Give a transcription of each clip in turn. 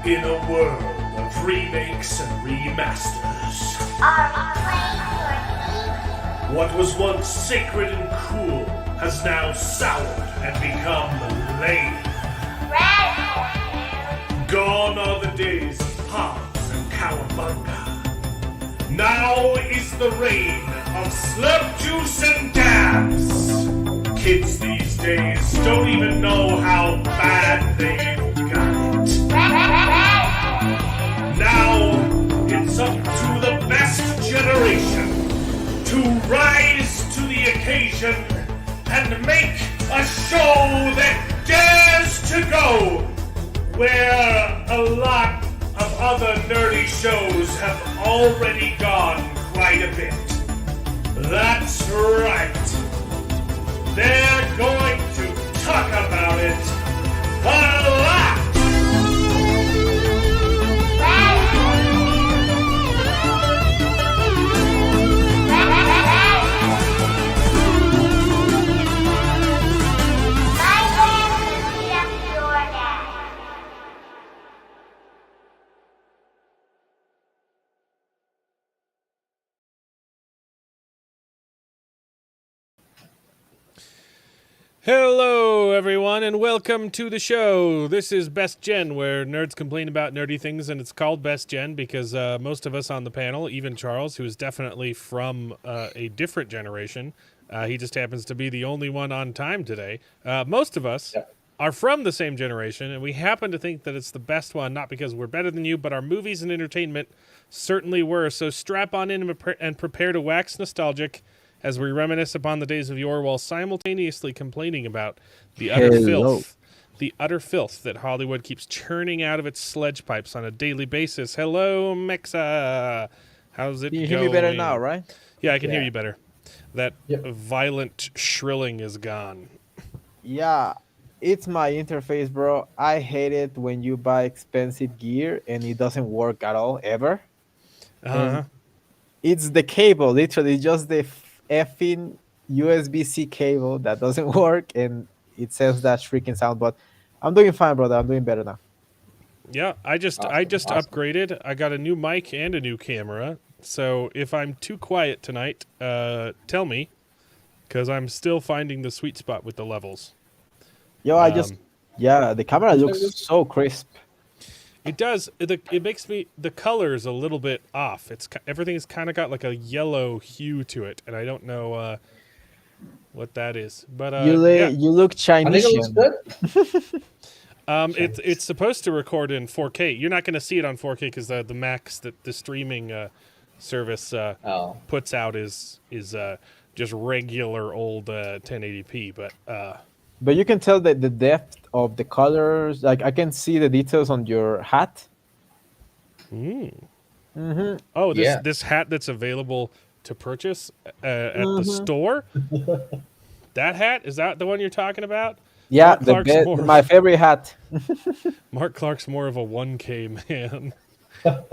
In a world of remakes and remasters, Are we playing for what was once sacred and cool has now soured and become lame. Red? Gone are the days of Pogs and Cowabunga. Now is the reign of slurp juice and dabs. Kids these days don't even know how bad they've got it. Now it's up to the best generation to rise to the occasion and make a show that dares to go where a lot of other nerdy shows have already gone quite a bit. That's right. They're going to talk about it a lot. Hello, everyone, and welcome to the show. This is Best Gen, where nerds complain about nerdy things, and it's called Best Gen because most of us on the panel, even Charles, who is definitely from a different generation, he just happens to be the only one on time today. Most of us are from the same generation, and we happen to think that it's the best one, not because we're better than you, but our movies and entertainment certainly were. So strap on in and prepare to wax nostalgic as we reminisce upon the days of yore while simultaneously complaining about the utter filth that Hollywood keeps churning out of its sledge pipes on a daily basis. Hello, Mexa. How's it going? You hear me better now, right? Yeah, I can hear you better. That violent shrilling is gone. Yeah, it's my interface, bro. I hate it when you buy expensive gear and it doesn't work at all, ever. Uh-huh. It's the cable, literally, just the effing USB-C cable that doesn't work, and it says that shrieking sound. But I'm doing fine, brother. I'm doing better now. Yeah, I just upgraded. I got a new mic and a new camera. So if I'm too quiet tonight, tell me, because I'm still finding the sweet spot with the levels. Yo, the camera looks so crisp. It does. It makes me the colors a little bit off. Everything's kind of got like a yellow hue to it, and I don't know what that is. But you look Chinese. I think it looks good. It's supposed to record in 4K. You're not going to see it on 4K because the max that the streaming service puts out is just regular old 1080p. But you can tell that the depth of the colors, like I can see the details on your hat. Oh, this hat that's available to purchase at the store. That hat, is that the one you're talking about? Yeah, my favorite hat. Mark Clark's more of a 1K man.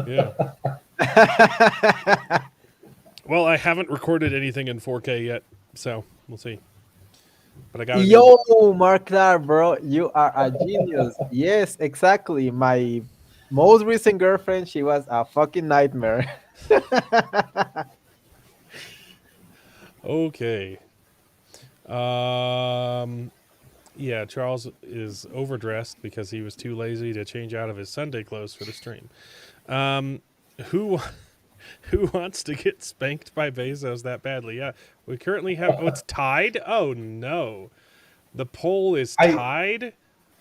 Yeah. Well, I haven't recorded anything in 4K yet, so we'll see. But I got Mark Clark, bro, you are a genius. Yes, exactly. My most recent girlfriend, she was a fucking nightmare. Okay. Yeah, Charles is overdressed because he was too lazy to change out of his Sunday clothes for the stream. Who wants to get spanked by Bezos that badly? Yeah, we currently have. Oh, it's tied. Oh no, the poll is tied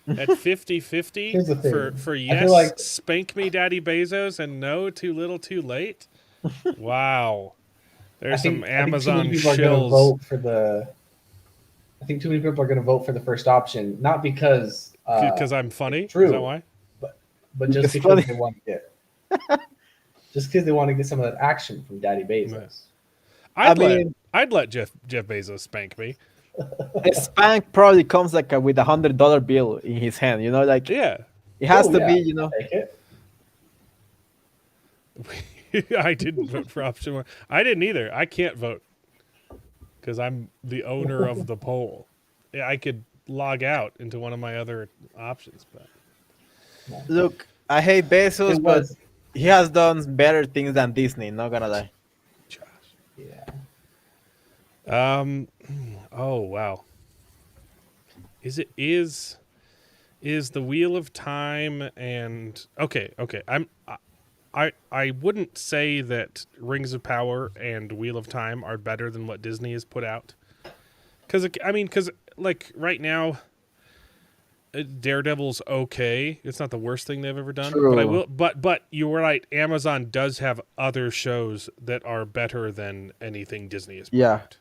at 50-50 for yes, spank me, Daddy Bezos, and no, too little, too late. Wow, there's some Amazon shills. I think too many people are going to vote for the first option, not because I'm funny. True, is that why? But just because they want to get. Just because they want to get some of that action from Daddy Bezos. I'd let Jeff Bezos spank me. A spank probably comes like with $100 bill in his hand. You know, like it has to be. You know, I didn't vote for option one. I didn't either. I can't vote because I'm the owner of the poll. Yeah, I could log out into one of my other options, but look. I hate Bezos, It but was. he has done better things than Disney. Not gonna lie. Yeah. Oh wow. Is the Wheel of Time and okay. I wouldn't say that Rings of Power and Wheel of Time are better than what Disney has put out. Because like right now, Daredevil's okay. It's not the worst thing they've ever done. But I True. will. But you were right. Amazon does have other shows that are better than anything Disney has put Yeah. out.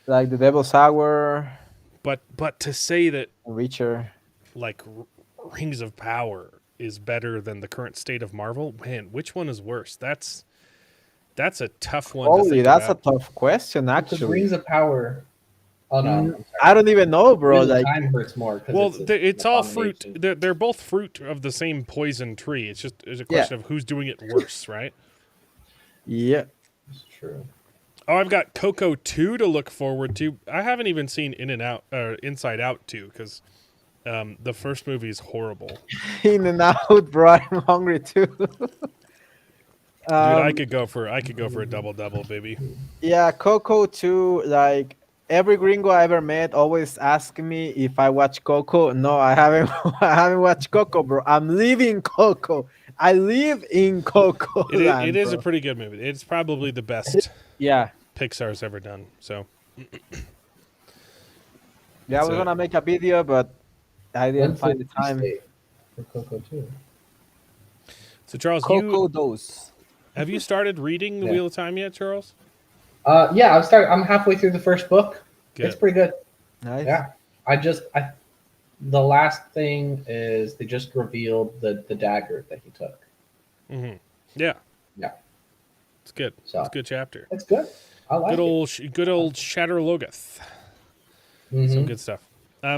Like the Devil's Hour, But to say that Reacher. like Rings of Power is better than the current state of Marvel, man, which one is worse? That's a tough one to Holy, think that's about. a tough question, Because actually. Rings of Power. Oh no, I'm sorry. I don't even know, bro. Wheel of Like, Time hurts more because Well, it's all fruit. abomination. They're both fruit of the same poison tree. It's a yeah, question of who's doing it worse, right? yeah. It's true. Oh, I've got Coco 2 to look forward to. I haven't even seen Inside Out 2 because the first movie is horrible. In and out, bro. I'm hungry too. Dude, I could go for a double, baby. Yeah, Coco too. Like every gringo I ever met always ask me if I watch Coco. No, I haven't. I haven't watched Coco, bro. I'm living Coco. I live in Coco land, It is a bro. pretty good movie. It's probably the best Yeah, Pixar's ever done. So yeah. I was So- gonna make a video, but I didn't When's find the release time. date for Coco 2? Charles, Coco Dose. have you started reading The Yeah. Wheel of Time yet, Charles? Yeah, I'm halfway through the first book. Good. It's pretty good. Nice. Yeah. The last thing is they just revealed the dagger that he took. Mm-hmm. Yeah. Yeah. It's good. So- It's a good chapter. It's good. I like Good old Shatter Logoth. it. Some Mhm. good stuff.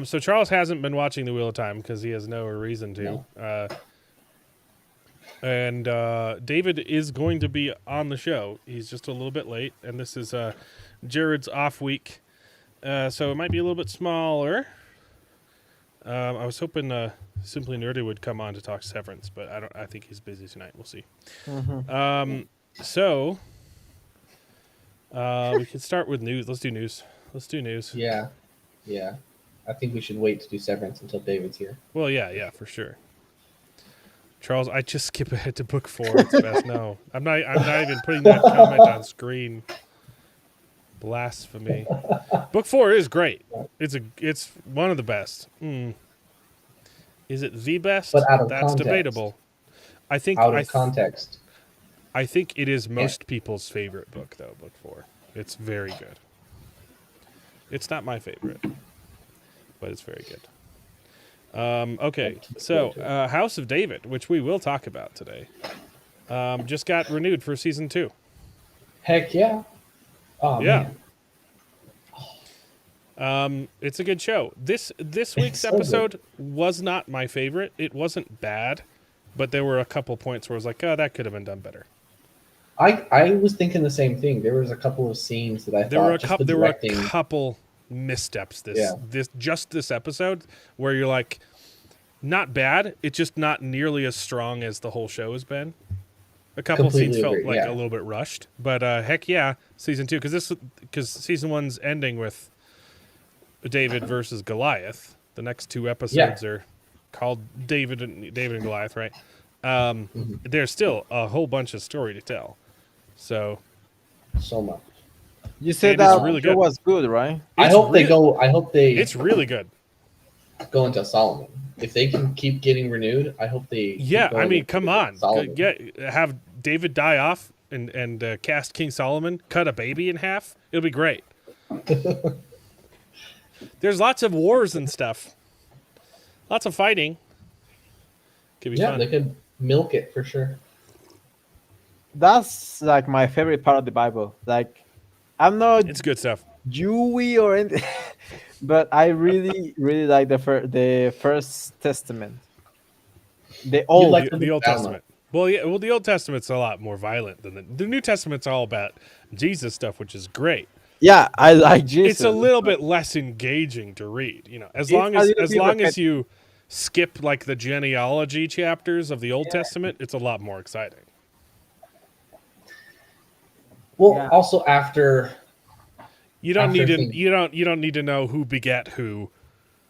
So Charles hasn't been watching The Wheel of Time because he has no reason to. No. And David is going to be on the show. He's just a little bit late, and this is Jared's off week, so it might be a little bit smaller. I was hoping Simply Nerdy would come on to talk Severance, but I think he's busy tonight. We'll see. So we can start with news. Let's do news. Yeah. Yeah. I think we should wait to do Severance until David's here. Well, yeah, for sure. Charles, I just skip ahead to book 4. It's best. No, I'm not even putting that comment on screen. Blasphemy. Book 4 is great. It's one of the best. Is it the best? But out of That's context. debatable. I think Out of context. I think it is most people's favorite book, though. Book 4. It's very good. It's not my favorite, but it's very good. Okay, so House of David, which we will talk about today, just got renewed for season 2. Heck yeah. Oh, Yeah. man. It's a good show. This week's so good. episode was not my favorite. It wasn't bad, but there were a couple points where I was like, oh, that could have been done better. I was thinking the same thing. There was a couple of scenes that I There were thought there were a couple missteps this episode where you're like, not bad. It's just not nearly as strong as the whole show has been. A couple Completely scenes felt agree, like yeah. a little bit rushed, but heck yeah, season 2 because season 1's ending with David versus Goliath. The next 2 episodes are called David and Goliath, right? There's still a whole bunch of story to tell. So so much. You said It is that really it good. was good, right? I hope they it's really good. go into Solomon. If they can keep getting renewed, I hope they. keep Yeah, I going mean, into come on, Solomon. have David die off and cast King Solomon, cut a baby in half. It'll be great. There's lots of wars and stuff, lots of fighting. Could be Yeah, fun. they could milk it for sure. That's like my favorite part of the Bible. Like, I'm not It's good stuff. Jewy or anything, but I really, really like the First Testament, the old. like The Old Alma. Testament. Well, yeah. Well, the Old Testament's a lot more violent than the New Testament's all about Jesus stuff, which is great. Yeah, I like Jesus. It's a little bit less engaging to read, as It's long a as little bit skip like the genealogy chapters of the Old Testament, it's a lot more exciting. Well, Yeah. also after You don't After need to thing- you don't need to know who begat who.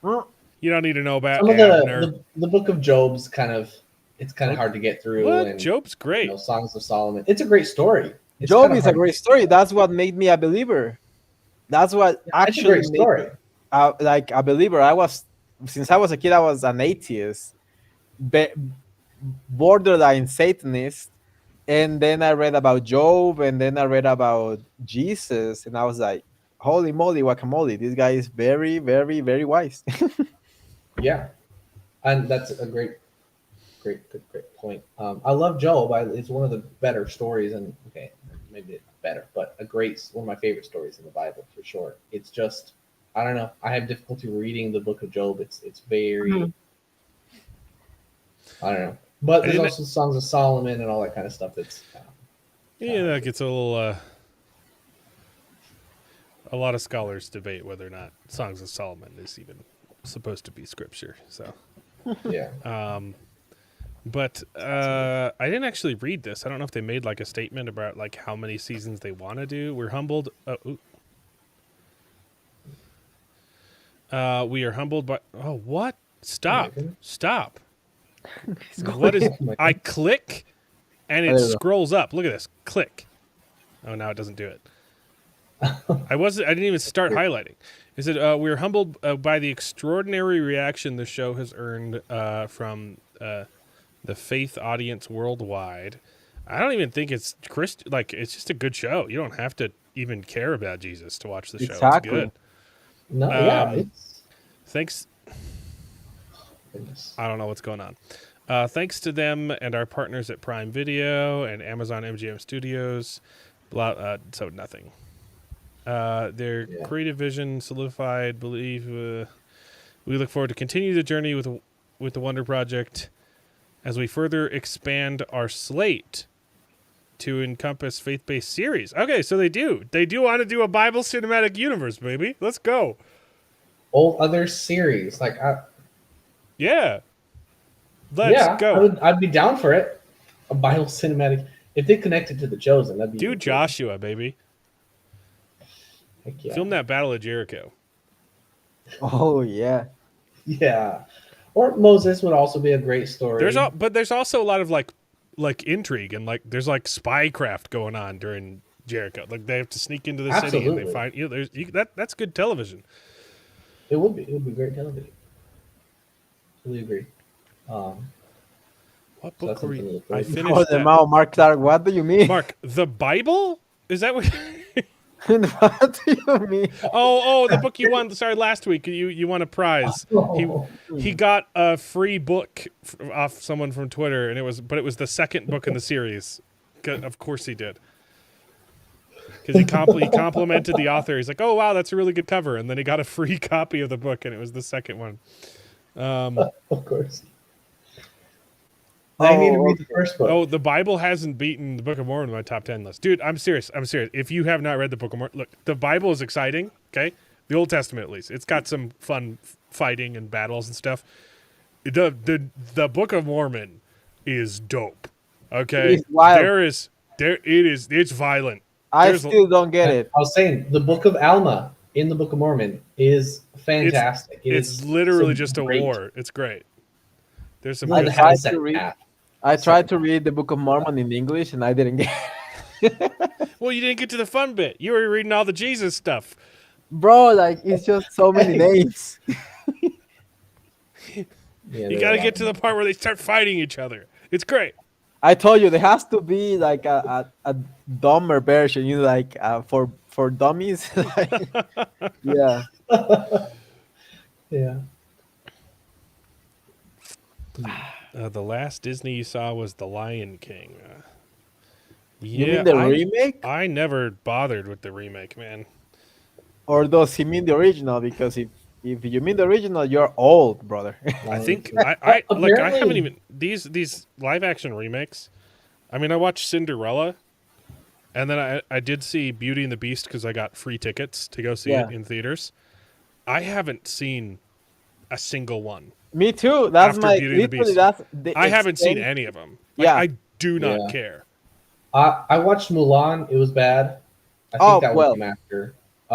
Mm. You don't need to know about some of Abner. the book of Job's kind of hard to get through. What? And Job's great. Songs of Solomon. It's a great story. It's Job kinda is a hard to great get story. through. That's what made me a believer. That's what It's a actually great made story. me like a believer. Since I was a kid, I was an atheist, be- borderline Satanist. And then I read about Job, and then I read about Jesus, and I was like, holy moly, guacamole. This guy is very, very, very wise. Yeah, and that's a great point. I love Job. It's one of the better stories, and okay, maybe it's better, but one of my favorite stories in the Bible for sure. It's just, I don't know. I have difficulty reading the book of Job. It's very, Mhm. I don't know. But there's didn't- also Songs of Solomon and all that kind of stuff. That's Yeah, that gets a little. A lot of scholars debate whether or not Songs of Solomon is even supposed to be scripture. So, yeah. but I didn't actually read this. I don't know if they made like a statement about like how many seasons they want to do. We're humbled. We are humbled by. Oh, what? Stop! Oh my Stop! He's going- What is? Oh my I click, and I it don't know. scrolls up. Look at this. Click. Oh, now it doesn't do it. I didn't even start highlighting. Is it? We are humbled by the extraordinary reaction the show has earned from the faith audience worldwide. I don't even think it's like it's just a good show. You don't have to even care about Jesus to watch the show. Exactly. It's good. No, yeah. It's Thanks. goodness. I don't know what's going on. Thanks to them and our partners at Prime Video and Amazon MGM Studios. So nothing. Their Yeah. creative vision solidified. Believe we look forward to continue the journey with the Wonder Project as we further expand our slate to encompass faith-based series. Okay, so they do want to do a Bible cinematic universe, baby. Let's go. All other series, Yeah. Let's go. I'd be down for it. A Bible cinematic. If they connected to the Chosen, that'd be Do even Joshua, baby. Heck yeah. Film that Battle of Jericho. Oh, yeah. Yeah. Or Moses would also be a great story. But there's also a lot of like intrigue and like there's like spycraft going on during Jericho. Like they have to sneak into the city and they Absolutely. find that's good television. It would be great television. Totally agree. What So book that's were something to you? look I forward to. finished Oh, the that. mouth, Mark Clark. What do you mean? Mark, the Bible? Is that what? What do you mean? Oh, the book you won. Sorry, last week you won a prize. He got a free book off someone from Twitter, and it was the second book in the series. Of course he did. Because he complimented the author. He's like, "Oh wow, that's a really good cover," and then he got a free copy of the book, and it was the second one. Of course. I need to read the first book. Oh, the Bible hasn't beaten the Book of Mormon on my top 10 list. Dude, I'm serious. If you have not read the Book of Mormon, look, the Bible is exciting, okay? The Old Testament, at least. It's got some fun fighting and battles and stuff. The Book of Mormon is dope, okay? It's wild. It's violent. I There's- still don't get it. I was saying the Book of Alma in the Book of Mormon is fantastic. It's literally so just a great. war. It's great. There's some And good it tried has to that read- path. I tried to read the Book of Mormon in English and I didn't get it. Well, you didn't get to the fun bit. You were reading all the Jesus stuff. Bro, like, it's just so many names. Yeah, You got to get to the part where they start fighting each other. It's great. I told you there has to be like a dumber version, like for dummies. Like, yeah. Yeah. The last Disney you saw was The Lion King. You mean the remake? I never bothered with the remake, man. Or does he mean the original? Because if you mean the original, you're old, brother. I think I look. I haven't Apparently- even these live action remakes. I mean, I watched Cinderella, and then I did see Beauty and the Beast because I got free tickets to go see it Yeah. in theaters. I haven't seen a single one. Me too. That's After my Beauty and the literally. Beast. That's the I haven't seen extent- any of them. Yeah. I do not Yeah. care. I watched Mulan. It was bad. I Oh, think that well. one came after.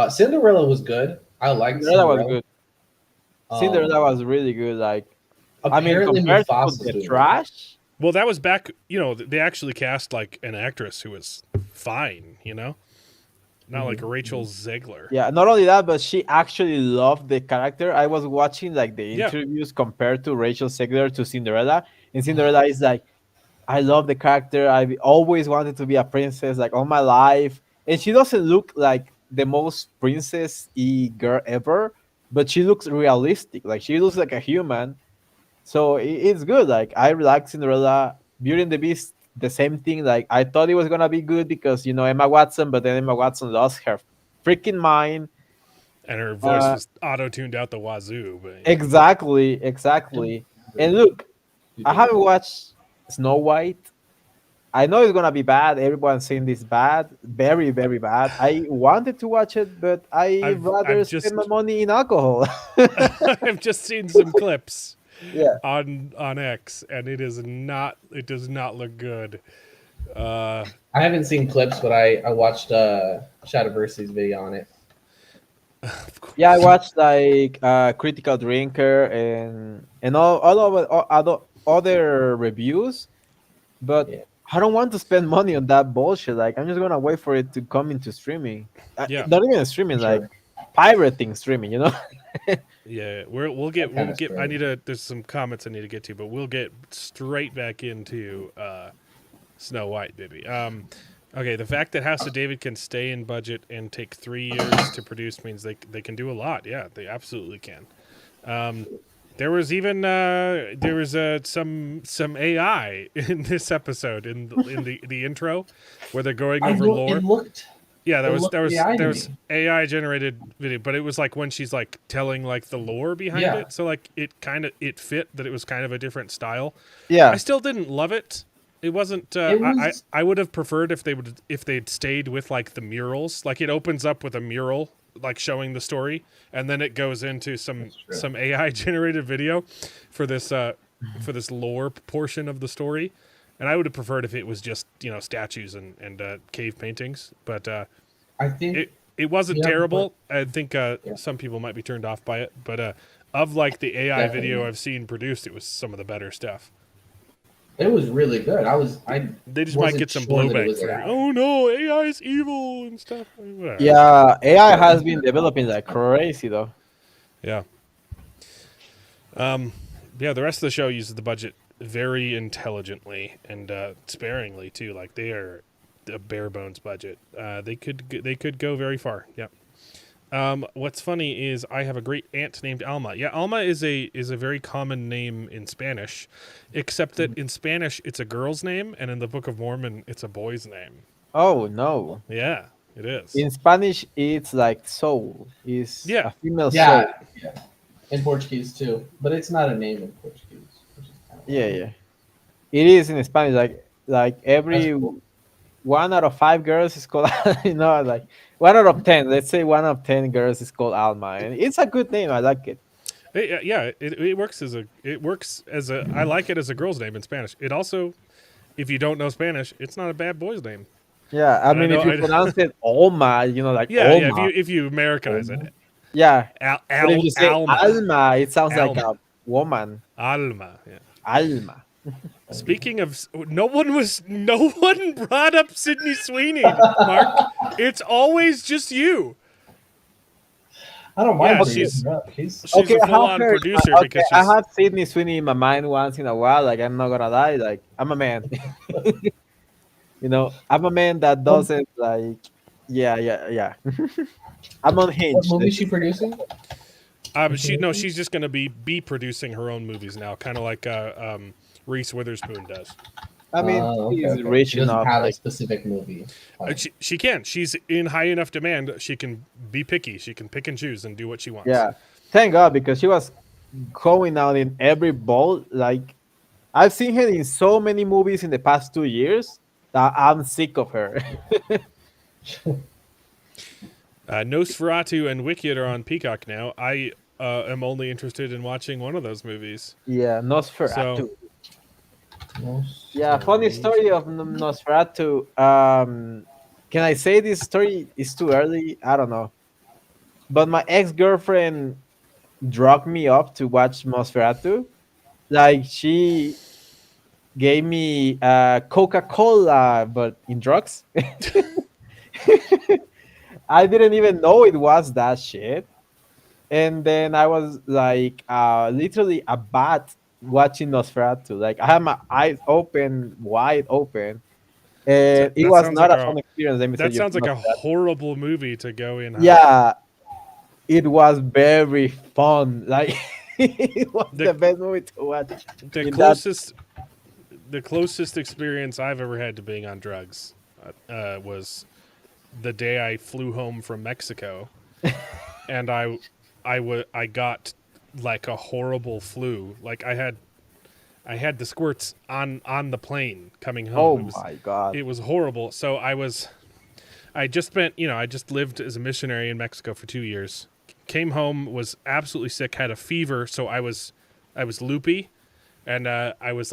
Cinderella was good. I liked Cinderella was Cinderella. good. Cinderella was really good. Like, I mean, Apparently compared to Mufasa's the doing trash. Well, that was back. They actually cast like an actress who was fine. Not like Rachel Zegler. Yeah, not only that, but she actually loved the character. I was watching like the Yeah. interviews compared to Rachel Zegler to Cinderella, and Cinderella is like, I love the character. I always wanted to be a princess, like all my life. And she doesn't look like the most princess-y girl ever, but she looks realistic. Like she looks like a human. So it's good. Like I like Cinderella. Beauty and the Beast, the same thing. Like I thought it was gonna be good because Emma Watson, but then Emma Watson lost her freaking mind. And her voice Uh, was auto-tuned out the wazoo. But exactly. And look, I haven't watched Snow White. I know it's gonna be bad. Everyone's saying this bad, very, very bad. I wanted to watch it, but I rather I've spend just- my money in alcohol. I've just seen some clips Yeah. on X, and it does not look good. I haven't seen clips, but I watched Shadowversity's video on it. Yeah, I watched like Critical Drinker and all of other reviews, but Yeah. I don't want to spend money on that bullshit. Like I'm just gonna wait for it to come into streaming. Yeah. Not even streaming, Sure. like pirating streaming. Yeah, we'll get. Kinda I strange. there's some comments I need to get to, but we'll get straight back into Snow White, baby. Okay, the fact that House of David can stay in budget and take 3 years to produce means they can do a lot. Yeah, they absolutely can. There was even some AI in this episode in the intro where they're going over lore. It looked. Yeah, it looked AI to there was me. AI generated video, but it was like when she's like telling like the lore behind Yeah. it. So like it fit that it was kind of a different style. Yeah, I still didn't love it. It wasn't. It was- I would have preferred if they'd stayed with like the murals. Like it opens up with a mural like showing the story, and then it goes into some AI generated video for this lore portion of the story. And I would have preferred if it was just statues and cave paintings. But I think it wasn't Yeah, terrible. I think some people might be turned off by it, but of like the AI Definitely. video I've seen produced, it was some of the better stuff. it was really good. They just might wasn't get some sure that it blowback was for AI. oh no, AI is evil and stuff. Whatever. yeah. AI has been developing like crazy though. Yeah. Yeah, the rest of the show uses the budget very intelligently and sparingly too. Like they are a bare bones budget. They could go very far. Yeah. What's funny is I have a great aunt named Alma. Yeah, Alma is a very common name in Spanish, except that in Spanish it's a girl's name, and in the Book of Mormon it's a boy's name. Oh no! Yeah, it is. In Spanish, it's like soul. Is Yeah. a female soul. Yeah. In Portuguese too, but it's not a name in Portuguese. Which is kind of Yeah. It is in Spanish. Like every That's cool. 1 out of 5 girls is called. Like 1 out of 10. Let's say 1 of 10 girls is called Alma, and it's a good name. I like it. It works as a I like it as a girl's name in Spanish. It also, if you don't know Spanish, it's not a bad boy's name. Yeah, I mean, if you pronounce it Alma, like Yeah, Alma. if you Americanize it, Yeah. But if you say Alma, Alma, it sounds like Alma. a woman. Alma. Yeah. Alma. Speaking of, no one brought up Sydney Sweeney, Mark. It's always just you. I don't mind. Yeah, bringing she's- it up. She's She's a I have full-on her- producer okay, because I she's, have Sydney Sweeney in my mind once in a while. Like I'm not gonna lie. Like I'm a man. I'm a man that doesn't like. Yeah. I'm unhinged. what movie is she producing? she's just gonna be producing her own movies now, kind of like Reese Witherspoon does. I mean, Okay, he's okay. rich She doesn't enough. have a Like, specific movie. She can. She's in high enough demand. She can be picky. She can pick and choose and do what she wants. yeah. Thank God because she was going out in every ball. Like I've seen her in so many movies in the past 2 years that I'm sick of her. Nosferatu and Wicked are on Peacock now. I am only interested in watching one of those movies. Yeah, Nosferatu. So Yeah, funny story of Nosferatu. Can I say this story is too early? I don't know. But my ex-girlfriend drugged me up to watch Nosferatu. Like she gave me Coca-Cola, but in drugs. I didn't even know it was that shit. And then I was like, literally a bat watching Nosferatu. Like I had my eyes open, wide open, and it that was sounds not like a fun experience. Let me tell that you. sounds like a horrible movie to go in. Yeah, it was very fun. Like it was the best movie to watch. The in that closest experience I've ever had to being on drugs was the day I flew home from Mexico, and I got like a horrible flu. Like I had the squirts on the plane coming home. Oh my god! It was horrible. So I just spent, I just lived as a missionary in Mexico for 2 years. Came home, was absolutely sick, had a fever, so I was loopy, and I was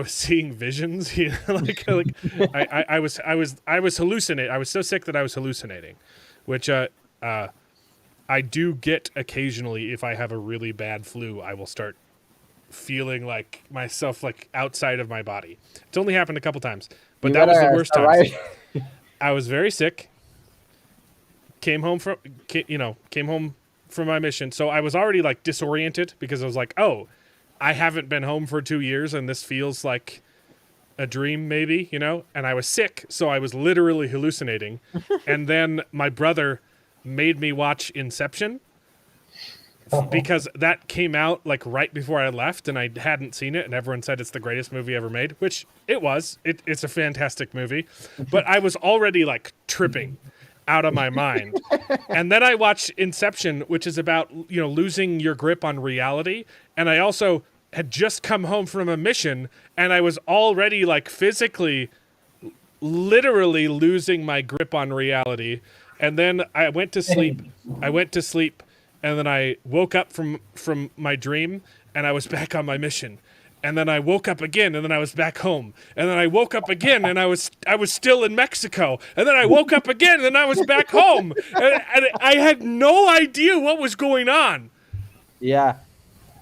seeing visions, I was hallucinating. I was so sick that I was hallucinating, which I do get occasionally. If I have a really bad flu, I will start feeling like myself like outside of my body. It's only happened a couple times, but that was the worst time. Right? I was very sick. Came home from my mission, so I was already like disoriented because I was like, "Oh, I haven't been home for 2 years, and this feels like a dream, maybe." And I was sick, so I was literally hallucinating. And then my brother made me watch Inception because that came out like right before I left, and I hadn't seen it, and everyone said it's the greatest movie ever made, which it was. It's a fantastic movie, but I was already like tripping out of my mind. And then I watched Inception, which is about, losing your grip on reality. And I also had just come home from a mission, and I was already like physically, literally losing my grip on reality. And then I went to sleep. And then I woke up from my dream, and I was back on my mission. And then I woke up again, and then I was back home. And then I woke up again, and I was still in Mexico. And then I woke up again, and then I was back home. And I had no idea what was going on. Yeah.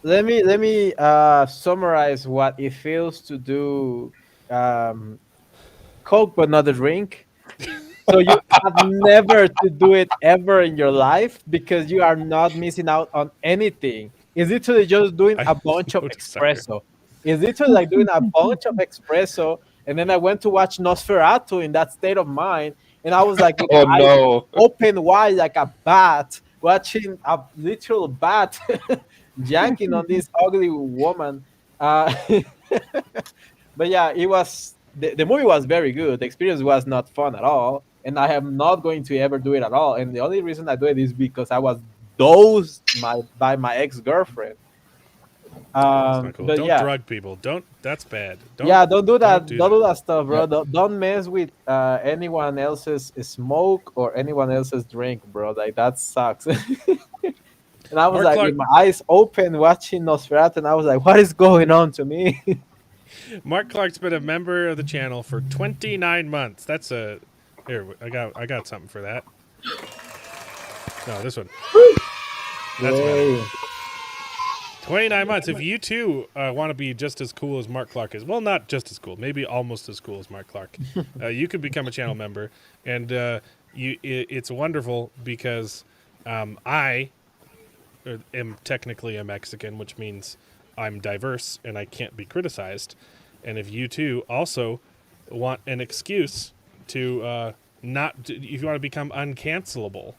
Let me summarize what it feels to do Coke but not a drink. So you have never to do it ever in your life because you are not missing out on anything. It's literally just doing a bunch of espresso. It's literally like doing a bunch of espresso. And then I went to watch Nosferatu in that state of mind. And I was like, Oh no! open wide like a bat, watching a literal bat yanking on this ugly woman. But yeah, it was the movie was very good. The experience was not fun at all, and I am not going to ever do it at all. And the only reason I do it is because I was dosed by my ex-girlfriend. Cool. But Don't yeah. drug people. Don't. That's bad. Don't do that. Don't do that. that stuff, bro. Don't mess with anyone else's smoke or anyone else's drink, bro. Like that sucks. And I was Mark like, Clark- with my eyes open, watching Nosferatu, and I was like, "What is going on to me?" Mark Clark's been a member of the channel for 29 months. That's a here. I got something for that. No, this one. That's better. 29 months. If you too want to be just as cool as Mark Clark is, well, not just as cool, maybe almost as cool as Mark Clark, you could become a channel member, and it's wonderful because I am technically a Mexican, which means I'm diverse and I can't be criticized. And if you too also want an excuse to if you want to become uncancelable,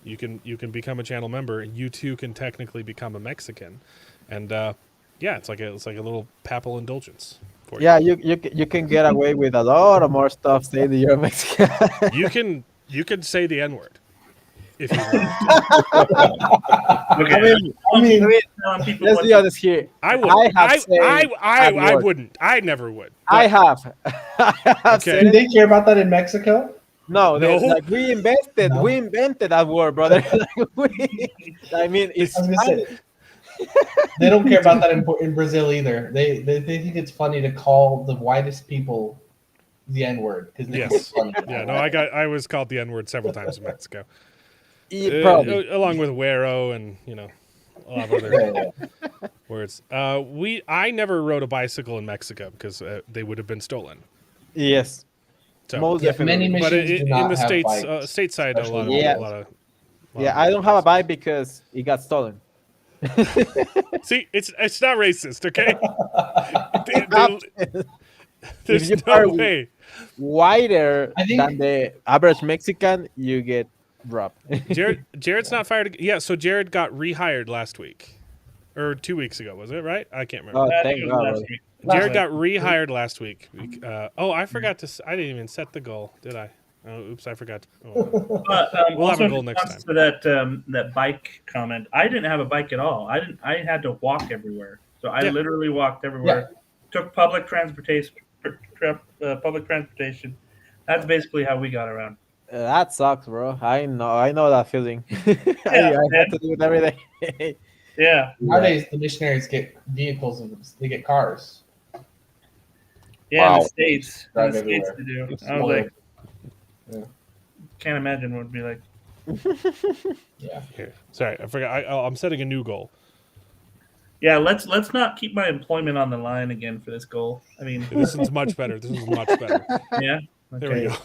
you can become a channel member, and you too can technically become a Mexican. And it's like a little papal indulgence for you. Yeah, you can get away with a lot of more stuff saying that you're Mexican. You can say the N-word if you want. Okay. People Let's what be honest here. I would. I wouldn't. I never would. I have. I have Okay. Do they care about that in Mexico? No, No. like we invented that word, brother. I mean, I it's was gonna say, they don't care about that in Brazil either. They think it's funny to call the whitest people the N word because they think it's Yes. funny. Yeah. No, I was called the N word several times in Mexico, probably. along with güero and a lot of other Yeah. words. I never rode a bicycle in Mexico because they would have been stolen. Yes, So, most Yeah, definitely. many but missions do not in the have states, bikes, stateside, a lot of especially Yeah. a lot of. Yeah, I don't have a bike because it got stolen. See, it's not racist, okay? If There's you no are way. wider I think- than the average Mexican, you get robbed. Jared's not fired. Yeah, so Jared got rehired last week, or 2 weeks ago, was it? Right? I can't remember. Oh, I thank think it was God. last brother. week. Jared Last got week. rehired last week. I forgot to. I didn't even set the goal, did I? Oh, oops, I forgot. Oh, But, We'll have also a in goal next response time. to that bike comment, I didn't have a bike at all. I had to walk everywhere. So I Yeah. literally walked everywhere. Took public transportation. Public transportation. That's basically how we got around. That sucks, bro. I know that feeling. I Yeah, have to do it every day. Yeah, Nowadays, the missionaries get vehicles and they get cars. yeah. In Wow. the states, Drive they do. everywhere. I was like, Yeah. can't imagine what it'd be like. Yeah. Here, sorry, I forgot. I'm setting a new goal. Yeah, let's not keep my employment on the line again for this goal. I mean, This is much better. This is much better. yeah. There we go.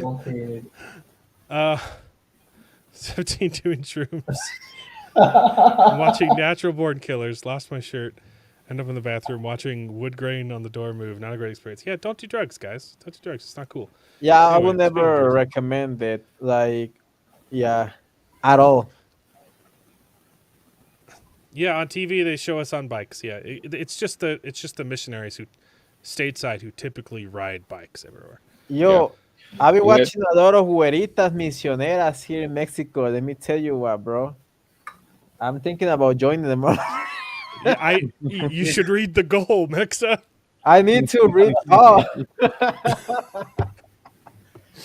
Well created. 17 doing shrooms. I'm watching Natural Born Killers. Lost my shirt. End up in the bathroom watching wood grain on the door move. Not a great experience. Yeah, don't do drugs, guys. Don't do drugs. It's not cool. Yeah, I Anyway, would speaking of never drugs. recommend it. Like, yeah, at all. Yeah, on TV they show us on bikes. Yeah, it's just the missionaries who stateside who typically ride bikes everywhere. Yo, I've been Yeah. watching a lot of güeritas misioneras here in Mexico. Let me tell you what, bro. I'm thinking about joining them. Yeah, you should read the goal, Mexa. I need to read. Oh,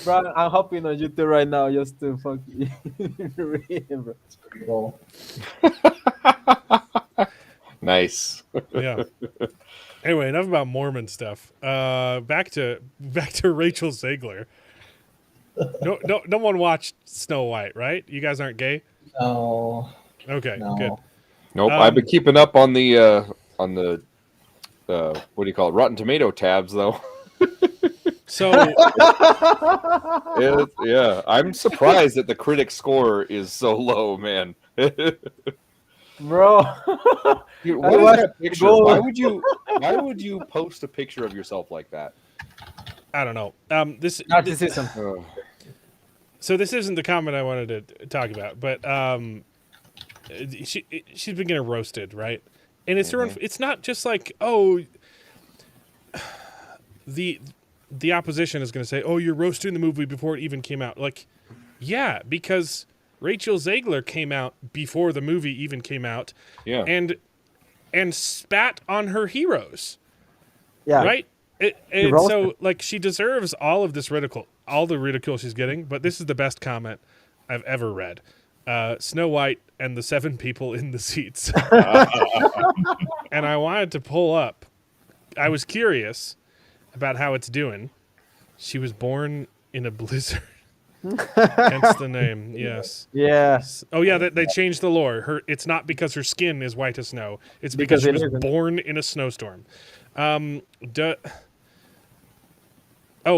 bro, I'm hopping on YouTube right now just to fucking read, bro. Pretty cool. Nice. Yeah. Anyway, enough about Mormon stuff. Back to Rachel Zegler. No one watched Snow White, right? You guys aren't gay? No. Okay, No. good. Nope. Um, I've been keeping up on the what do you call it? Rotten Tomato tabs though. So Yeah, I'm surprised that the critic score is so low, man. Bro, Dude, I what is watched that picture? Gold. Why would you post a picture of yourself like that? I don't know. This narcissism. Ugh. so this isn't the comment I wanted to talk about, but she's been getting roasted, right? And it's not just like, oh, the opposition is going to say, oh, you're roasting the movie before it even came out. Like, yeah, because Rachel Zegler came out before the movie even came out, Yeah. and spat on her heroes, Yeah, right? And roasted. so, like, she deserves all of this all the ridicule she's getting. But this is the best comment I've ever read. Snow White and the 7 people in the seats. And I wanted to pull up. I was curious about how it's doing. She was born in a blizzard. Hence the name, yes. Yeah. Oh yeah, they changed the lore. It's not because her skin is white as snow. It's Because because she it was isn't. born in a snowstorm. Oh,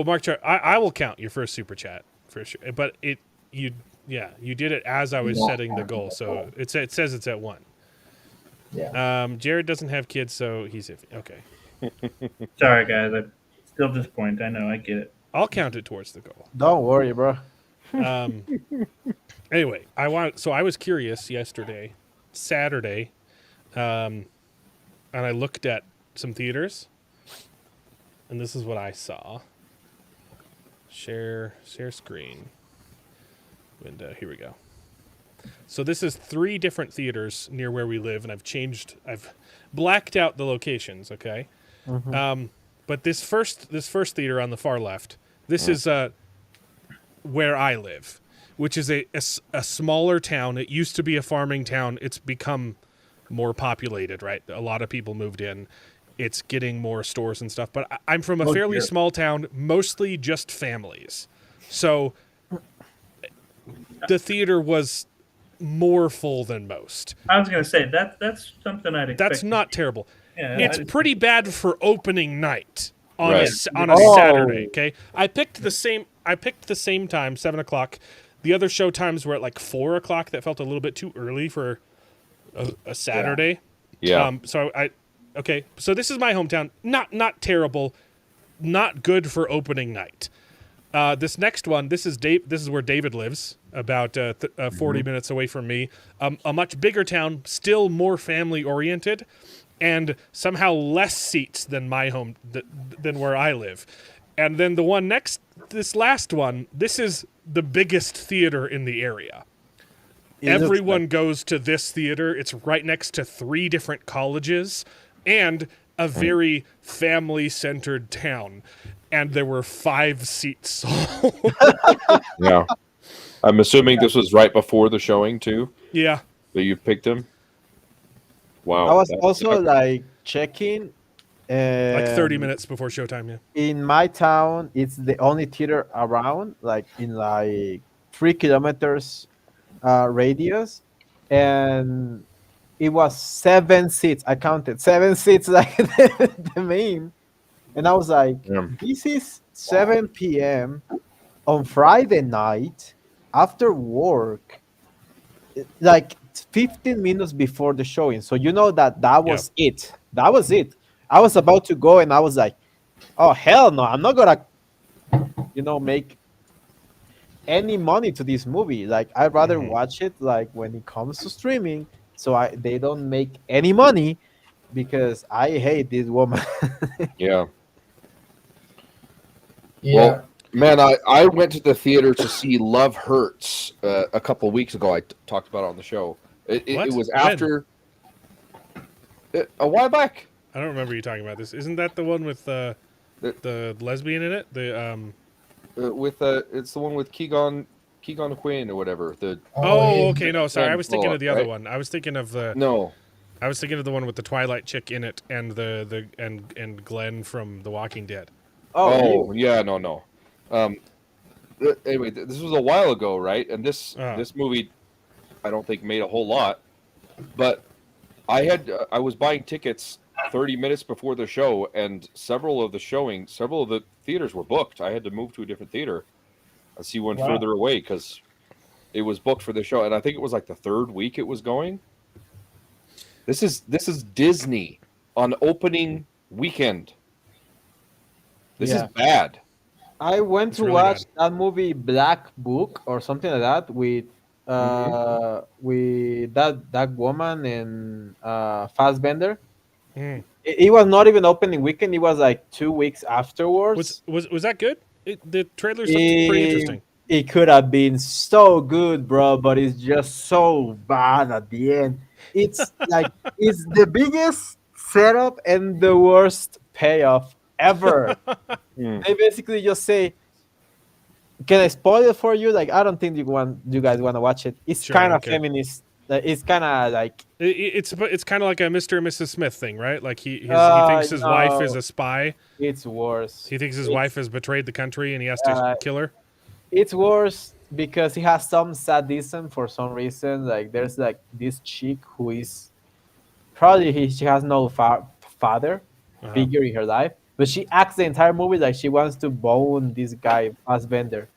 Mark, I will count your first super chat for sure. But you did it as I was setting the goal, so it says it's at 1. Yeah. Jared doesn't have kids, so he's iffy. Okay, Sorry, guys. I'm still disappointed. I know. I get it. I'll count it towards the goal. Don't worry, bro. Anyway, I was curious Saturday, and I looked at some theaters, and this is what I saw. Share screen window. Here we go. So this is 3 different theaters near where we live, and I've blacked out the locations. Okay. But this first theater on the far left, this is where I live, which is a smaller town. It used to be a farming town. It's become more populated, right? A lot of people moved in. It's getting more stores and stuff. But I'm from a fairly small town, mostly just families. So the theater was more full than most. I was going to say that's something I'd expect. That's not terrible. Yeah, It's pretty bad for opening night on Right. a Saturday. Okay, I picked the same time, 7:00. The other show times were at like 4:00. That felt a little bit too early for a Saturday. Yeah. So this is my hometown. Not terrible. Not good for opening night. This next one, this is where David lives, about 40 minutes away from me. A much bigger town, still more family oriented, and somehow less seats than my home than where I live. And then the one next, this last one, this is the biggest theater in the area. Everyone goes to this theater. It's right next to 3 different colleges and a very family-centered town. And there were 5 seats sold. Yeah. I'm assuming this was right before the showing too. Yeah. That you picked him. Wow. I was also like checking. Like 30 minutes before showtime, yeah. In my town, it's the only theater around, like in like 3 kilometers radius, and it was 7 seats. I counted 7 seats, like the main, and I was like, this is 7 p.m. on Friday night after work, like 15 minutes before the showing. So you know that was it. That was it. I was about to go, and I was like, oh hell no, I'm not gonna make any money to this movie. Like, I'd rather watch it like when it comes to streaming, so they don't make any money, because I hate this woman. Yeah. Yeah. Well, man, I went to the theater to see Love Hurts a couple weeks ago. I talked about it on the show. It was after a while back. I don't remember you talking about this. Isn't that the one with the lesbian in it? It's the one with Keegan Quinn or whatever. Okay. No, sorry. I was thinking of the other right? one. I was thinking of the the one with the Twilight chick in it and and Glenn from The Walking Dead. Oh yeah, no. Anyway, this was a while ago, right? And this movie, I don't think made a whole lot, but I was buying tickets 30 minutes before the show, and several of the theaters were booked. I had to move to a different theater and see one further away because it was booked for the show, and I think it was like the 3rd week it was going. This is Disney on opening weekend. This is bad. I went to watch that movie Black Book or something like that with that woman and Fassbender. It was not even opening weekend. It was like 2 weeks afterwards. Was that good? The trailers looked pretty interesting. It could have been so good, bro, but it's just so bad at the end. It's like it's the biggest setup and the worst payoff ever. They basically just say, "Can I spoil it for you?" Like, I don't think you guys want to watch it. It's kind of feminist. It's kind of like it's kind of like a Mr. and Mrs. Smith thing, right? Like he thinks his wife is a spy. It's worse. He thinks his wife has betrayed the country and he has to kill her. It's worse because he has some sadism for some reason. Like, there's like this chick who is probably she has no father figure in her life, but she acts the entire movie like she wants to bone this guy Fassbender.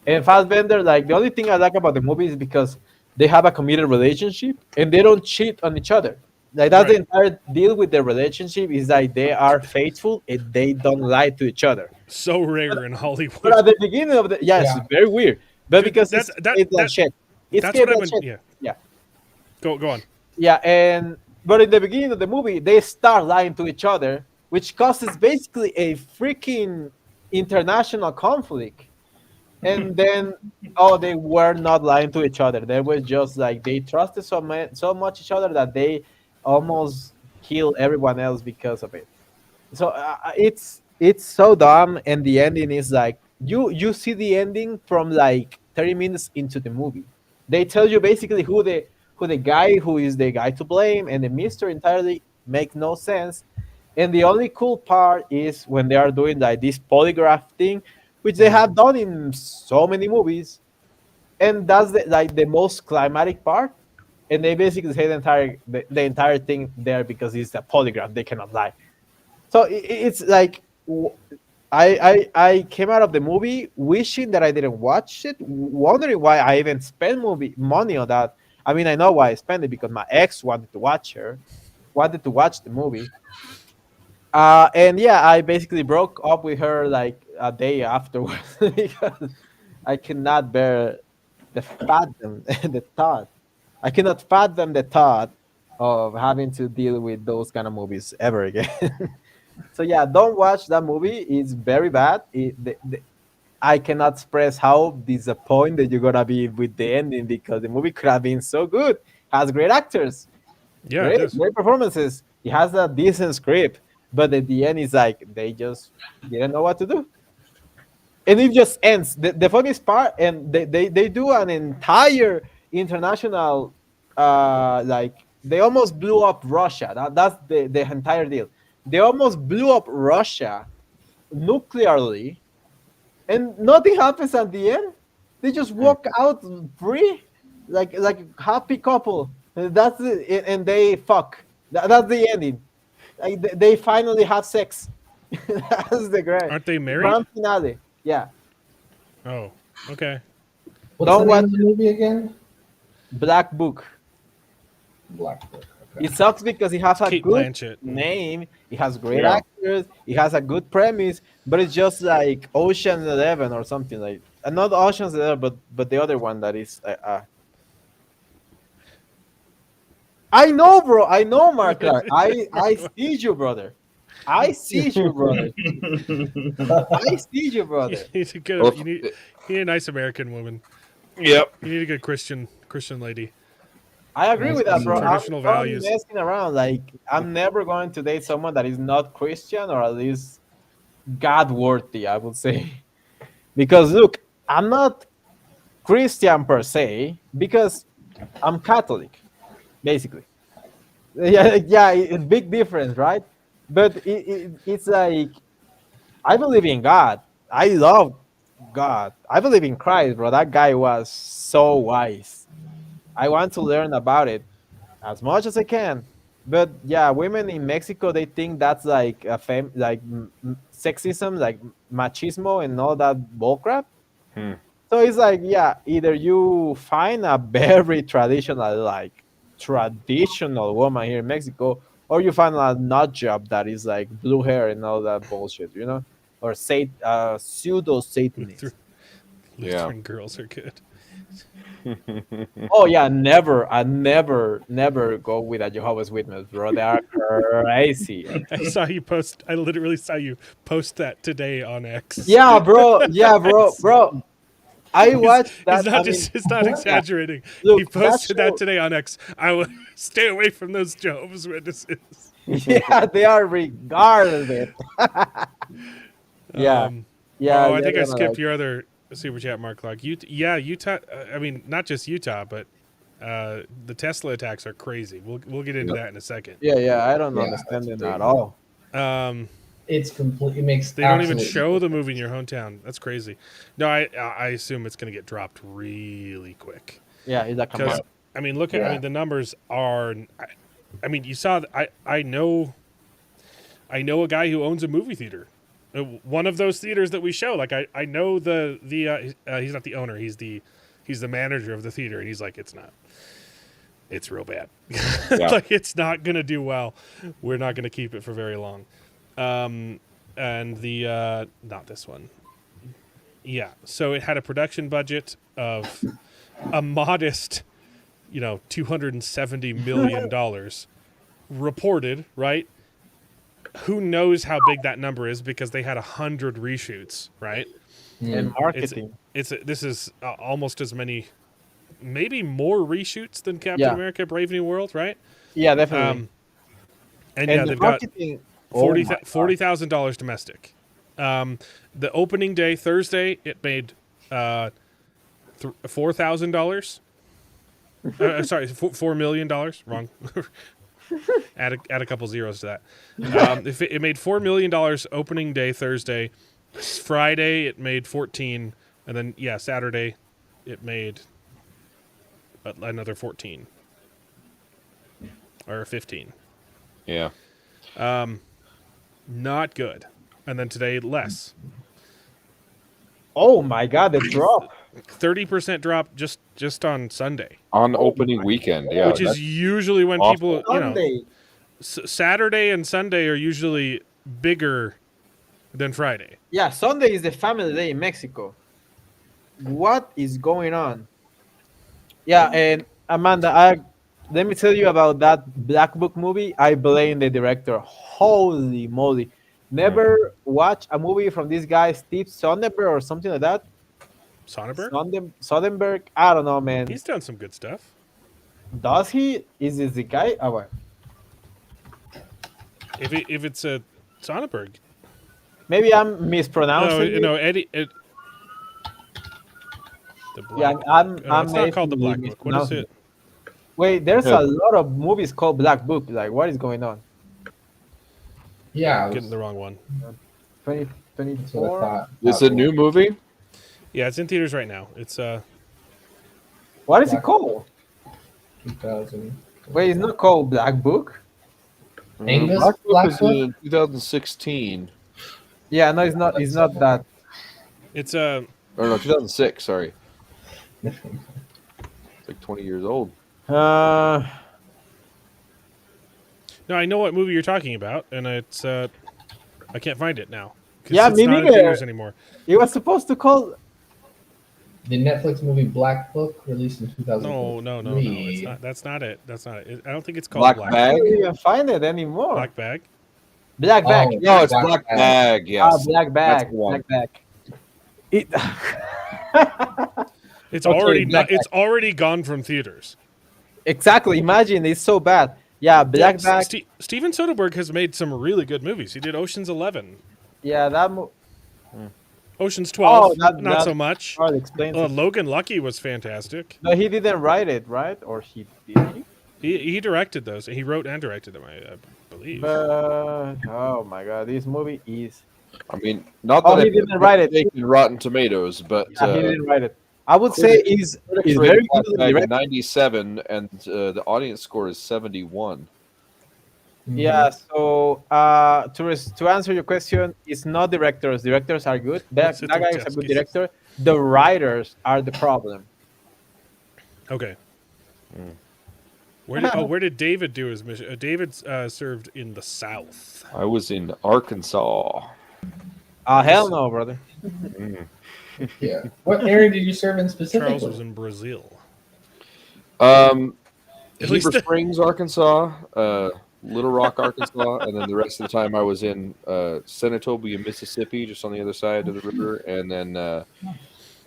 And Fassbender, like, the only thing I like about the movie is because they have a committed relationship and they don't cheat on each other. Like, that's the entire deal with their relationship, is that they are faithful and they don't lie to each other. So rare in Hollywood. But at the beginning of it's very weird. But because it's shit. That's what I've been. Yeah. Go on. Yeah, but in the beginning of the movie, they start lying to each other, which causes basically a freaking international conflict. And then, they were not lying to each other. They were just like, they trusted so much each other that they almost killed everyone else because of it. So it's so dumb, and the ending is like you see the ending from like 30 minutes into the movie. They tell you basically who the guy who is the guy to blame, and the mystery entirely makes no sense. And the only cool part is when they are doing like this polygraph thing, which they have done in so many movies, and that's like the most climatic part. And they basically say the entire thing there because it's a polygraph, they cannot lie. So it's like I came out of the movie wishing that I didn't watch it, wondering why I even spent movie money on that. I mean, I know why I spent it because my ex wanted to watch the movie. And yeah, I basically broke up with her like a day afterwards because I cannot bear the fathom the thought. I cannot fathom the thought of having to deal with those kind of movies ever again. So yeah, don't watch that movie. It's very bad. I cannot express how disappointed you're gonna be with the ending because the movie could have been so good. Has great actors, Yeah, it does. great performances. It has a decent script, but at the end, it's like they just didn't know what to do, and it just ends. The funniest part, and they do an entire international, like they almost blew up Russia. That's the entire deal. They almost blew up Russia nuclearly, and nothing happens at the end. They just walk out free, like a happy couple. That's it, and they fuck. That's the ending. Like they finally have sex. That's the Aren't they married? grand finale. Yeah, Oh, okay. What's Don't the name watch of the movie again? Black Book. Black Book. Okay. It sucks because it has a Kate good Blanchett. name, it has great Yeah. actors, it has a good premise, but it's just like Ocean's 11 or something like. Not Ocean's 11, but the other one that is. I know, bro. I know, Mark Clark. I see you, brother. I see you, brother. I see you, brother. You need to get Well, you need a nice American woman. Yep. You need a good Christian lady. I agree with that, Some bro. I'm traditional not values. messing around. Like, I'm never going to date someone that is not Christian or at least God worthy, I would say. Because look, I'm not Christian per se because I'm Catholic, basically. Yeah, yeah, it's big difference, right? But it's like I believe in God. I love God. I believe in Christ, bro. That guy was so wise. I want to learn about it as much as I can. But yeah, women in Mexico they think that's like sexism, like machismo and all that bullcrap. Hmm. So it's like yeah, either you find a very traditional woman here in Mexico, or you find a nut job that is like blue hair and all that bullshit, or pseudo Satanist. Yeah. Lutheran girls are good. Oh yeah, never, never go with a Jehovah's Witness, bro. They are crazy. I literally saw you post that today on X. Yeah, bro. Yeah, bro. I watched that. It's not exaggerating. Look, He that posted that show- today on X. I would stay away from those Jehovah's Witnesses. Yeah, they are regarded. Yeah, yeah. Oh, I you're think I gonna skipped like- your other super chat, Mark Clark. Utah. I mean, not just Utah, but the Tesla attacks are crazy. We'll get into that in a second. Yeah. I don't Yeah, understand that's it big. at all. It's complete. It makes. They don't even absolute- show the movie in your hometown. That's crazy. No, I assume it's going to get dropped really quick. Yeah, it's like a Because month. I mean, look at Yeah. the numbers are. I mean, you saw. I know a guy who owns a movie theater. One of those theaters that we show. Like I know the he's not the owner. He's the manager of the theater, and he's like, it's not. It's real bad. Yeah. Like it's not gonna do well. We're not gonna keep it for very long. And the not this one. Yeah. So it had a production budget of a modest, $270 million reported, right? Who knows how big that number is because they had 100 reshoots, right? And marketing. This is almost as many, maybe more reshoots than Captain Yeah. America: Brave New World, right? Yeah, definitely. And and yeah, the they've got marketing. Oh my God. $40,000 domestic. The opening day Thursday, it made $4,000. Sorry, $4 million. Wrong. add a couple zeros to that. It made $4 million opening day Thursday. Friday it made 14, and then Saturday it made another 14 or 15. Yeah. Not good. And then today less. Oh my God, the drop. 30% drop just on Sunday. On opening weekend, yeah. Which is usually when awful. people, Sunday. Saturday and Sunday are usually bigger than Friday. Yeah, Sunday is the family day in Mexico. What is going on? Yeah, and Amanda, let me tell you about that Black Book movie. I blame the director. Holy moly. Never watch a movie from this guy, Steve Sonnenberg or something like that. Sonnenberg? I don't know, man. He's done some good stuff. Does he? Is this the guy? Oh, well. If it's a Sonnenberg. Maybe I'm mispronouncing No, it. Eddie. The Yeah, Black I'm it's not called the Black basically Book. What is it? Wait, there's a lot of movies called Black Book. Like, what is going on? Yeah, Getting the wrong one. 2024? It's a new movie? Yeah, it's in theaters right now. It's What is it called? 2000. Wait, it's not called Black Book? Angus Black Book Black was Book? in 2016. Yeah, no, it's not. It's not that. It's Or no, 2006, sorry. It's like 20 years old. Uh, No, I know what movie you're talking about, and it's I can't find it now. 'Cause Yeah, it's me not in neither. theaters anymore. it was supposed to call. The Netflix movie Black Book released in 2000. No. It's not. That's not it. That's not it. I don't think it's called Black Black I Bag? can't even find it anymore. Black Bag. Black Bag. Oh, No, it's Black Black Bag. Bag, yes. Black That's Bag. the one. Black Bag. It. It's Okay, already Black it's already gone from theaters. Exactly. Imagine it's so bad. Yeah, Black Bag. Steven Soderbergh has made some really good movies. He did Ocean's 11, Yeah, that. Ocean's 12. Oh, that- not that- so much. Hard explains it. Logan Lucky was fantastic. No, he didn't write it, right? Or he did. He directed those. He wrote and directed them, I believe. Oh my God, this movie is. I mean, not Oh, that he I didn't write it. in Rotten Tomatoes, but Yeah, he didn't write it. I would say is critics very rated Black good Bag directed. 97, and the audience score is 71. Yeah. So to answer your question, it's not directors. Directors are good. That Sit guy on is a chest good cases. director. The writers are the problem. Okay. Where did David do his mission? David served in the South. I was in Arkansas. Hell no, brother. Yeah. What area did you serve in Charles specifically? was in Brazil. At At Heber least- Springs, Arkansas, Little Rock, Arkansas, and then the rest of the time I was in Senatobia, Mississippi, just on the other side of the river, and then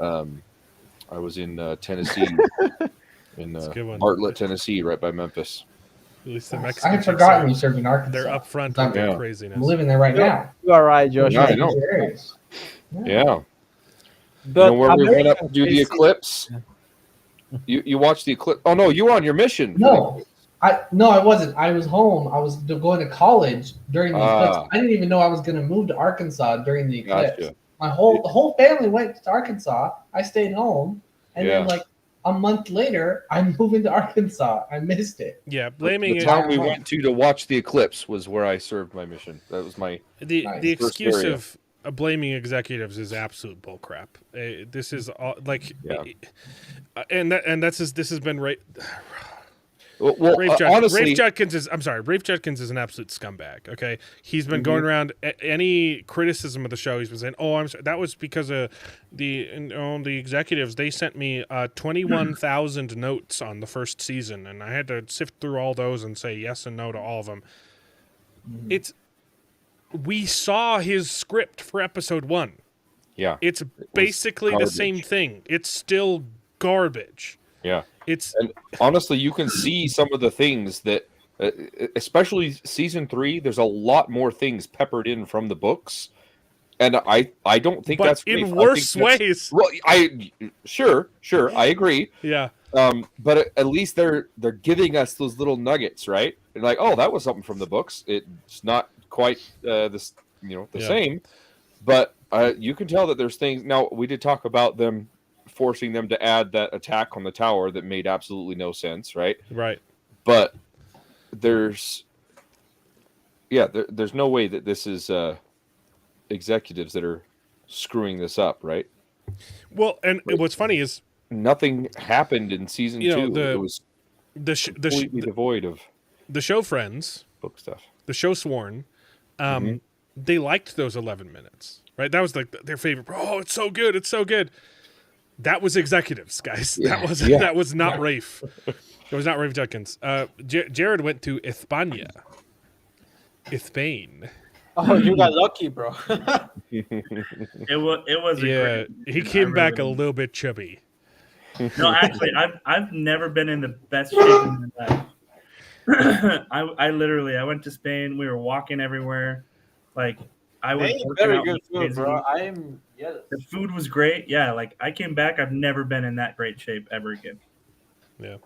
I was in Tennessee, in a good one. Bartlett, Tennessee, right by Memphis. At least the I Mexicans. had forgotten you served in Arkansas. They're up front I'm with their Yeah. craziness. living there right now. You are right, Josh. Yeah, I know. These areas. Yeah. But You know where we went up to Americans do the basically- eclipse? You watched the eclipse? Oh no, you were on your mission. No, I wasn't. I was home. I was going to college during the eclipse. Ah. I didn't even know I was going to move to Arkansas during the eclipse. Gotcha. The whole family went to Arkansas. I stayed home, and then Yeah. like a month later, I'm moving to Arkansas. I missed it. Yeah, blaming The it. town we went to watch the eclipse was where I served my mission. That was my The Nice. the First excuse area. of blaming executives is absolute bullcrap. This is all, like, Yeah. this has been right. well, honestly. Rafe Judkins is. I'm sorry. Rafe Judkins is an absolute scumbag. Okay, he's been going around any criticism of the show. He's been saying, "Oh, I'm sorry. That was because of the executives. They sent me 21,000 notes on the first season, and I had to sift through all those and say yes and no to all of them." We saw his script for episode 1. Yeah. It's basically the same garbage. thing. It's still garbage. Yeah. It's And honestly, you can see some of the things that, especially season 3, there's a lot more things peppered in from the books. and I don't think but that's in rape. I think worse that's- ways. Well, sure, I agree. Yeah. But at least they're giving us those little nuggets, right? And like, oh, that was something from the books. It's not quite this, the Yeah. same, but you can tell that there's things. Now we did talk about them forcing them to add that attack on the tower that made absolutely no sense, right? Right. But there's no way that this is executives that are screwing this up, right? Well, and what's funny is Nothing happened in season You know, 2. the- It was the completely devoid of show Friends, book stuff. the show Sworn, they liked those 11 minutes, right? That was like their favorite. Oh, it's so good. It's so good. That was executives, guys. That was not Rafe. It was not Rafe Judkins. Jared went to España. Spain. Oh, you got lucky, bro. It was a Yeah, great. he I came back a really- little bit chubby. No, actually, I've never been in the best shape in my life. I went to Spain. We were walking everywhere. Like I was Hey, working very out good like food, crazy. bro. I'm The food was great. Yeah, like I came back. I've never been in that great shape ever again. Yeah.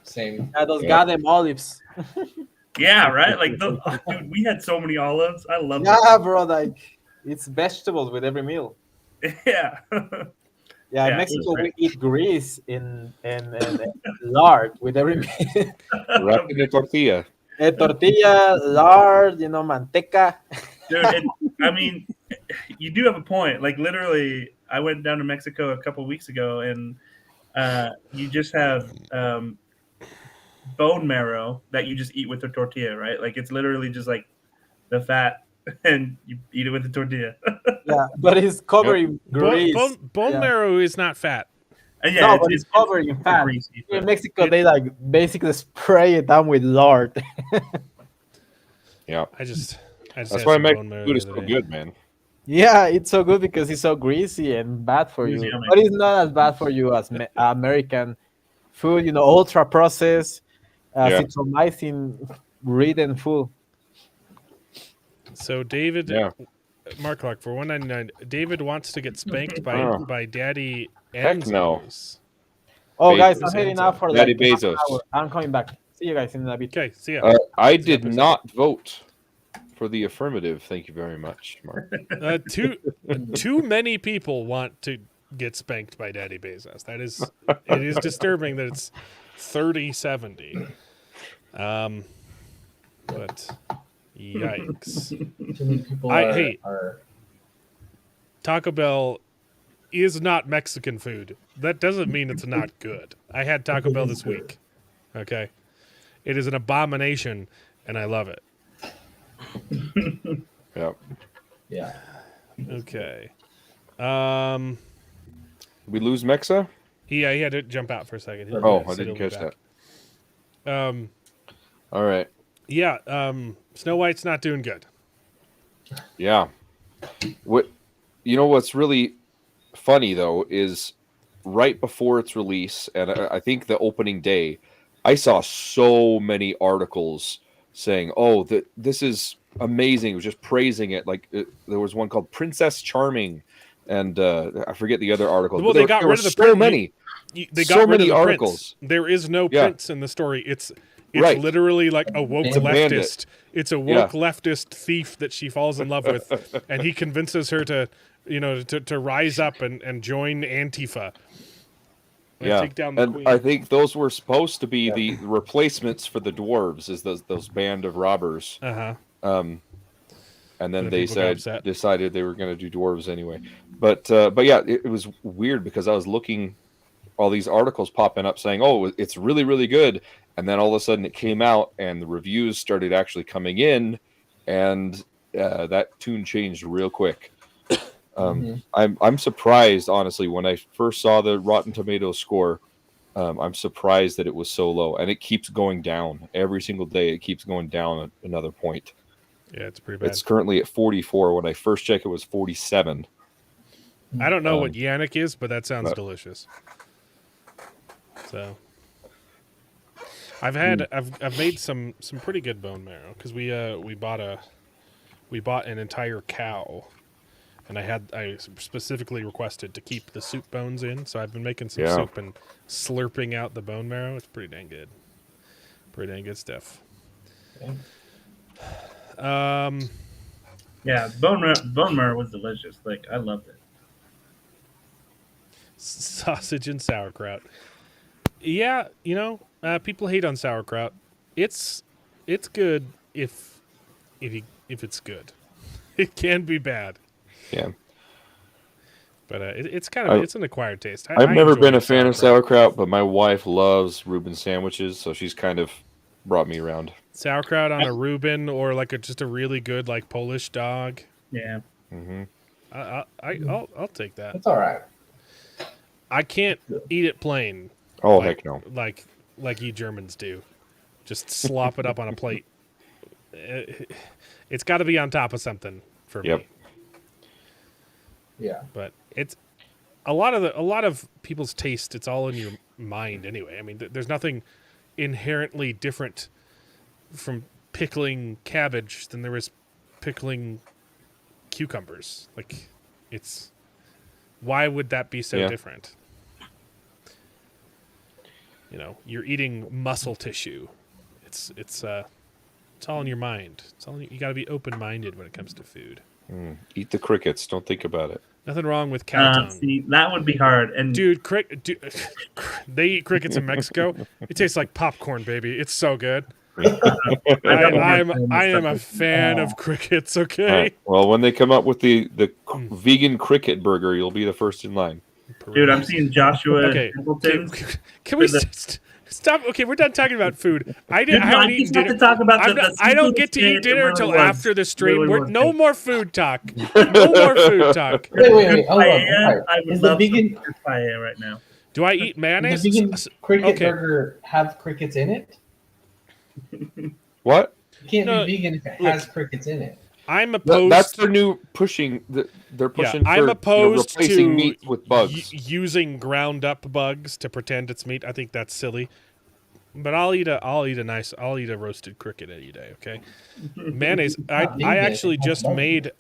Same. those goddamn olives. Yeah, right. Like, dude, we had so many olives. I love Yeah, bro. Like it's vegetables with every meal. that. Yeah. Yeah, in Yeah, it was Mexico we great. eat grease and lard with every meal. Wrapped in a tortilla. Tortilla, lard, manteca. Dude, I mean, you do have a point. Like, literally, I went down to Mexico a couple weeks ago, and you just have bone marrow that you just eat with the tortilla, right? Like, it's literally just like the fat, and you eat it with the tortilla. Yeah, but it's covered in grease. Bone Yeah. marrow is not fat. And yeah, No, but it's covered in fat. greasy, In but- Mexico, they like basically spray it down with lard. Yeah. I just That's had why some Mexican bone marrow food the is other so day. good, man. Yeah, it's so good because it's so greasy and bad for you. Greasy, yummy. But it's not as bad for you as American food, ultra processed, Yeah. citromycin ridden food. So David, Yeah. Mark Clark for $1.99. David wants to get spanked Oh. by Daddy Heck Enzo's. no. Oh, Bezos. guys, I'm heading out for Daddy like half an Bezos. hour. I'm coming back. See you guys in a bit. Okay, see ya. I did not vote for the affirmative. Thank you very much, Mark. Too many people want to get spanked by Daddy Bezos. It is disturbing that it's 30-70. But yikes. Too many people Hey. are Taco Bell is not Mexican food. That doesn't mean it's not good. I had Taco Bell this week. Okay. It is an abomination and I love it. Yeah. yeah. Okay. We lose Mexa? He had to jump out for a second. He Oh, I said didn't he'll be catch back. All right. Yeah, Snow White's not doing good. Yeah. What's really funny though is right before its release, and I think the opening day, I saw so many articles saying, "Oh, this is amazing." It was just praising it. Like there was one called "Princess Charming," and I forget the other article. Well, But they got there rid were of the so print. many. They So got rid many of the articles. Prince. There is no Yeah. Prince in the story. It's Right. literally like a woke It's a bandit. leftist. It's a woke leftist thief that she falls in love with, and he convinces her to, to rise up and join Antifa. And Yeah, take down the and queen. I think those were supposed to be the replacements for the dwarves, is those band of robbers. Uh-huh. And then And they people got upset. decided they were going to do dwarves anyway. But yeah, it was weird because I was looking, all these articles popping up saying, "Oh, it's really, really good," and then all of a sudden it came out and the reviews started actually coming in, and that tune changed real quick. I'm surprised, honestly, when I first saw the Rotten Tomatoes score. I'm surprised that it was so low, and it keeps going down every single day. It keeps going down another point. Yeah, it's pretty bad. It's currently at 44. When I first checked, it was 47. I don't know what Yannick is, but that sounds but- delicious. So I've made some pretty good bone marrow because we bought an entire cow and I specifically requested to keep the soup bones in, so I've been making some Yeah. soup and slurping out the bone marrow. It's pretty dang good. Pretty dang good stuff. Yeah, bone marrow was delicious. Like I loved it. Sausage and sauerkraut. Yeah, people hate on sauerkraut. It's good if it's good. It can be bad, Yeah. but it's an acquired taste. I've never enjoy been a fan of sauerkraut. sauerkraut, but my wife loves Reuben sandwiches, so she's kind of brought me around. Sauerkraut on a Reuben or like just a really good like Polish dog. Yeah. Mm-hmm. I'll take that. It's all right. I can't eat it plain. Oh, heck no. Like you Germans do. Just slop it up on a plate. It's got to be on top of something for Yep. me. Yeah. But it's a lot of people's taste. It's all in your mind anyway. I mean, there's nothing inherently different from pickling cabbage than there is pickling cucumbers. Like, why would that be so different? You're eating muscle tissue. It's all in your mind. You got to be open-minded when it comes to food. Eat the crickets. Don't think about it. Nothing wrong with cow tongue. See, that would be hard. And Dude, they eat crickets in Mexico. It tastes like popcorn, baby. It's so good. I am a fan of crickets. Okay. All right. Well, when they come up with the vegan cricket burger, you'll be the first in line. dude, I'm seeing Joshua Okay. Templeton. Can we stop? Okay, we're done talking about food. I Dude, haven't I eaten just have dinner. to talk about I don't get to eat dinner until after the stream. Really was. No more food talk. No more food talk. Wait. Hold on. Paella, I would Is the love vegan some paella right now. Do I eat mayonnaise? Does the vegan cricket Okay. burger have crickets in it? What? You can't No, be vegan if it look. has crickets in it. I'm opposed. That's their new pushing. They're pushing. I'm for, opposed replacing to meat with bugs. using ground up bugs to pretend it's meat. I think that's silly. But I'll eat a roasted cricket any day. Okay, mayonnaise. I actually just made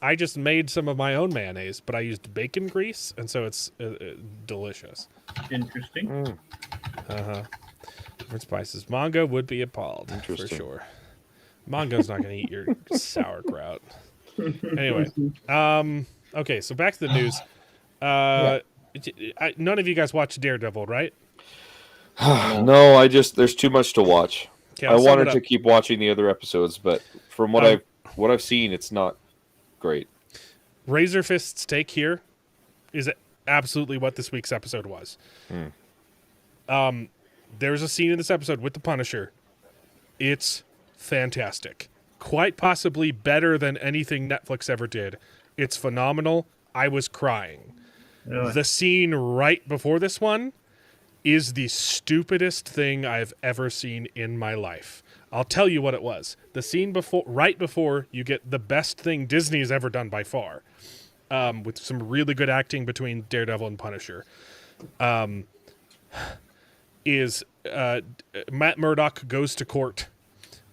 some of my own mayonnaise, but I used bacon grease, and so it's delicious. Interesting. Different spices. Mongo would be appalled for Interesting. sure. Mongo's not going to eat your sauerkraut. Anyway, okay. So back to the news. None of you guys watched Daredevil, right? No, there's too much to watch. Okay, I I'll sum wanted it to up. keep watching the other episodes, but from what I've seen, it's not great. Razor Fist's take here is absolutely what this week's episode was. There's a scene in this episode with the Punisher. It's fantastic. Quite possibly better than anything Netflix ever did. It's phenomenal. I was crying. Really? The scene right before this one is the stupidest thing I've ever seen in my life. I'll tell you what it was. The scene right before you get the best thing Disney has ever done by far, with some really good acting between Daredevil and Punisher, is Matt Murdock goes to court.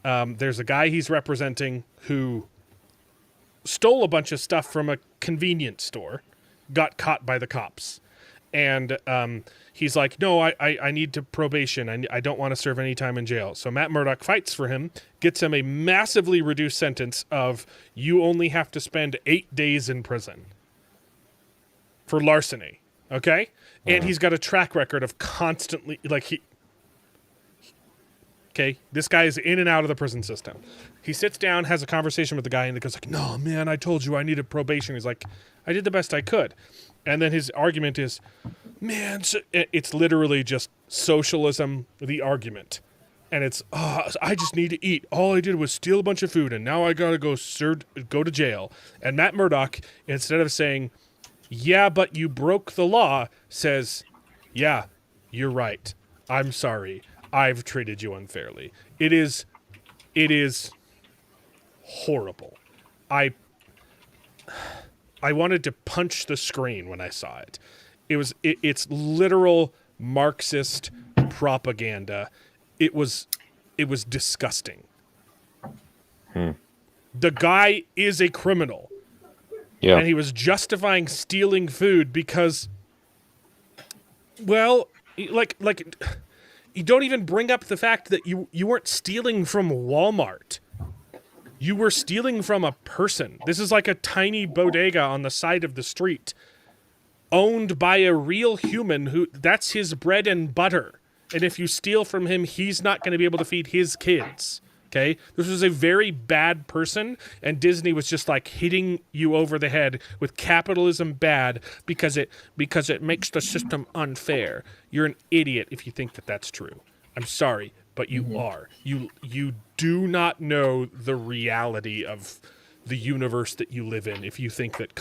There's a guy he's representing who stole a bunch of stuff from a convenience store, got caught by the cops. And he's like, no, I need to probation. I don't want to serve any time in jail. So Matt Murdock fights for him, gets him a massively reduced sentence of you only have to spend 8 days in prison for larceny. Okay? And he's got a track record of constantly, okay, this guy is in and out of the prison system. He sits down, has a conversation with the guy, and the guy's like, no, man, I told you I needed probation. He's like, I did the best I could. And then his argument is, man, it's literally just socialism, the argument. And it's, I just need to eat. All I did was steal a bunch of food, and now I got to go to jail. And Matt Murdock, instead of saying, yeah, but you broke the law, says, yeah, you're right. I'm sorry. I've treated you unfairly. It is horrible. I wanted to punch the screen when I saw it. It's literal Marxist propaganda. It was disgusting. The guy is a criminal. Yeah. And he was justifying stealing food because, well, like you don't even bring up the fact that you weren't stealing from Walmart. You were stealing from a person. This is like a tiny bodega on the side of the street, owned by a real human who that's his bread and butter. And if you steal from him, he's not going to be able to feed his kids. Okay? This was a very bad person, and Disney was just like hitting you over the head with capitalism bad because it makes the system unfair. You're an idiot if you think that that's true. I'm sorry, but you are. You do not know the reality of the universe that you live in if you think that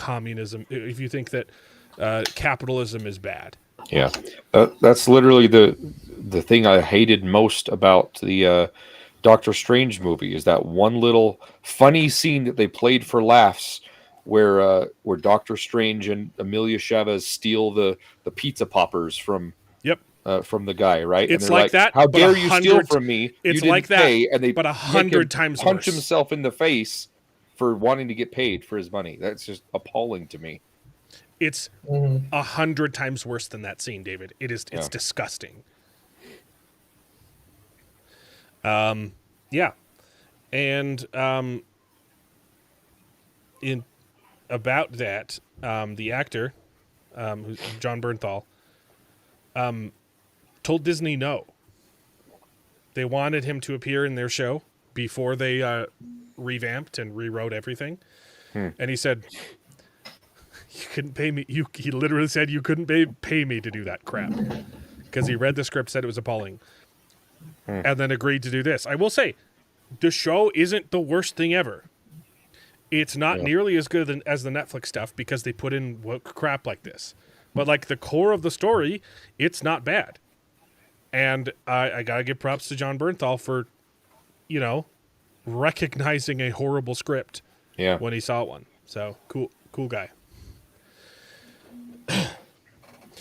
capitalism is bad. Yeah, that's literally the thing I hated most about the Doctor Strange movie is that one little funny scene that they played for laughs, where Doctor Strange and Amelia Chavez steal the pizza poppers from the guy, right? It's and they're like that. How but dare you steal from me? It's You didn't like that, pay, and they but make 100 him times punch worse. himself in the face for wanting to get paid for his money. That's just appalling to me. It's 100 times worse than that scene, David. It's disgusting. Yeah, and in about that, the actor, who's John Bernthal, told Disney no. They wanted him to appear in their show before they revamped and rewrote everything, and he said, "You couldn't pay me." He literally said, "You couldn't pay me to do that crap," because he read the script, said it was appalling, and then agreed to do this. I will say, the show isn't the worst thing ever. It's not nearly as good as the Netflix stuff because they put in crap like this. But like the core of the story, it's not bad. And I gotta give props to John Bernthal for, recognizing a horrible script when he saw one. So cool guy.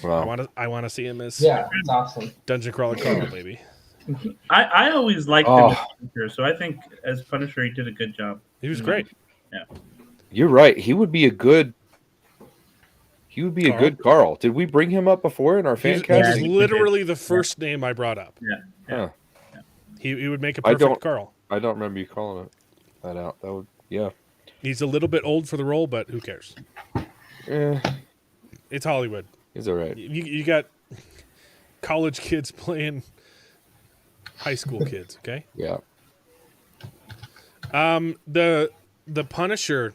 Wow. I wanna see him as that's awesome. Dungeon Crawler Carl, baby. I always liked him as Punisher, so I think as Punisher he did a good job. He was great. Yeah. You're right. He would be a good Carl. Did we bring him up before in our fan He's cast? literally the first name I brought up. Yeah. He would make a perfect Carl. I don't remember you calling that out. That would, He's a little bit old for the role, but who cares? It's Hollywood. He's all right. You got college kids playing high school kids, okay? Yeah. The Punisher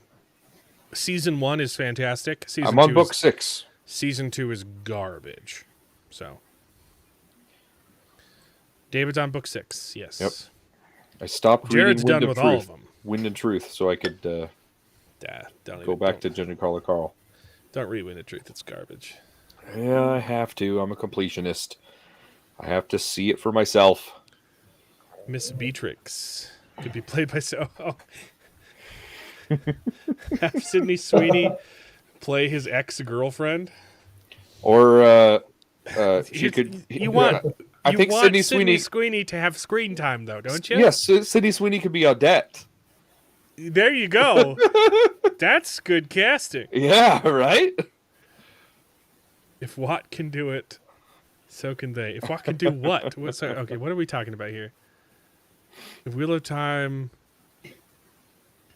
season 1 is fantastic. I'm on book 6. Season 2 is garbage. So David's on book 6. Yes. Yep. I stopped Jared's reading done with all of them. Wind and Truth, so I could go back to Dungeon Crawler Carl. Don't read Wind and Truth. It's garbage. Yeah, I have to. I'm a completionist. I have to see it for myself. Miss Beatrix could be played by Soho. Have Sydney Sweeney play his ex-girlfriend. Or she could. I think Sydney Sweeney to have screen time, though, don't you? Yes, Sydney Sweeney could be Odette. There you go. That's good casting. Yeah, right? If Watt can do it, so can they. If Watt can do what? Okay, what are we talking about here? If Wheel of Time.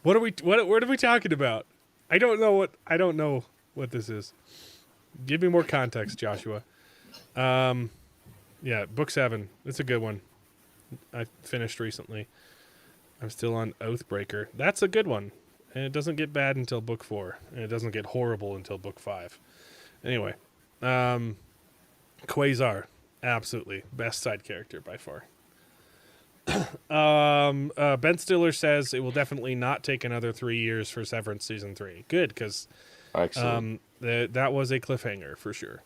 What are we talking about? I don't know what this is. Give me more context, Joshua. Yeah, book 7. It's a good one. I finished recently. I'm still on Oathbreaker. That's a good one. And it doesn't get bad until book 4. And it doesn't get horrible until book 5. Anyway. Quasar. Absolutely. Best side character by far. Ben Stiller says it will definitely not take another 3 years for Severance Season 3. Good, because that was a cliffhanger for sure.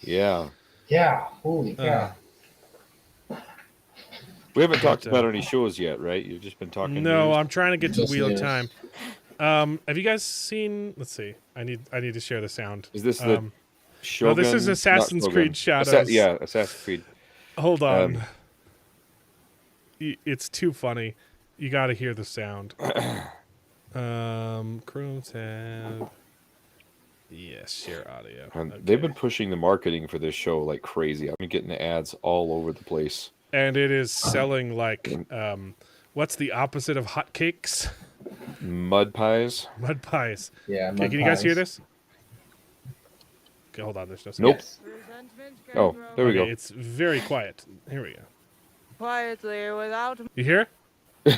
Yeah. Yeah. Holy cow. We haven't talked about any shows yet, right? You've just been talking. No, I'm trying to get to Wheel of Time. Have you guys seen? Let's see. I need to share the sound. Is this the Shogun? No, this is Assassin's Creed Shadows. Assassin's Creed. Hold on. It's too funny. You got to hear the sound. Chrome tab. Yes, share audio. And Okay. they've been pushing the marketing for this show like crazy. I've been getting ads all over the place. And it is selling like, what's the opposite of hotcakes? Mud pies. Mud pies. Yeah. Okay, can you guys hear this? Okay, hold on. There's no sound. Nope. Yes. Oh, there we Okay, go. it's very quiet. Here we go. Quietly without You hear? Oh,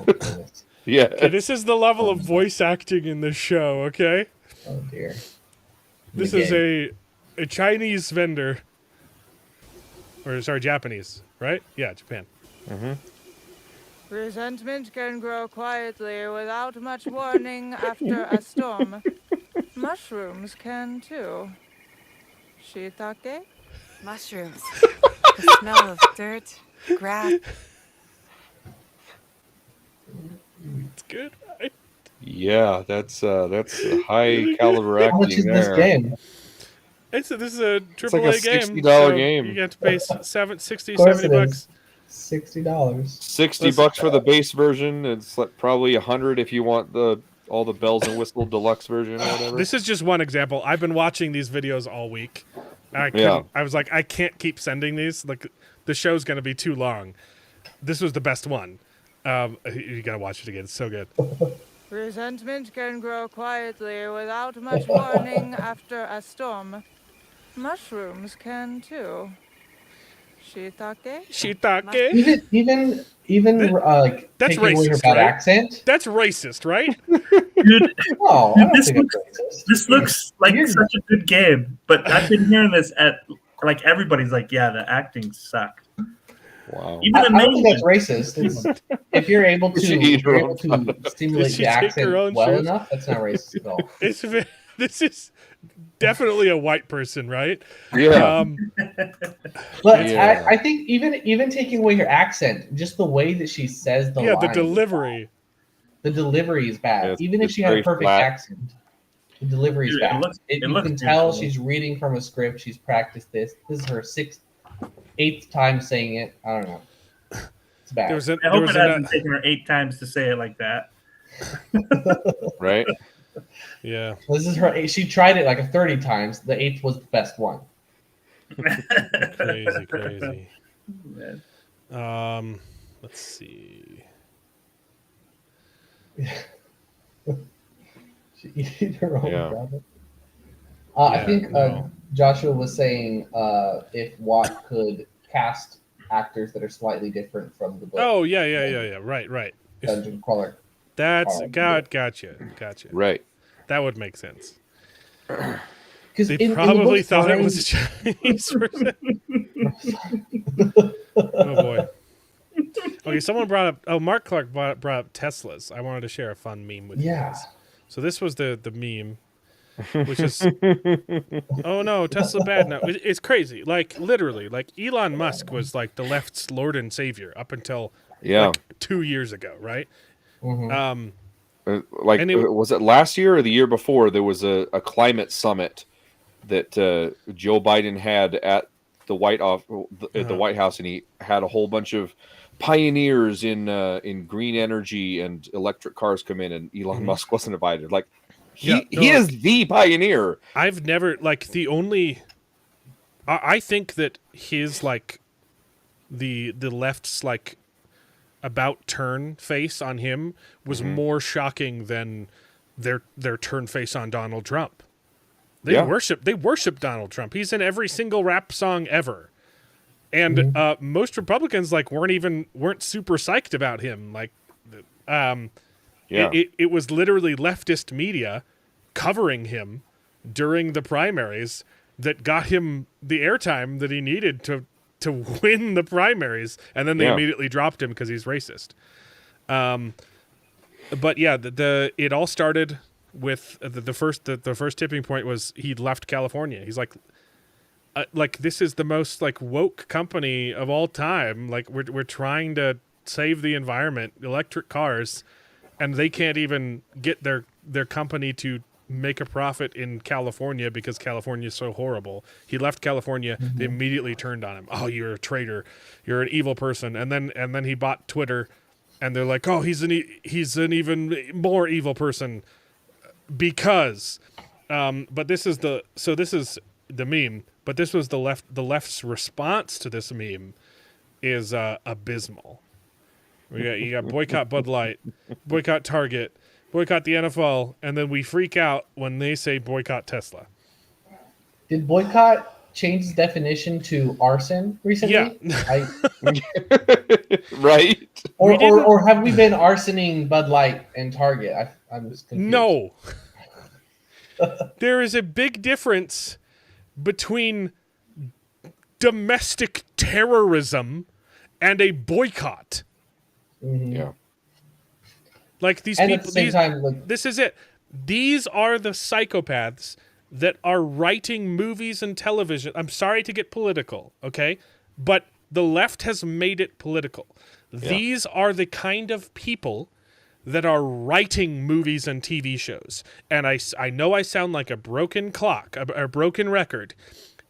goodness. Yeah. Okay, this is the level of voice acting in this show, okay? Oh dear. This is a Chinese vendor. Or, sorry, Japanese, right? Yeah, Japan. resentment can grow quietly without much warning after a storm. Mushrooms can too. Shiitake? Mushrooms. The smell of dirt, grass. It's good, right? Yeah, that's high caliber acting How much is there. this game? This is a AAA like a game. $60 so game. You have to pay 60, Of course 70 it bucks. is. $60. 60 bucks for the base version. It's like probably 100 if you want all the bells and whistle deluxe version or whatever. This is just one example. I've been watching these videos all week. Yeah. I was like, I can't keep sending these. Like, the show's going to be too long. This was the best one. You got to watch it again. It's so good. Resentment can grow quietly without much warning after a storm. Mushrooms can too. Shiitake? Shiitake? Even like That's taking away her racist, bad right? accent. That's racist, right? Dude, No, I don't this think looks, it's racist. this looks like You're- such a good game, but I've been hearing this at like everybody's like, yeah, the acting sucked. Wow. Even I the don't think main that's racist. It's, if you're able to, She eat if you're her able own to stimulate she the take accent her own well shoes? enough, that's not racist at all. This is definitely a white person, right? Yeah. But Yeah. I think even taking away her accent, just the way that she says the Yeah, the lines, delivery. the delivery is bad. It's- Even if it's she had a very perfect flat. accent, the delivery is Dude, it bad. looks- it you looks can tell beautiful. she's reading from a script. She's practiced this. This is her eighth time saying it. I don't know. It's bad. There was an, I there hope was it hasn't an, taken her 8 times to say it like that. Right? yeah. This is her. She tried it like 30 times. The 8th was the best one. Crazy. Man. Let's see. She eat her own Yeah. brother. Yeah, I think no. Joshua was saying if Watt could cast actors that are slightly different from the book. Oh, yeah. Right. Dungeon Crawler. That's Oh, gotcha. Right. That would make sense. Because They probably thought it was a Chinese person. Oh boy. Okay, someone brought up. Oh, Mark Clark brought up Teslas. I wanted to share a fun meme with you Yeah. guys. So this was the meme, which is, oh no, Tesla bad now. It's crazy. Like literally, like Elon Musk was like the left's lord and savior up until Yeah. like 2 years ago, right? Mhm. Like, And it- was it last year or the year before? There was a climate summit that Joe Biden had at the White House, and he had a whole bunch of pioneers in green energy and electric cars come in, and Elon Musk wasn't invited. Like, he is the pioneer. I've never like the only. I think that his like the left's like about turn face on him was more shocking than their turn face on Donald Trump. They worship Donald Trump. He's in every single rap song ever. And most Republicans like weren't super psyched about him. Like it was literally leftist media covering him during the primaries that got him the airtime that he needed to win the primaries, and then they immediately dropped him because he's racist. But yeah, it all started with the first tipping point was he left California. He's like this is the most like woke company of all time. Like we're trying to save the environment, electric cars, and they can't even get their company to make a profit in California because California is so horrible. He left California. They immediately turned on him. Oh, you're a traitor. You're an evil person. And then he bought Twitter, and they're like, oh, he's an even more evil person because But this is the meme. But this was the left's response to this meme is abysmal. You got boycott Bud Light, boycott Target, boycott the NFL, and then we freak out when they say boycott Tesla. Did boycott change its definition to arson recently? Yeah. Right. Or have we been arsoning Bud Light and Target? I'm just confused. No. There is a big difference between domestic terrorism and a boycott. Mm-hmm. Yeah. Like these and people, at the same time, this is it. These are the psychopaths that are writing movies and television. I'm sorry to get political, okay? But the left has made it political. Yeah. These are the kind of people that are writing movies and TV shows. And I know I sound like a broken clock, a broken record.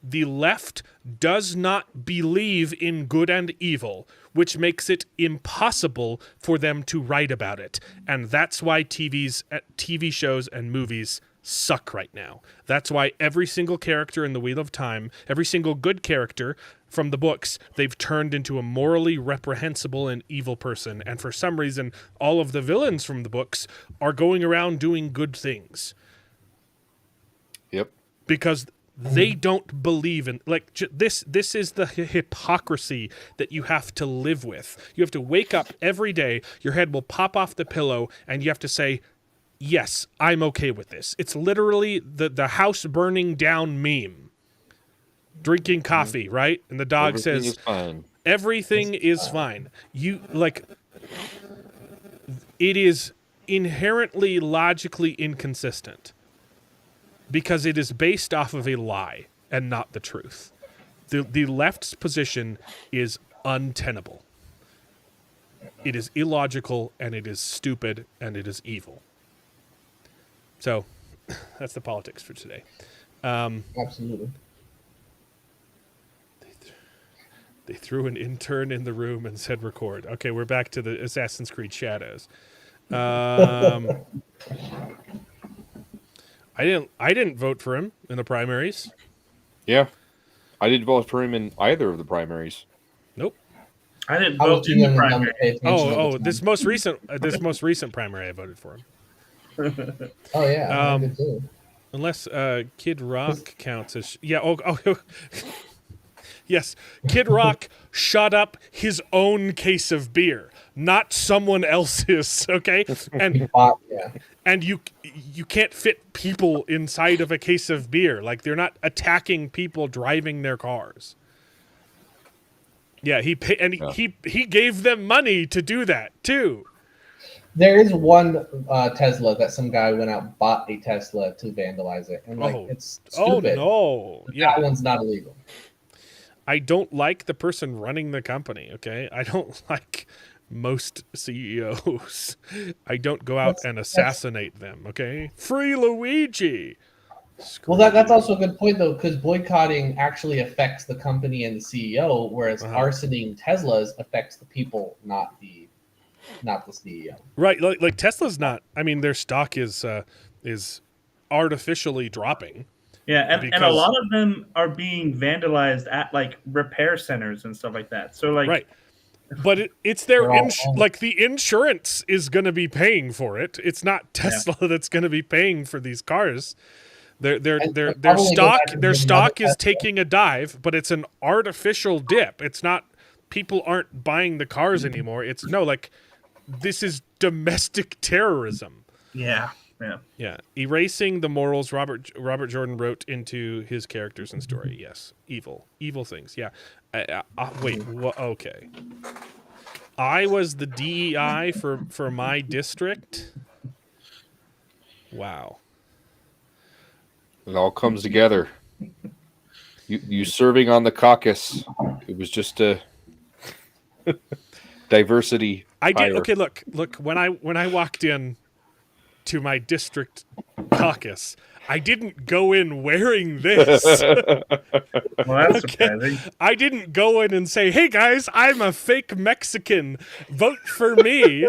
The left does not believe in good and evil, which makes it impossible for them to write about it. And that's why TV shows and movies suck right now. That's why every single character in the Wheel of Time, every single good character from the books, they've turned into a morally reprehensible and evil person. And for some reason, all of the villains from the books are going around doing good things. Yep. Because they don't believe in, like, this is the hypocrisy that you have to live with. You have to wake up every day, your head will pop off the pillow, and you have to say, yes, I'm okay with this. It's literally the house burning down meme. Drinking coffee, right? And the dog says, everything is fine. You, like, it is inherently logically inconsistent because it is based off of a lie and not the truth. The left's position is untenable. It is illogical, and it is stupid, and it is evil. So, that's the politics for today. Absolutely. They threw an intern in the room and said record. Okay, we're back to the Assassin's Creed Shadows. I didn't vote for him in the primaries. Yeah. I didn't vote for him in either of the primaries. Nope. I didn't vote in the primary. This most recent primary I voted for him. Oh yeah. I did too. Unless Kid Rock counts as yes, Kid Rock shot up his own case of beer, not someone else's, okay? And you can't fit people inside of a case of beer. Like, they're not attacking people driving their cars. Yeah, he gave them money to do that too. There is one Tesla that some guy went out and bought a Tesla to vandalize it, and it's stupid. Oh no! Yeah, that one's not illegal. I don't like the person running the company, okay? I don't like most CEOs. I don't go out and assassinate them, okay? Free Luigi! Well, that's also a good point, though, because boycotting actually affects the company and the CEO, whereas arsoning Teslas affects the people, not the CEO. Right, like Tesla's not, I mean, their stock is artificially dropping. Yeah, and a lot of them are being vandalized at like repair centers and stuff like that. So like, right, but it's their like the insurance is going to be paying for it. It's not Tesla that's going to be paying for these cars. Their stock is taking a dive, but it's an artificial dip. It's not, people aren't buying the cars anymore. It's this is domestic terrorism. Yeah. Erasing the morals Robert Jordan wrote into his characters and story. Yes, evil things. Yeah. Okay. I was the DEI for my district. Wow. It all comes together. You serving on the caucus. It was just a diversity. I did. Okay, look. When I walked in to my district caucus, I didn't go in wearing this. Well, that's surprising. I didn't go in and say, "Hey guys, I'm a fake Mexican. Vote for me."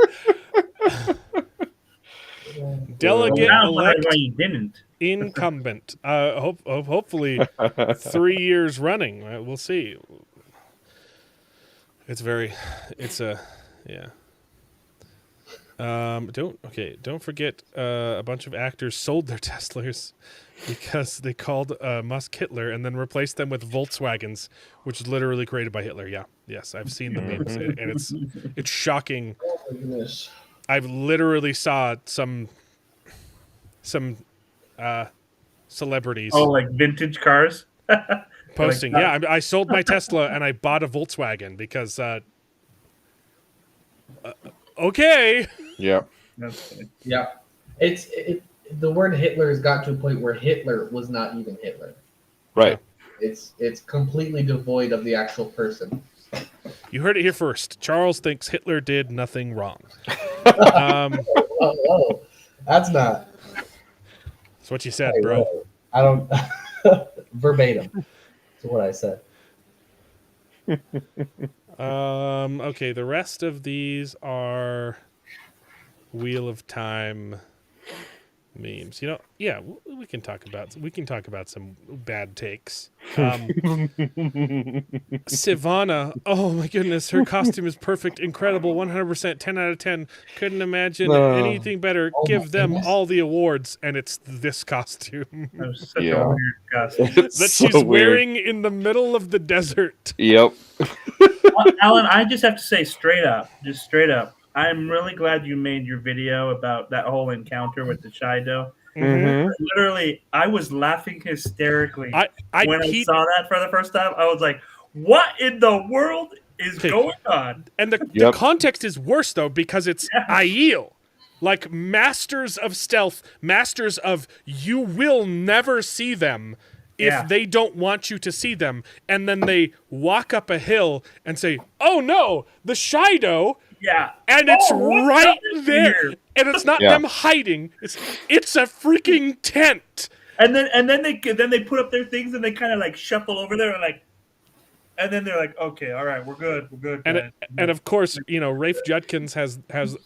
Delegate Now I'm wondering elect why you didn't. incumbent. Hopefully 3 years running. We'll see. It's yeah. Don't forget a bunch of actors sold their Teslas because they called Musk Hitler and then replaced them with Volkswagens, which is literally created by Hitler. Yeah. Yes, I've seen the memes and it's shocking. Oh my goodness. I've literally saw some celebrities like vintage cars. posting. Yeah, I sold my Tesla and I bought a Volkswagen because okay. Yeah. That's funny. Yeah, the word Hitler has got to a point where Hitler was not even Hitler. Right. It's completely devoid of the actual person. You heard it here first. Charles thinks Hitler did nothing wrong. Oh, that's not. That's what you said, Hey, bro. whoa. I don't verbatim. That's what I said. Okay, the rest of these are Wheel of Time memes. You know, yeah, we can talk about some bad takes. Sivana, oh my goodness, her costume is perfect, incredible, 100%, 10 out of 10. Couldn't imagine anything better. Oh Give my them goodness. all the awards, and it's this costume That was such Yeah. a weird costume. It's that so she's weird. wearing in the middle of the desert. Yep. Alan, I just have to say straight up, I'm really glad you made your video about that whole encounter with the Shido. Mm-hmm. Literally, I was laughing hysterically when I saw that for the first time. I was like, what in the world is going on? And the context is worse, though, because it's Aiel. Like, masters of stealth, masters of you will never see them if they don't want you to see them. And then they walk up a hill and say, oh no, the Shido. Yeah. And it's what's right up there. here? And it's not them hiding. It's a freaking tent. And then they put up their things and they kind of like shuffle over there and then they're like, okay, all right, we're good. And of course, you know, Rafe Judkins has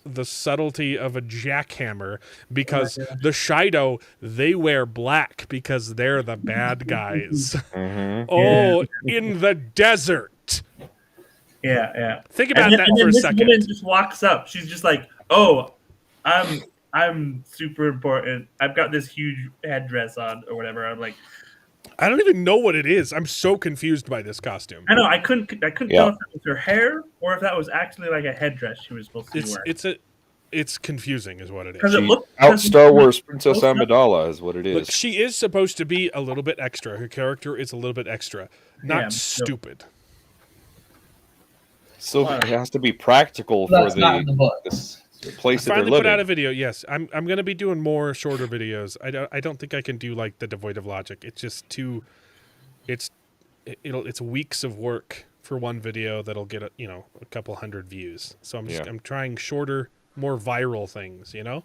the subtlety of a jackhammer because the Shido, they wear black because they're the bad guys. Oh, in the desert. Yeah. Think about that for a second. This woman just walks up. She's just like, oh, I'm super important. I've got this huge headdress on or whatever. I'm like, I don't even know what it is. I'm so confused by this costume. I know. I couldn't tell if that was her hair or if that was actually like a headdress she was supposed to be wearing. It's confusing, is what it is. Because it looked Out Star Wars Princess Amidala is what it is. Look, she is supposed to be a little bit extra. Her character is a little bit extra, not stupid. So it has to be practical for the place that they're Finally living. put out a video. Yes, I'm going to be doing more shorter videos. I don't think I can do like the devoid of logic. It's just too. It's weeks of work for one video that'll get a couple hundred views. So I'm trying shorter, more viral things. You know.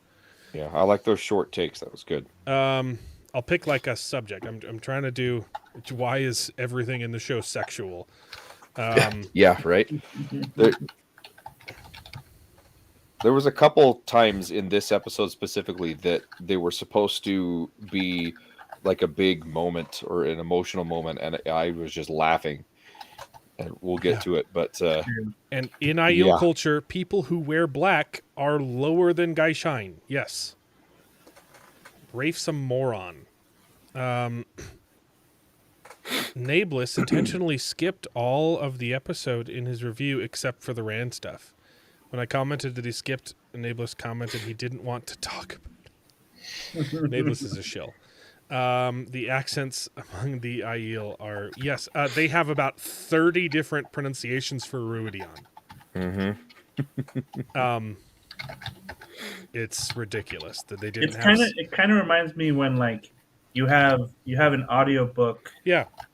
Yeah, I like those short takes. That was good. I'll pick like a subject. I'm trying to do. Why is everything in the show sexual? Yeah, right. There was a couple times in this episode specifically that they were supposed to be like a big moment or an emotional moment, and I was just laughing. And we'll get to it, but and in Aiel culture, people who wear black are lower than Gaishain. Yes, Rafe's a moron. Nablus intentionally skipped all of the episode in his review except for the Rand stuff. When I commented that he skipped, Nablus commented he didn't want to talk about it. Nablus is a shill. The accents among the Aiel are, they have about 30 different pronunciations for Ruidion. It's ridiculous that they didn't It kind of reminds me when like you have an audiobook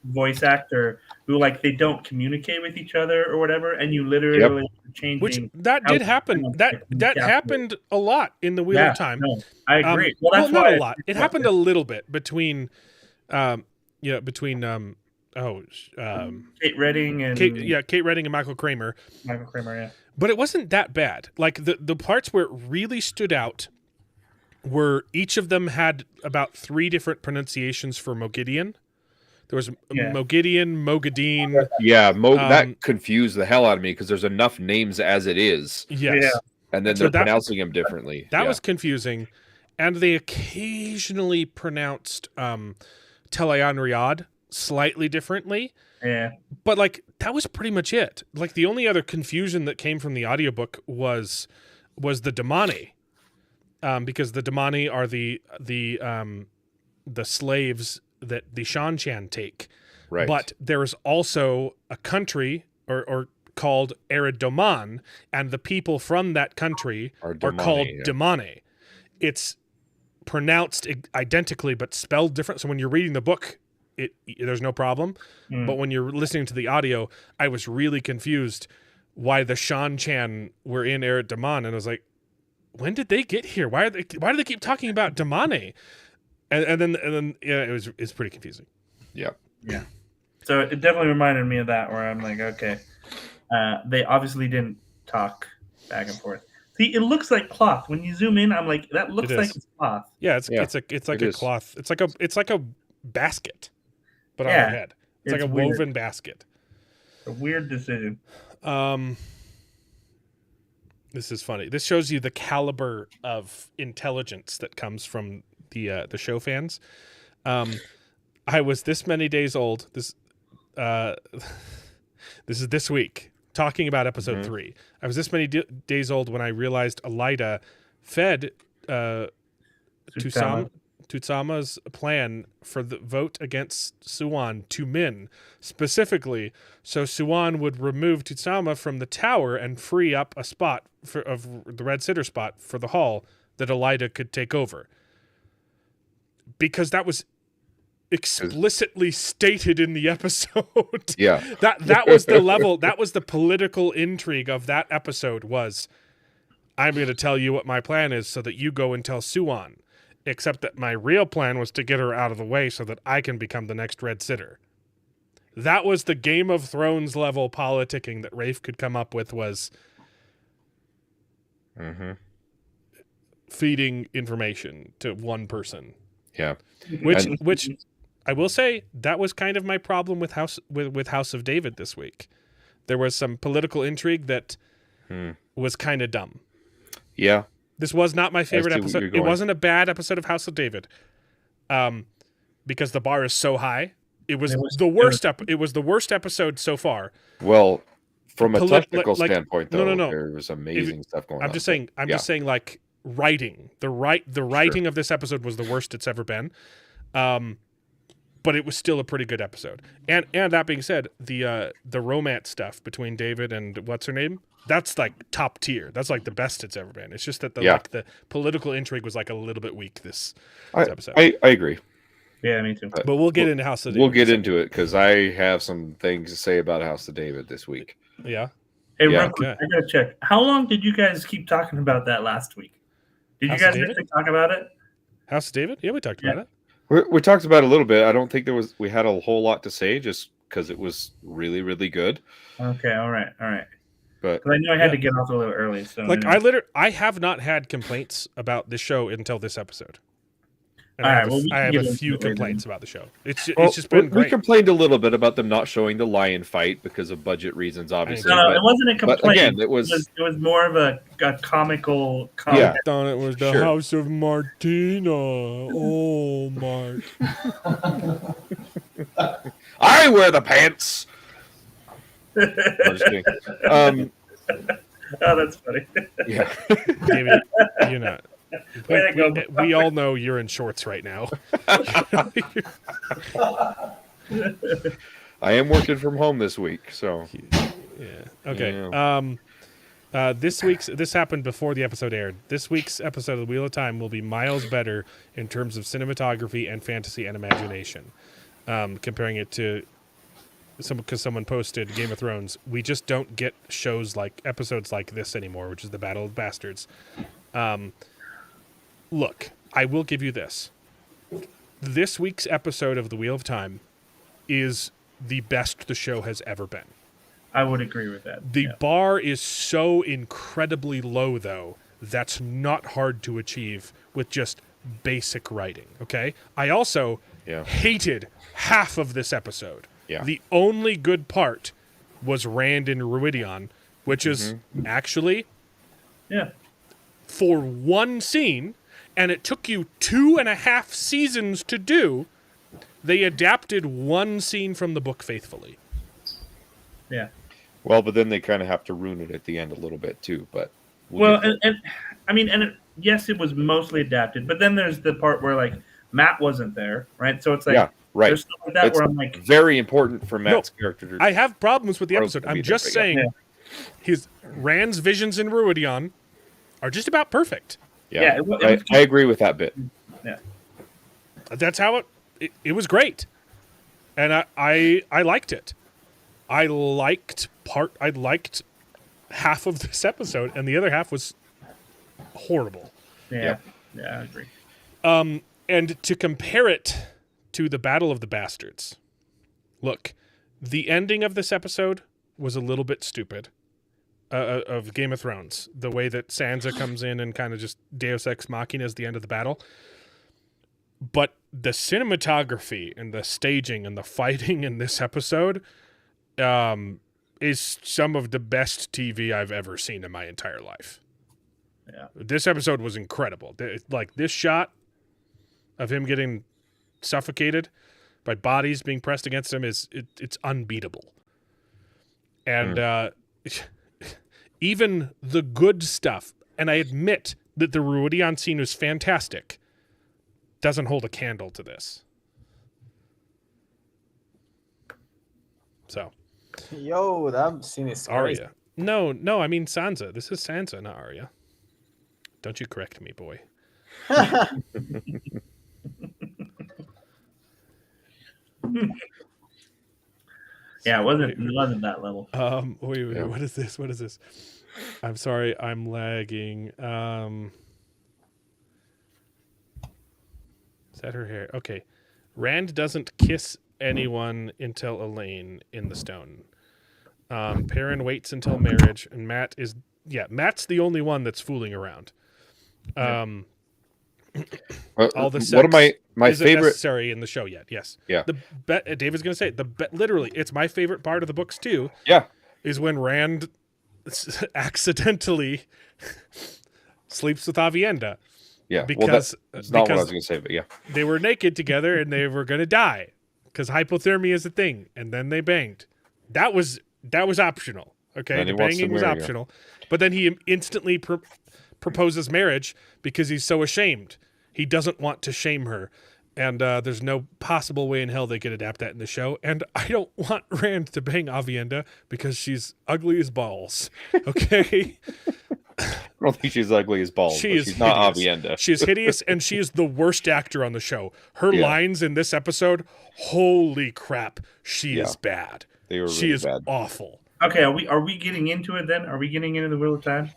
voice actor who like they don't communicate with each other or whatever, and you literally changing. Which that did happen. That happened a lot in the Wheel of Time. No, I agree. Well, that's not why a lot. It happened a little bit between Kate Redding and Kate Redding and Michael Kramer. Michael Kramer, yeah. But it wasn't that bad. Like the parts where it really stood out were each of them had about 3 different pronunciations for Mogideon. There was Mogideon, Mogadine. Yeah, that confused the hell out of me because there's enough names as it is. Yes. Yeah. And then they're pronouncing them differently. That was confusing. And they occasionally pronounced Telayan Riyadh slightly differently. Yeah. But like that was pretty much it. Like the only other confusion that came from the audiobook was the Damani. Because the Damani are the slaves that the Shan-Chan take. Right. But there is also a country or called Eridoman, and the people from that country are called Damane. It's pronounced identically but spelled different. So when you're reading the book, there's no problem. But when you're listening to the audio, I was really confused why the Shan-Chan were in Eridoman, and I was like, when did they get here? Why do they keep talking about Damane? And then it's pretty confusing. Yeah. Yeah. So it definitely reminded me of that, where I'm like, okay, they obviously didn't talk back and forth. See, it looks like cloth. When you zoom in, I'm like, that looks like it's cloth. Yeah, it's like a cloth. It's like a basket, but on your head. It's like a weird. woven basket. A weird decision. This is funny. This shows you the caliber of intelligence that comes from the show fans. I was this many days old. This is this week, talking about episode 3. I was this many days old when I realized Elida fed Tutsama's plan for the vote against Suan to Min, specifically so Suan would remove Tutsama from the tower and free up a spot of the Red Sitter spot for the hall that Elida could take over. Because that was explicitly stated in the episode. Yeah. That was the level, that was the political intrigue of that episode was, I'm going to tell you what my plan is so that you go and tell Suan. Except that my real plan was to get her out of the way so that I can become the next Red Sitter. That was the Game of Thrones level politicking that Rafe could come up with, was feeding information to one person. Yeah. Which I will say, that was kind of my problem with House of David this week. There was some political intrigue that was kind of dumb. Yeah. This was not my favorite episode. It wasn't a bad episode of House of David, because the bar is so high. It was the worst. It was the worst episode so far. Well, from a technical standpoint, though, no. there was amazing stuff going on. I'm just saying, like writing. The writing of this episode was the worst it's ever been. But it was still a pretty good episode. And that being said, the romance stuff between David and what's her name, that's like top tier. That's like the best it's ever been. It's just that the political intrigue was like a little bit weak this episode. I agree. Yeah, me too. But we'll get into House of David. We'll get into it because I have some things to say about House of David this week. Yeah. Hey, real quick, I gotta check. How long did you guys keep talking about that last week? Did you guys actually talk about it? House of David? Yeah, we talked about it. We talked about it a little bit. I don't think we had a whole lot to say just because it was really, really good. Okay, all right. But I knew I had to get off a little early. So like I have not had complaints about this show until this episode. And I have a few complaints about the show. It's just been great. We complained a little bit about them not showing the lion fight because of budget reasons, obviously. No, it wasn't a complaint. But again, it was more of a comical. Yeah, I thought it was the House of Martina. Oh, Mark. I wear the pants. I'm just kidding. Oh, that's funny. Yeah, David, you're not. We all know you're in shorts right now. I am working from home this week, so yeah. Okay. Yeah. This happened before the episode aired. This week's episode of the Wheel of Time will be miles better in terms of cinematography and fantasy and imagination. Comparing it to because someone posted Game of Thrones, we just don't get episodes like this anymore, which is the Battle of Bastards. Look, I will give you this. This week's episode of The Wheel of Time is the best the show has ever been. I would agree with that. The bar is so incredibly low, though, That's not hard to achieve with just basic writing, okay? I also hated half of this episode. Yeah. The only good part was Rand and Ruidion, which is actually for one scene, and it took you 2.5 seasons to do. They adapted one scene from the book faithfully. Yeah. Well, but then they kind of have to ruin it at the end a little bit too. But yes, it was mostly adapted, but then there's the part where like Matt wasn't there, right? So it's like there's stuff like that it's where I'm like very important for Matt's character. I have problems with the episode. I'm just saying his Rand's visions in Ruidion are just about perfect. Yeah, I agree with that bit. Yeah, that's how it was great, and I liked it. I liked half of this episode, and the other half was horrible. Yeah, I agree. And to compare it to the Battle of the Bastards, look, the ending of this episode was a little bit stupid. Of Game of Thrones, the way that Sansa comes in and kind of just Deus Ex Machina as the end of the battle. But the cinematography and the staging and the fighting in this episode is some of the best TV I've ever seen in my entire life. Yeah, this episode was incredible. Like this shot of him getting suffocated by bodies being pressed against him it's unbeatable. And even the good stuff, and I admit that the Ruidion scene was fantastic, doesn't hold a candle to this. So, yo, that scene is crazy. Arya. No, I mean Sansa. This is Sansa, not Arya. Don't you correct me, boy. Yeah, it wasn't that level. Wait, what is this? I'm sorry, I'm lagging. Is that her hair? Okay. Rand doesn't kiss anyone until Elaine in the stone. Perrin waits until marriage, and Matt's the only one that's fooling around. All the sex one of my isn't favorite necessary in the show yet. Yes. Yeah. David's going to say literally, it's my favorite part of the books too. Yeah. Is when Rand accidentally sleeps with Avienda. Yeah. Because that's not what I was going to say, but yeah. They were naked together and they were going to die because hypothermia is a thing, and then they banged. That was optional. Okay, the banging was optional, but then he instantly proposes marriage because he's so ashamed. He doesn't want to shame her, and there's no possible way in hell they could adapt that in the show. And I don't want Rand to bang Avienda because she's ugly as balls. Okay. I don't think she's ugly as balls. She's not Avienda. She's hideous, and she is the worst actor on the show. Her lines in this episode, holy crap, she is bad. They were she really is bad. Awful. Okay, are we getting into it then? Are we getting into the Wheel of Time?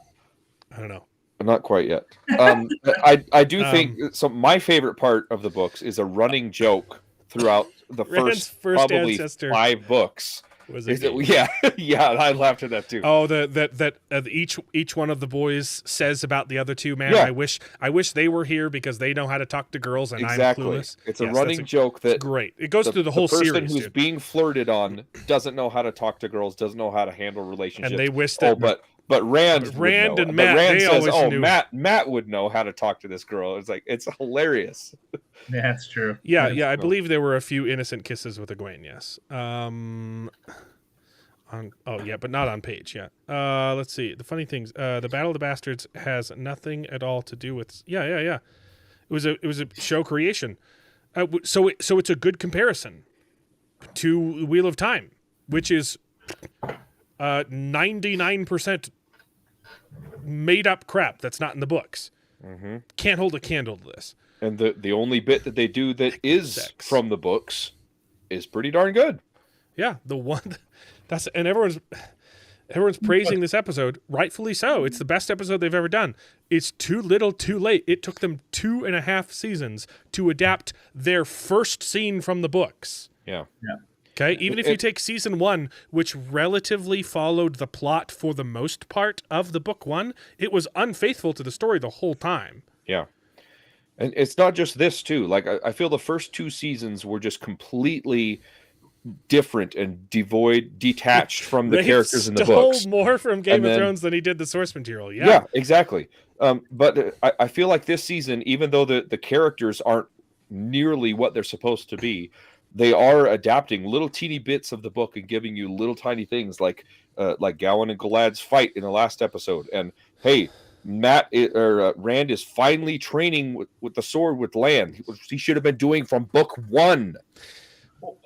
I don't know. Not quite yet. I do think so. My favorite part of the books is a running joke throughout the first probably ancestor 5 books. Was it? Yeah, I laughed at that too. Oh, that each one of the boys says about the other two. Man, Yeah. I wish they were here because they know how to talk to girls and Exactly. I'm clueless. It's a running joke that great. It goes through the whole person series. who's Dude. being flirted on doesn't know how to talk to girls, doesn't know how to handle relationships. And they wish that. But Rand and Matt, Rand they says, always knew. Matt would know how to talk to this girl. It's hilarious. Yeah, that's true. Yeah. I believe there were a few innocent kisses with Egwene. Yes. But not on page. Yeah. Let's see. The funny things. The Battle of the Bastards has nothing at all to do with. Yeah. It was a show creation. So it's a good comparison to Wheel of Time, which is 99% made up crap that's not in the books. Mm-hmm. Can't hold a candle to this. And the only bit that they do that is from the books is pretty darn good. Yeah, the one and everyone's praising this episode, rightfully so. It's the best episode they've ever done. It's too little, too late. It took them 2.5 seasons to adapt their first scene from the books. Yeah. Okay, even if you take season 1, which relatively followed the plot for the most part of the book 1, it was unfaithful to the story the whole time. Yeah. And it's not just this too. Like I feel the first 2 seasons were just completely different and detached from the characters in the books. Stole more from Game of Thrones than he did the source material. Yeah, exactly. But I feel like this season, even though the characters aren't nearly what they're supposed to be, they are adapting little teeny bits of the book and giving you little tiny things like Gowan and Galad's fight in the last episode. And hey, Rand is finally training with the sword with Lan, which he should have been doing from book 1.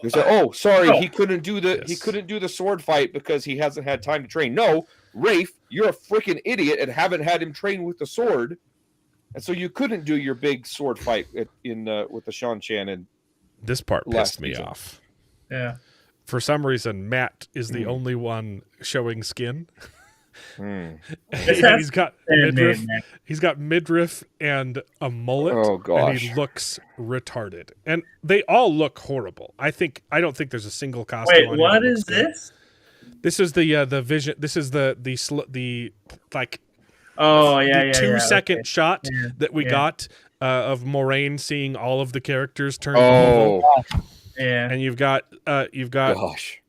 They said, "Oh, sorry, he couldn't do the sword fight because he hasn't had time to train." No, Rafe, you're a freaking idiot and haven't had him train with the sword, and so you couldn't do your big sword fight with the Shan Chan. And this part pissed me off. Yeah. For some reason, Matt is the only one showing skin. And he's got midriff. He's got midriff and a mullet. Oh gosh! And he looks retarded. And they all look horrible. I don't think there's a single costume. Wait, what is this? This is the vision. This is the like. Oh yeah, the 2-second shot that we got of Moraine seeing all of the characters turn evil. Yeah, and you've got gosh.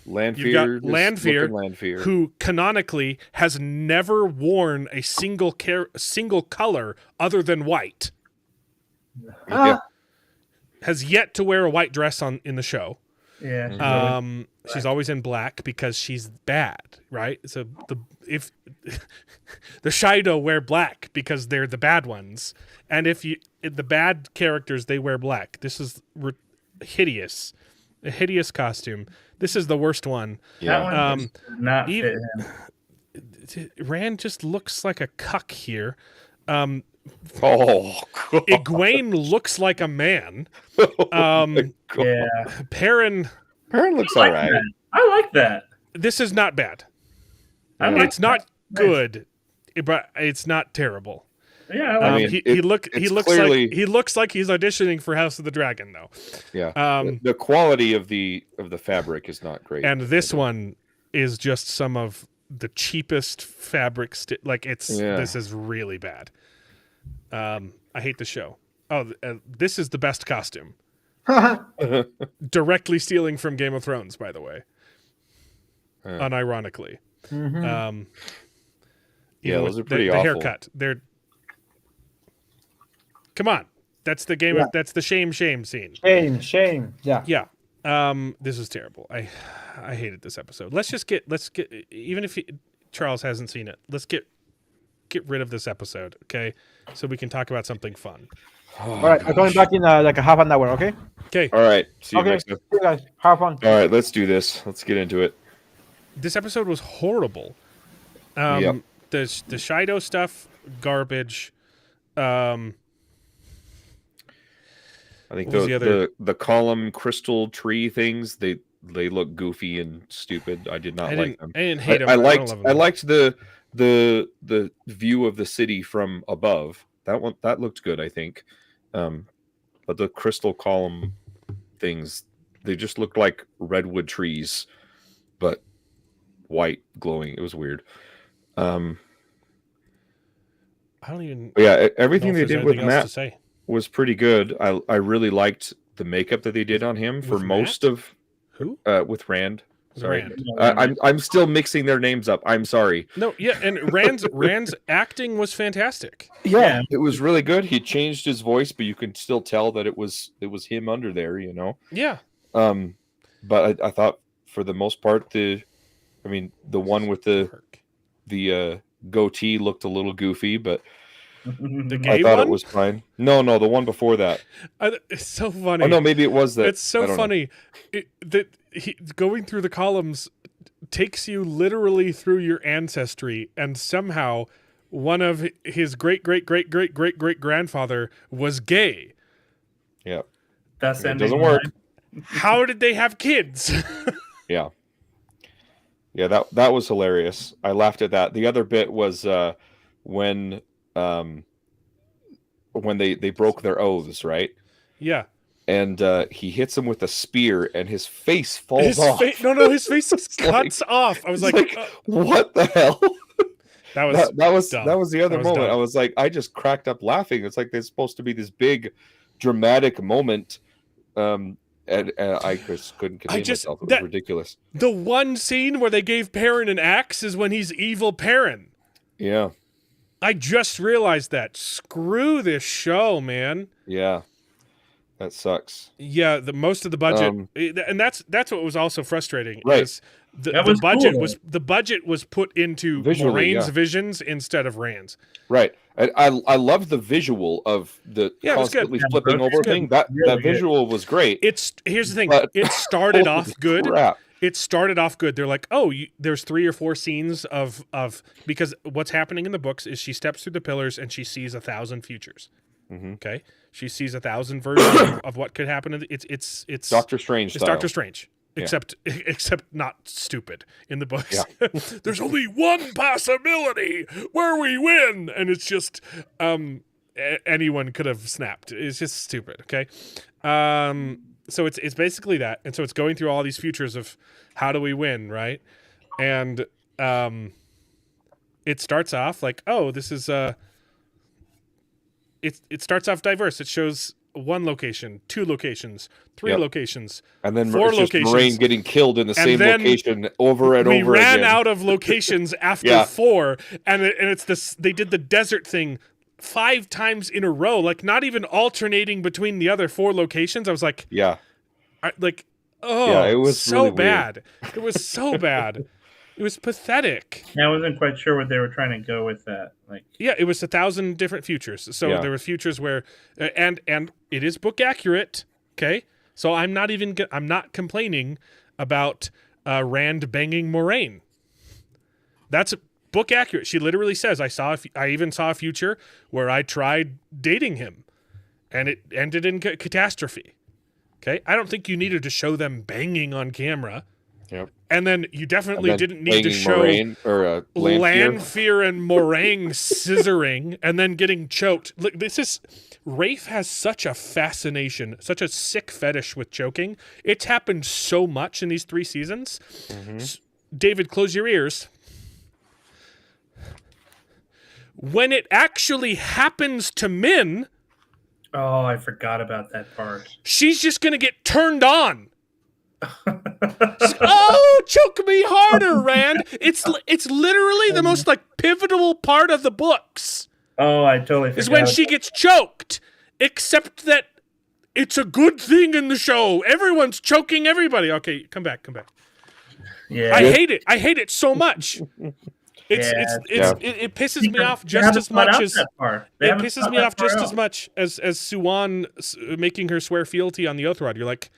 Lanfear, who canonically has never worn a single color other than white. Has yet to wear a white dress in the show. Yeah. She's always in black because she's bad, right? So if the Shido wear black because they're the bad ones, and the bad characters, they wear black. This is hideous. A hideous costume. This is the worst one. Yeah. That one does not fit him. Rand just looks like a cuck here. God. Egwene looks like a man. Yeah. Perrin looks all right. I like that. This is not bad. It's not good, but it's not terrible. Yeah, I like he looks like he's auditioning for House of the Dragon, though. Yeah, the quality of the fabric is not great. And this one is just some of the cheapest fabric. This is really bad. I hate the show. Oh, this is the best costume. Directly stealing from Game of Thrones, by the way. Unironically. Mm-hmm. Those are pretty awful. The haircut. Come on, that's the game. That's the shame scene. Shame. Yeah. This is terrible. I hated this episode. Let's get even if Charles hasn't seen it, let's get rid of this episode, okay? So we can talk about something fun. All right, I'm coming back in like a half an hour, okay? Okay. All right. See you next time. See you guys. Have fun. All right, let's do this. Let's get into it. This episode was horrible. The Shido stuff, garbage. I think the column crystal tree things, they look goofy and stupid. I did not like them. I didn't hate them. I liked the view of the city from above. That looked good, I think. But the crystal column things, they just looked like redwood trees, but white glowing. It was weird. I don't even. Yeah, everything they did with Matt was pretty good. I really liked the makeup that they did on him for most of with Rand. Sorry, I'm still mixing their names up. I'm sorry. No, yeah, and Rand's acting was fantastic. Yeah, it was really good. He changed his voice, but you can still tell that it was him under there. You know. Yeah. But I thought for the most part, the one with the goatee looked a little goofy, but I thought it was fine. No, the one before that. It's so funny. Oh no, maybe it was that. It's so funny that going through the columns takes you literally through your ancestry, and somehow one of his great grandfather was gay. Yeah, it doesn't work. How did they have kids? Yeah, that was hilarious. I laughed at that. The other bit was when they broke their oaths, right? Yeah. and he hits him with a spear, and his face falls off. His face cuts off. I was like, what the hell? That was that was the other moment. Dumb. I was like, I just cracked up laughing. It's like there's supposed to be this big dramatic moment, and I just couldn't contain myself. It was ridiculous. The one scene where they gave Perrin an axe is when he's evil Perrin. Yeah, I just realized that. Screw this show, man. Yeah, that sucks. Yeah, most of the budget, and that's what was also frustrating. Right. Is the budget was put into Visually, Moiraine's visions instead of Rand's. Right. I love the visual of the constantly flipping over thing. That visual was great. Here's the thing. But It started off good. Crap. It started off good. They're like, there's 3 or 4 scenes of because what's happening in the books is she steps through the pillars and she sees 1,000 futures. Mm-hmm. Okay, she sees 1,000 versions of what could happen. It's Doctor Strange. It's Doctor Strange. Except not stupid in the books. Yeah. There's only one possibility where we win, and it's just anyone could have snapped. It's just stupid. Okay, so it's basically that, and so it's going through all these futures of how do we win, right? And it starts off like, this is it starts off diverse. It shows 1 location, 2 locations, 3 locations, and then 4 locations. Moiraine getting killed in the same location over and over again. We ran out of locations after 4, and it's this. They did the desert thing 5 times in a row, like not even alternating between the other 4 locations. I was like, it was so really bad. It was so bad. It was pathetic. I wasn't quite sure what they were trying to go with that. It was 1,000 different futures. So there were futures where, and it is book accurate. Okay, so I'm not complaining about Rand banging Moiraine. That's book accurate. She literally says, I even saw a future where I tried dating him, and it ended in catastrophe. Okay, I don't think you needed to show them banging on camera. Yep. And then you definitely didn't need to show Lanfear and Moiraine scissoring and then getting choked. Look, Rafe has such a fascination, such a sick fetish with choking. It's happened so much in these 3 seasons. Mm-hmm. David, close your ears. When it actually happens to Min... Oh, I forgot about that part. She's just going to get turned on. Choke me harder, Rand. It's literally the most pivotal part of the books. Oh, I totally forgot. Is when she gets choked. Except that it's a good thing in the show. Everyone's choking everybody. Okay, come back. Yeah, I hate it. I hate it so much. It pisses me off just as much as it pisses me off just as much as Suwan making her swear fealty on the oath rod. You're like.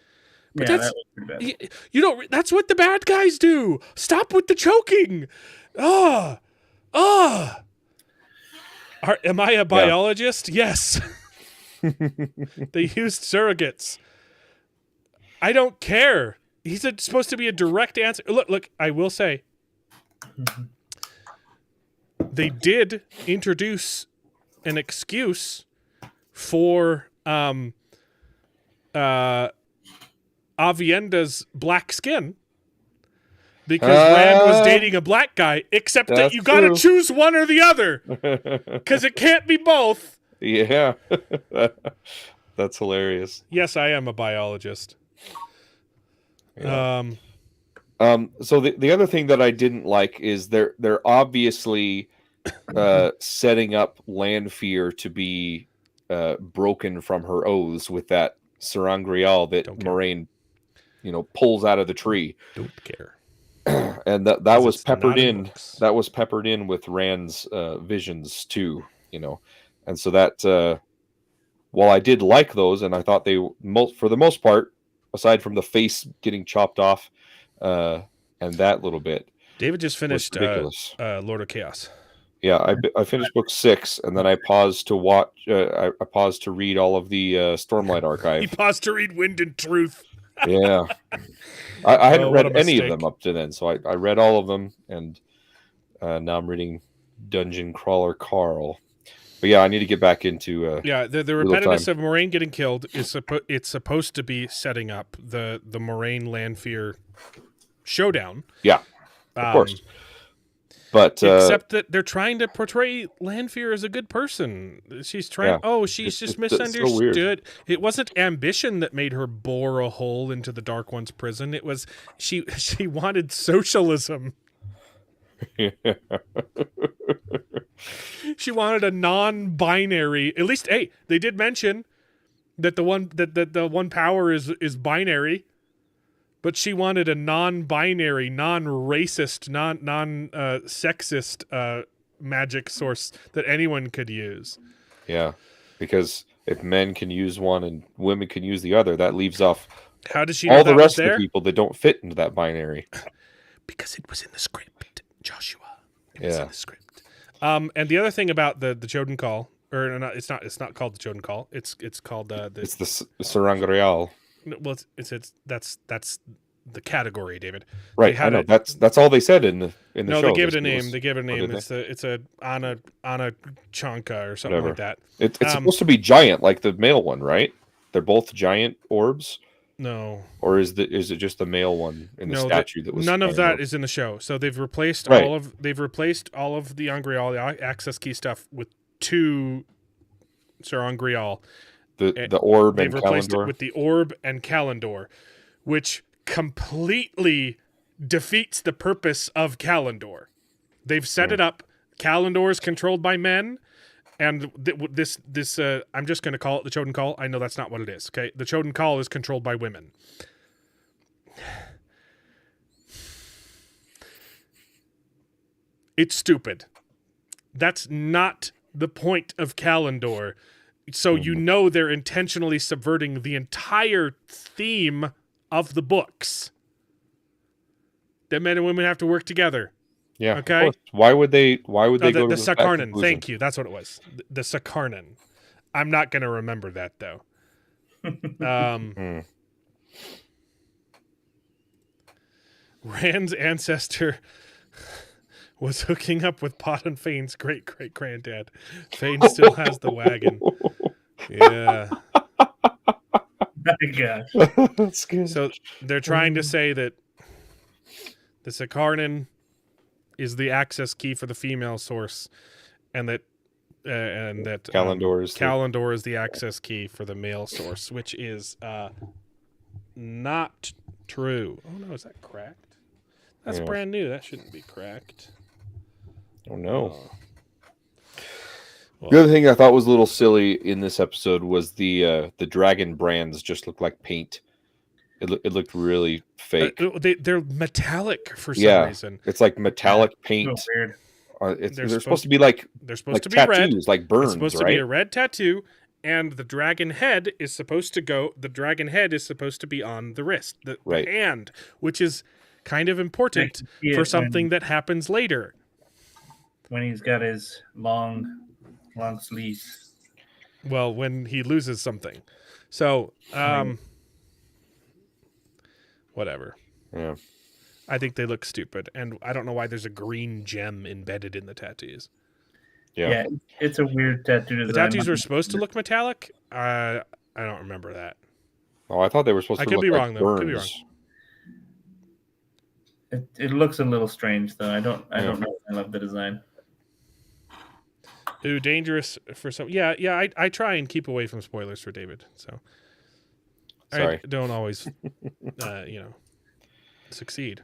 But that's what the bad guys do. Stop with the choking. Am I a biologist? Yes. They used surrogates. I don't care. He's supposed to be a direct answer. Look, I will say, they did introduce an excuse for Avienda's black skin because Rand was dating a black guy, except that you got to choose one or the other because it can't be both. Yeah. That's hilarious. Yes, I am a biologist. Yeah. So the other thing that I didn't like is they're obviously setting up Lanfear to be broken from her oaths with that Sarangrial that Moiraine pulls out of the tree. Don't care. And that was peppered in. That was peppered in with Rand's visions too. And so that while I did like those, and I thought they for the most part, aside from the face getting chopped off, and that little bit, David just finished Lord of Chaos. Yeah, I finished book 6, and then I paused to watch. I paused to read all of the Stormlight Archive. He paused to read Wind and Truth. Yeah, I hadn't read any of them up to then, so I read all of them, and now I'm reading Dungeon Crawler Carl. But yeah, I need to get back into. Yeah, the repetitiveness of Moraine getting killed is it's supposed to be setting up the Moraine Lanfear showdown. Yeah, of course. But except that they're trying to portray Lanfear as a good person. She's trying. Yeah. Oh, she's just misunderstood. It wasn't ambition that made her bore a hole into the Dark One's prison. It was she wanted socialism. She wanted a non-binary. At least, hey, they did mention that the one power is binary. But she wanted a non-binary, non-racist, non-sexist magic source that anyone could use. Yeah, because if men can use one and women can use the other, that leaves off how does she know all the rest of the people that don't fit into that binary. Because it was in the script, Joshua. It was in the script. And the other thing about the Choden Call, or no, it's not called the Choden Call. It's called it's the Sarangreal. Well, that's the category, David. Right, I know. That's all they said in the show. No, they gave it a name. They gave it a name. It's a Ana Chanka or something like that. It's supposed to be giant, like the male one, right? They're both giant orbs. No. Or is it just the male one in the statue that was? None of that is in the show. So they've replaced all of the Angreal, the access key stuff with two Sir Angreal. The orb and they've replaced Kalendor. it with the orb and Kalendor, which completely defeats the purpose of Kalendor. They've set it up. Kalendor is controlled by men, and this I'm just going to call it the Choden Call. I know that's not what it is. Okay, the Choden Call is controlled by women. It's stupid. That's not the point of Kalendor. So you know they're intentionally subverting the entire theme of the books. That men and women have to work together. Yeah. Okay. Why would they go to the that Sakarnan? conclusion? Thank you. That's what it was. The Sakarnan. I'm not going to remember that though. Rand's ancestor was hooking up with Pot and Fane's great-great-granddad. Fane still has the wagon. Yeah. My gosh. That's good. So they're trying to say that the Sakarnan is the access key for the female source, and that Kalendor is the access key for the male source, which is not true. Oh no, is that cracked? That's brand new. That shouldn't be cracked. Oh no. The other thing I thought was a little silly in this episode was the dragon brands just looked like paint. It looked really fake. They're metallic for some reason. It's like metallic paint. So weird. They're supposed to be like they're supposed to be tattoos, red, like burns, it's supposed to be a red tattoo, and the dragon head is supposed to be on the wrist, the hand, which is kind of important for something that happens later. When he's got his long sleeves. Well, when he loses something. So, whatever. Yeah. I think they look stupid, and I don't know why there's a green gem embedded in the tattoos. Yeah, it's a weird tattoo design. The tattoos were supposed to look metallic. I don't remember that. Oh, I thought they were supposed to. I could be wrong though. Could be wrong. It looks a little strange though. I don't know. I love the design. Ooh, dangerous for some. Yeah. I try and keep away from spoilers for David. So sorry, I don't always, succeed.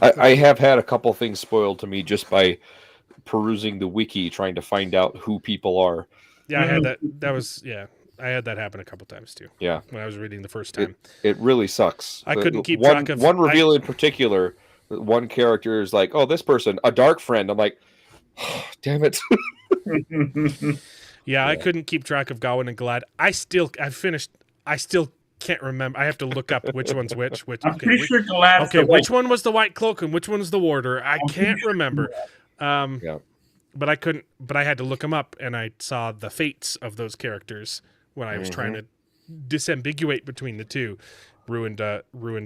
I have had a couple things spoiled to me just by perusing the wiki, trying to find out who people are. Yeah, I had that. I had that happen a couple times too. Yeah, when I was reading the first time, it really sucks. I couldn't keep track of one reveal in particular. One character is like, "Oh, this person, a dark friend." I'm like, oh, "Damn it." Yeah, I couldn't keep track of Gawain and Glad. I still can't remember. I have to look up which one's which. I'm pretty sure Glad's which one was the white cloak and which one's the warder? I can't remember. But I couldn't. But I had to look them up, and I saw the fates of those characters when I was trying to disambiguate between the two. Ruined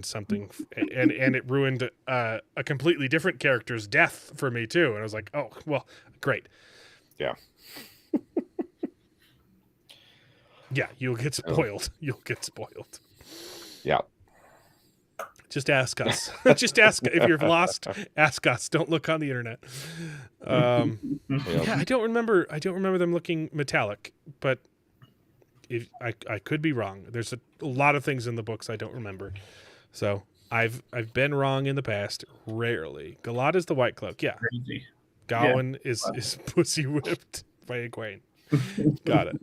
something, and it ruined a completely different character's death for me too. And I was like, oh well, great. Yeah. Yeah, you'll get spoiled. You'll get spoiled. Yeah. Just ask us. Just ask if you're lost. Ask us. Don't look on the internet. Yeah, I don't remember them looking metallic, but I could be wrong. There's a lot of things in the books I don't remember, so I've been wrong in the past. Rarely. Galad is the White Cloak. Yeah. Crazy. Gawain is pussy whipped by Egwene. Got it.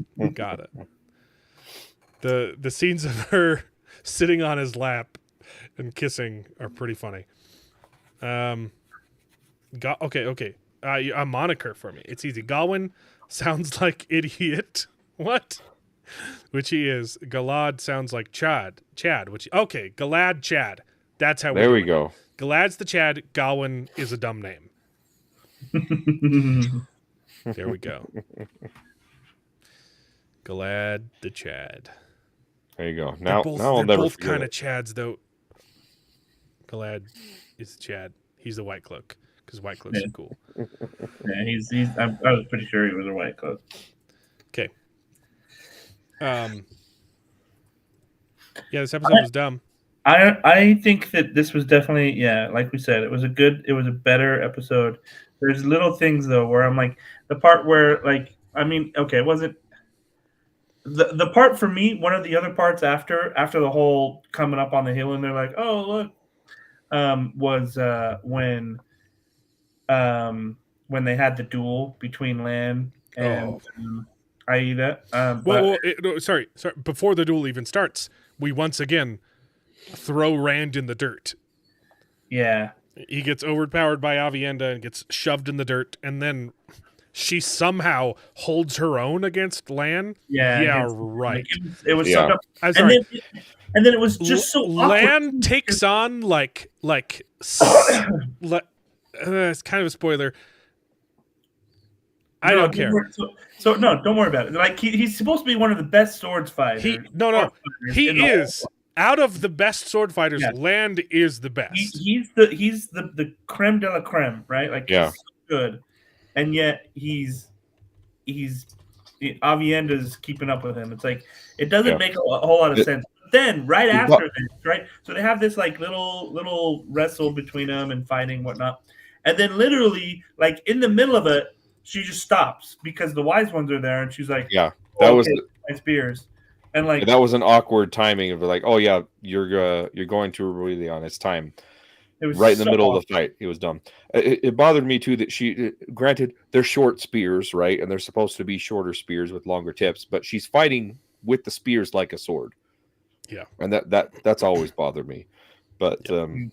The scenes of her sitting on his lap and kissing are pretty funny. Okay. A moniker for me. It's easy. Gawain sounds like idiot. What? Which he is. Galad sounds like Chad. Galad Chad. That's how There we go. Galad's the Chad. Gawain is a dumb name. There we go. Galad the Chad. There you go. Now I'll they're never both forget kind of it. Chads, though. Galad is Chad. He's the White Cloak because White Cloaks are cool. Yeah, he's. I was pretty sure he was a White Cloak. Okay. Yeah, this episode was dumb. I think that this was definitely, like we said, it was a better episode. There's little things though where I'm like, the part where it wasn't the part for me. One of the other parts after the whole coming up on the hill and they're like, oh look, was when they had the duel between Lan and Aida. Sorry. Before the duel even starts, we once again throw Rand in the dirt. Yeah. He gets overpowered by Avienda and gets shoved in the dirt, and then she somehow holds her own against Lan. Yeah, right. It was so dumb. And then it was just so Lan awkward. takes on it's kind of a spoiler. I don't care. So no, don't worry about it. Like he's supposed to be one of the best swords fighters. He is. Out of the best sword fighters, Lan is the best. He's the creme de la creme, right? Like he's so good, and yet he's Avienda's keeping up with him. It's like it doesn't make a whole lot of sense. But then right after this, right? So they have this like little wrestle between them and fighting whatnot, and then literally like in the middle of it, she just stops because the wise ones are there, and she's like, that was my spears. And like that was an awkward timing of like, oh yeah, you're going to Aurelion. It's time. It was right in the middle of the fight. It was dumb. It bothered me too that she, granted, they're short spears, right, and they're supposed to be shorter spears with longer tips, but she's fighting with the spears like a sword. Yeah, and that's always bothered me. But and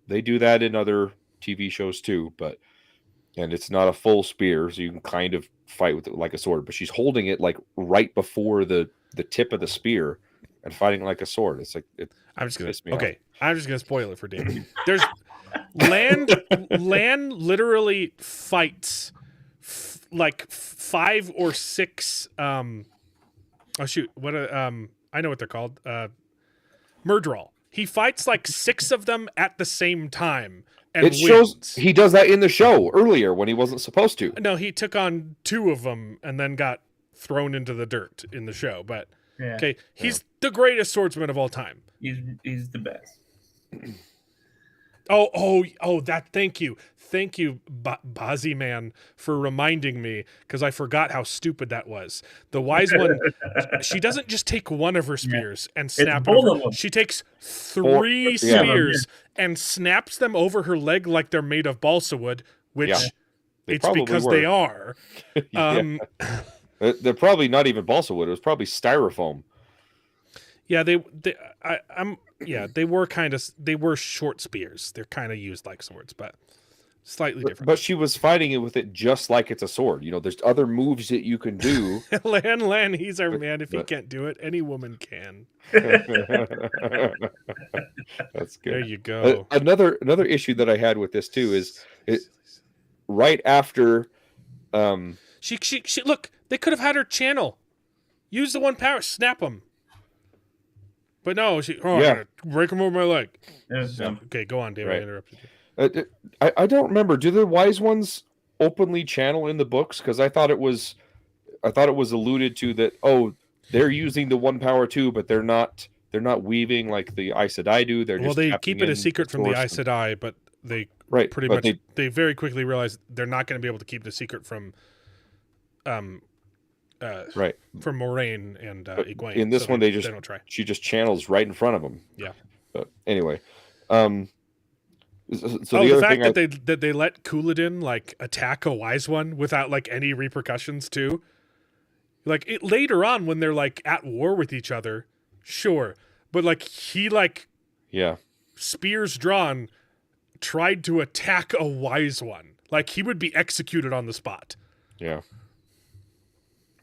they do that in other TV shows too. And it's not a full spear, so you can kind of fight with it like a sword. But she's holding it like right before the tip of the spear and fighting like a sword. It's like I'm just gonna spoil it for David. There's Lan literally fights like 5 or 6 I know what they're called. Murderall. He fights like 6 of them at the same time. And it shows he does that in the show earlier when he wasn't supposed to. No, he took on 2 of them and then got thrown into the dirt in the show. But he's the greatest swordsman of all time. He's the best. Thank you, Bazzy Man, for reminding me because I forgot how stupid that was. The wise one, she doesn't just take one of her spears and snap it over. She takes 3 spears and snaps them over her leg like they're made of balsa wood, which it's because they are. They're probably not even balsa wood. It was probably styrofoam. Yeah, they were short spears. They're kind of used like swords, but slightly different. But she was fighting it with it just like it's a sword. You know, there's other moves that you can do. Lan, he's our man. If he can't do it, any woman can. That's good. There you go. Another issue that I had with this too is right after. She look. They could have had her channel. Use the one power. Snap them. But no, I gotta break him over my leg. Okay, go on, David. Right. I interrupted you. I don't remember. Do the wise ones openly channel in the books? Because I thought it was alluded to that. Oh, they're using the one power too, but they're not weaving like the Aes Sedai do. They're just they tapping keep it a in secret from the source Aes Sedai, but they right, pretty but much they very quickly realize they're not going to be able to keep the secret from right from Moraine and Egwene. In this so one, they don't try. She just channels right in front of them. Yeah. But anyway, so the fact that they let Couladin like attack a wise one without like any repercussions too. Like later on when they're like at war with each other, sure, but like he like spears drawn tried to attack a wise one. Like he would be executed on the spot. Yeah.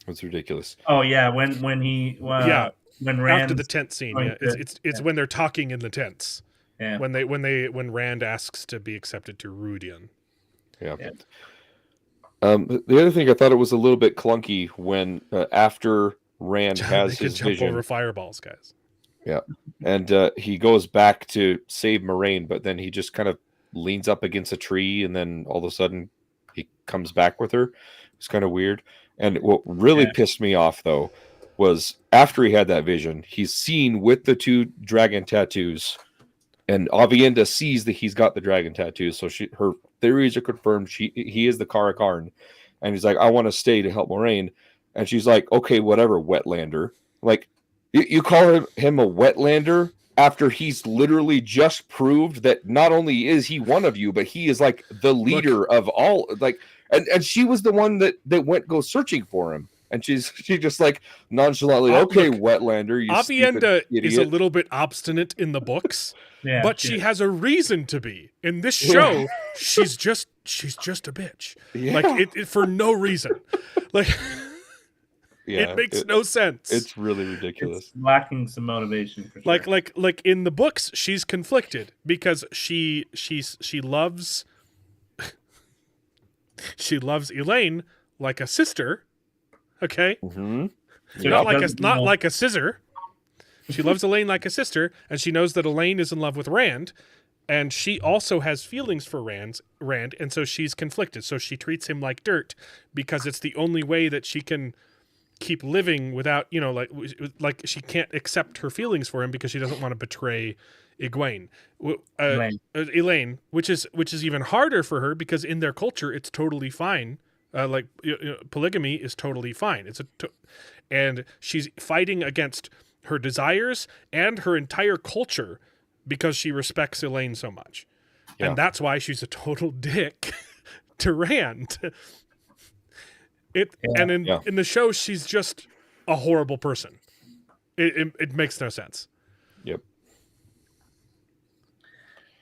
That's ridiculous. Oh yeah, when Rand after the tent scene, it's when they're talking in the tents. Yeah. When Rand asks to be accepted to Rudian. Yeah. The other thing I thought it was a little bit clunky when after Rand has his jump vision over fireballs, guys. Yeah, and he goes back to save Moraine, but then he just kind of leans up against a tree, and then all of a sudden he comes back with her. It's kind of weird. And what really pissed me off though was after he had that vision, he's seen with the 2 dragon tattoos. And Avienda sees that he's got the dragon tattoos, so her theories are confirmed. He is the Kara Karn, and he's like, "I want to stay to help Moraine," and she's like, "Okay, whatever, wetlander." Like, you call him a wetlander after he's literally just proved that not only is he one of you, but he is like the leader of all. Like, and she was the one that went go searching for him. And she just like nonchalantly, okay, wetlander. You Avienda is a little bit obstinate in the books, but she has a reason to be. In this show, she's just a bitch. Yeah. Like it for no reason. Like it makes no sense. It's really ridiculous. It's lacking some motivation for sure. Like in the books, she's conflicted because she loves Elaine like a sister. Okay, not like a scissor. She loves Elaine like a sister, and she knows that Elaine is in love with Rand, and she also has feelings for Rand, and so she's conflicted. So she treats him like dirt because it's the only way that she can keep living without, like she can't accept her feelings for him because she doesn't want to betray Egwene. Elaine, which is even harder for her because in their culture it's totally fine. Polygamy is totally fine. And she's fighting against her desires and her entire culture because she respects Elaine so much. Yeah. And that's why she's a total dick to Rand. In the show, she's just a horrible person. It makes no sense. Yep.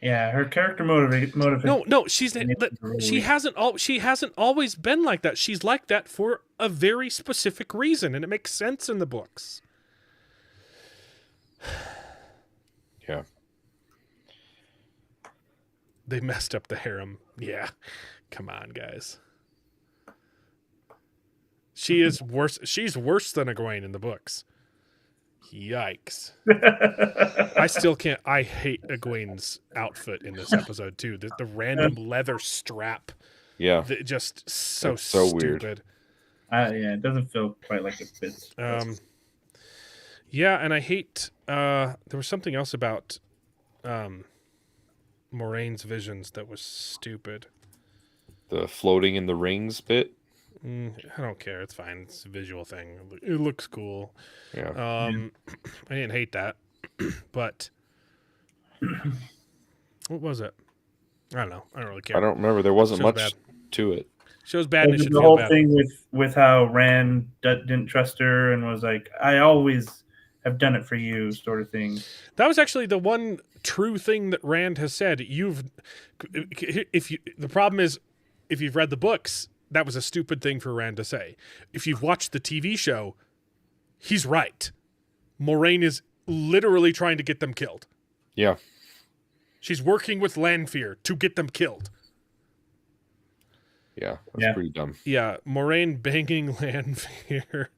Yeah, her character motivation. No, she hasn't always been like that. She's like that for a very specific reason, and it makes sense in the books. Yeah. They messed up the harem. Yeah. Come on, guys. She is worse. She's worse than Egwene in the books. Yikes. I still can't. I hate Egwene's outfit in this episode too. The random leather strap. Yeah. Just so weird. stupid. It doesn't feel quite like it fits. Yeah, and I hate there was something else about Moraine's visions that was stupid. The floating in the rings bit? I don't care. It's fine. It's a visual thing. It looks cool. Yeah. I didn't hate that. But what was it? I don't know. I don't really care. I don't remember. There wasn't much to it. Show's bad. And it should the feel whole bad. thing with how Rand didn't trust her and was like, "I always have done it for you," sort of thing. That was actually the one true thing that Rand has said. The problem is, if you've read the books, that was a stupid thing for Rand to say. If you've watched the TV show, he's right. Moraine is literally trying to get them killed. Yeah. She's working with Lanfear to get them killed. Yeah, that's pretty dumb. Yeah, Moraine banging Lanfear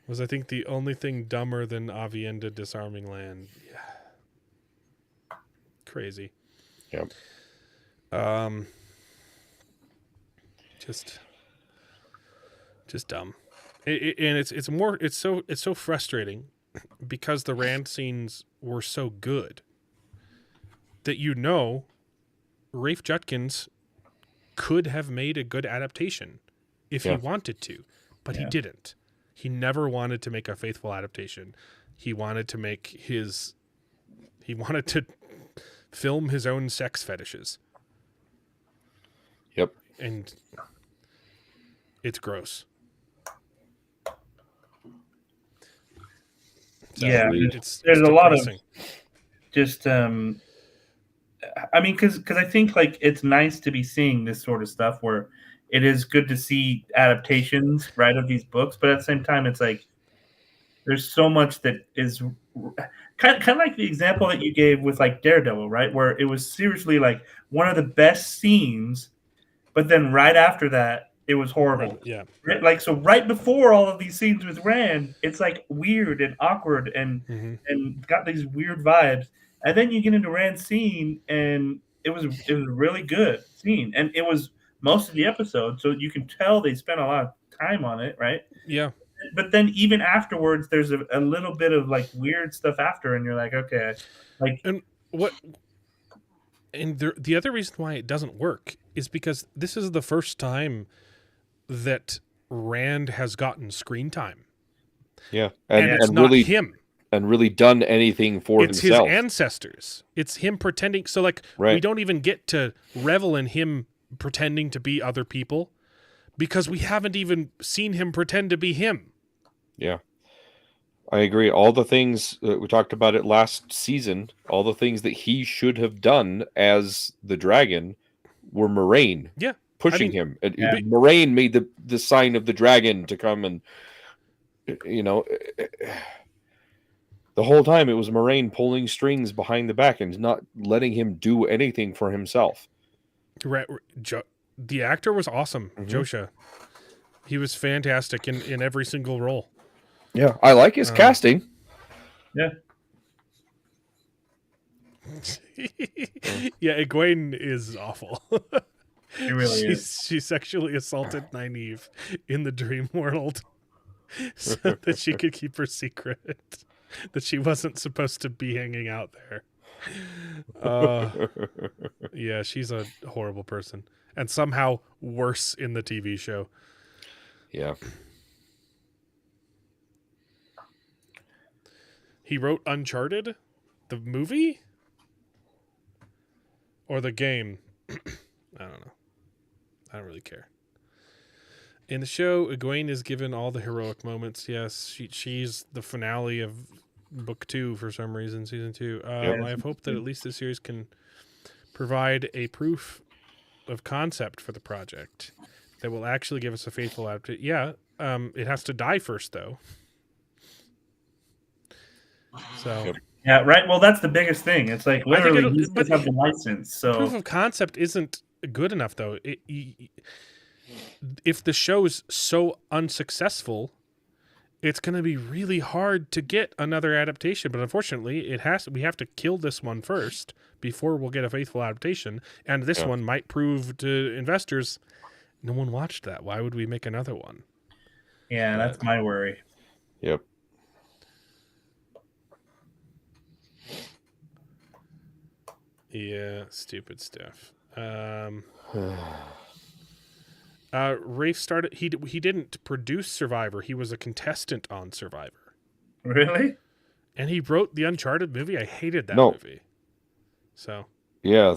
was, I think, the only thing dumber than Avienda disarming Lan. Yeah. Crazy. Yep. Just dumb. And it's so frustrating because the Rand scenes were so good that Rafe Judkins could have made a good adaptation if he wanted to, but he didn't. He never wanted to make a faithful adaptation. He wanted to film his own sex fetishes. Yep. And it's gross. So there's a lot of just I mean, because I think like it's nice to be seeing this sort of stuff where it is good to see adaptations, right, of these books, but at the same time, it's like there's so much that is kind of like the example that you gave with like Daredevil, right, where it was seriously like one of the best scenes, but then right after that, it was horrible. Right, yeah. Like, so right before all of these scenes with Rand, it's like weird and awkward and got these weird vibes. And then you get into Rand's scene, and it was a really good scene, and it was most of the episode, so you can tell they spent a lot of time on it, right? Yeah. But then even afterwards, there's a little bit of like weird stuff after, and you're like, okay, like the other reason why it doesn't work is because this is the first time that Rand has gotten screen time. Yeah, and it's not really him. And really done anything for himself. It's his ancestors. It's him pretending. So, like, we don't even get to revel in him pretending to be other people because we haven't even seen him pretend to be him. Yeah. I agree. All the things, we talked about it last season, all the things that he should have done as the dragon were Moraine pushing him. Moraine made the sign of the dragon to come and, the whole time it was Moraine pulling strings behind the back and not letting him do anything for himself. Right. The actor was awesome, Josha. He was fantastic in every single role. Yeah, I like his casting. Yeah. Yeah, Egwene is awful. She really is. She sexually assaulted Nynaeve in the dream world so that she could keep her secret. That she wasn't supposed to be hanging out there. Yeah, she's a horrible person. And somehow worse in the TV show. Yeah. He wrote Uncharted? The movie? Or the game? I don't know. I don't really care. In the show, Egwene is given all the heroic moments. Yes, she's the finale of book 2 for some reason, season 2. I have hope that at least this series can provide a proof of concept for the project that will actually give us a faithful adaptation. Yeah, it has to die first, though. So yeah, right. Well, that's the biggest thing. It's like literally, he doesn't have the license. So proof of concept isn't good enough, though. If the show's so unsuccessful, it's going to be really hard to get another adaptation. But unfortunately, we have to kill this one first before we'll get a faithful adaptation. And this one might prove to investors, no one watched that. Why would we make another one? Yeah, that's my worry. Yep. Yeah, stupid stuff. Rafe started. He didn't produce Survivor. He was a contestant on Survivor. Really? And he wrote the Uncharted movie. I hated that movie. So yeah,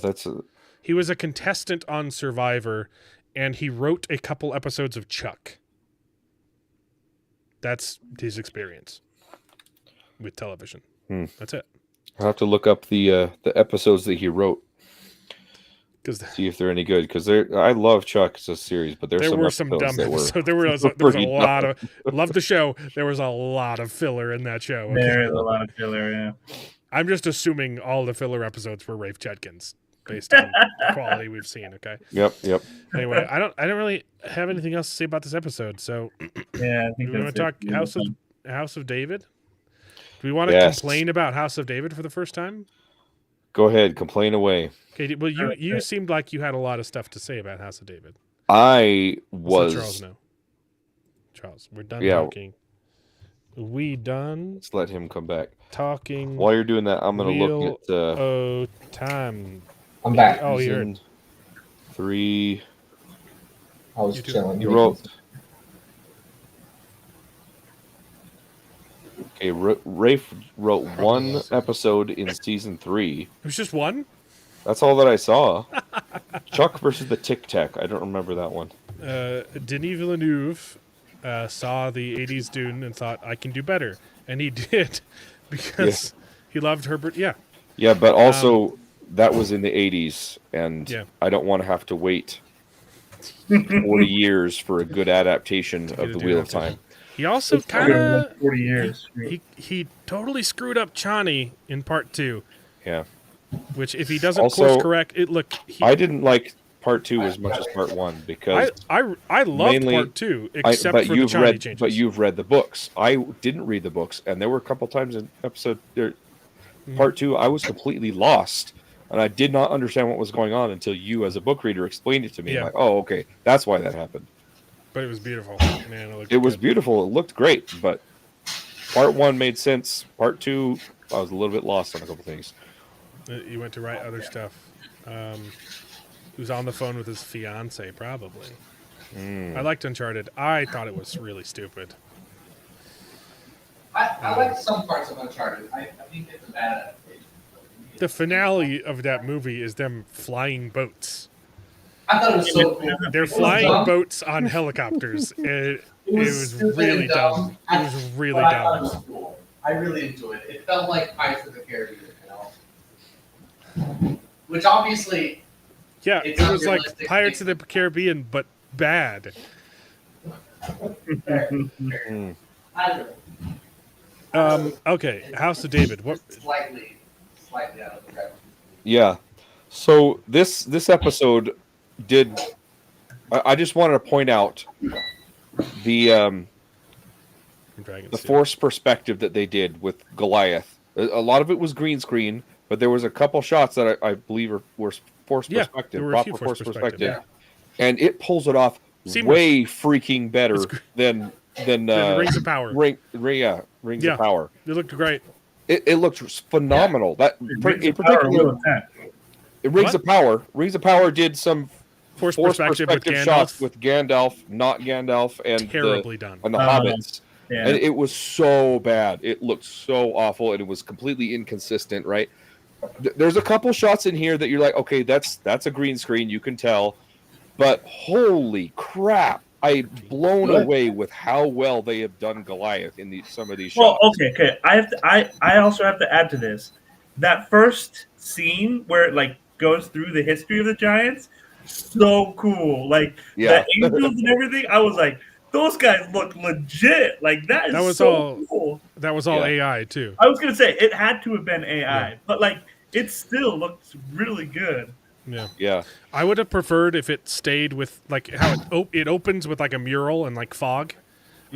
he was a contestant on Survivor, and he wrote a couple episodes of Chuck. That's his experience with television. That's it. I'll have to look up the episodes that he wrote. See if they're any good, because I love Chuck as a series, but there were some dumb episodes. There was a lot of love the show. There was a lot of filler in that show. Okay? There is a lot of filler. Yeah, I'm just assuming all the filler episodes were Rafe Judkins based on the quality we've seen. Okay. Yep. Anyway, I don't really have anything else to say about this episode. So yeah, I think we want to talk House of David. Do we want to complain about House of David for the first time? Go ahead, complain away. Okay, well, you seemed like you had a lot of stuff to say about House of David. I was. Charles, no. Charles. We're done Yeah. talking. We done Let's let him come back. talking. While you're doing that, I'm going to look at time. I'm back. Oh, you heard. season 3. I was chilling. You wrote. Okay, Rafe wrote one episode in season 3. It was just one? That's all that I saw. Chuck versus the Tic Tac. I don't remember that one. Denis Villeneuve saw the 80s Dune and thought, I can do better. And he did because he loved Herbert. Yeah. Yeah, but also that was in the 80s, and I don't want to have to wait 40 years for a good adaptation of The Wheel of Time. He also kind of 40 years. He totally screwed up Chani in part 2. Yeah. Which, if he doesn't Also, course correct, I didn't like part 2 as much as part 1 because I loved part 2 except for the Chani changes. But you've read the books. I didn't read the books, and there were a couple times in part 2 I was completely lost, and I did not understand what was going on until you, as a book reader, explained it to me. I'm like, oh, okay, that's why that happened. But it was beautiful, man. It was beautiful. It looked great, but part 1 made sense. Part 2, I was a little bit lost on a couple things. He went to write other stuff. He was on the phone with his fiance, probably. I liked Uncharted. I thought it was really stupid. I like some parts of Uncharted. I think it's a bad adaptation. The finale of that movie is them flying boats. I thought it was so cool. They're flying boats on helicopters. It was really dumb. It was really dumb. I thought it was cool. I really enjoyed it. It felt like Pirates of the Caribbean, which obviously, it was like Pirates of the Caribbean, but bad. Okay, House of David. What? Slightly out of the record. Yeah. So this episode did. I just wanted to point out the forced perspective that they did with Goliath. A lot of it was green screen, but there was a couple shots that I believe were forced perspective, proper forced perspective, and it pulls it off way freaking better than Rings of Power. Rings of Power. It looked great. It looked phenomenal. That in particular, Rings of Power. Rings of Power did some forced perspective shots with Gandalf, not Gandalf, and terribly done, and the hobbits. Yeah. And it was so bad. It looked so awful, and it was completely inconsistent. Right? There's a couple shots in here that you're like, okay, that's a green screen. You can tell, but holy crap! I'm blown away with how well they have done Goliath in some of these shots. Well, okay. I also have to add to this. That first scene where it like goes through the history of the Giants, so cool. Like the angels and everything. I was like, those guys look legit. Like that was so cool. That was all AI too. I was gonna say it had to have been AI, but like it still looks really good. Yeah. I would have preferred if it stayed with like how it opens with like a mural and like fog.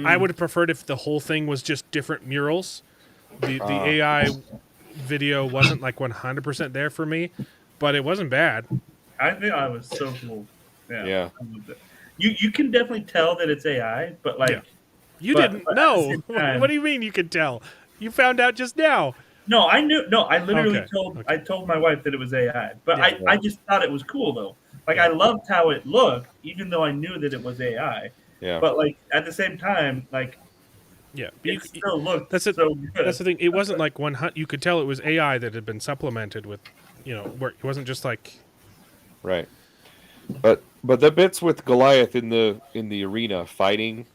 I would have preferred if the whole thing was just different murals. The AI video wasn't like 100% there for me, but it wasn't bad. I think I was so cool. Yeah. You can definitely tell that it's AI, but like you didn't know. What do you mean you could tell? You found out just now. No, I knew. No, I literally I told my wife that it was AI, but I just thought it was cool though. Like I loved how it looked, even though I knew that it was AI. Yeah. But like at the same time, like it still looked so good. That's the thing. It wasn't like you could tell it was AI that had been supplemented with, where it wasn't just like. Right. But the bits with Goliath in the arena fighting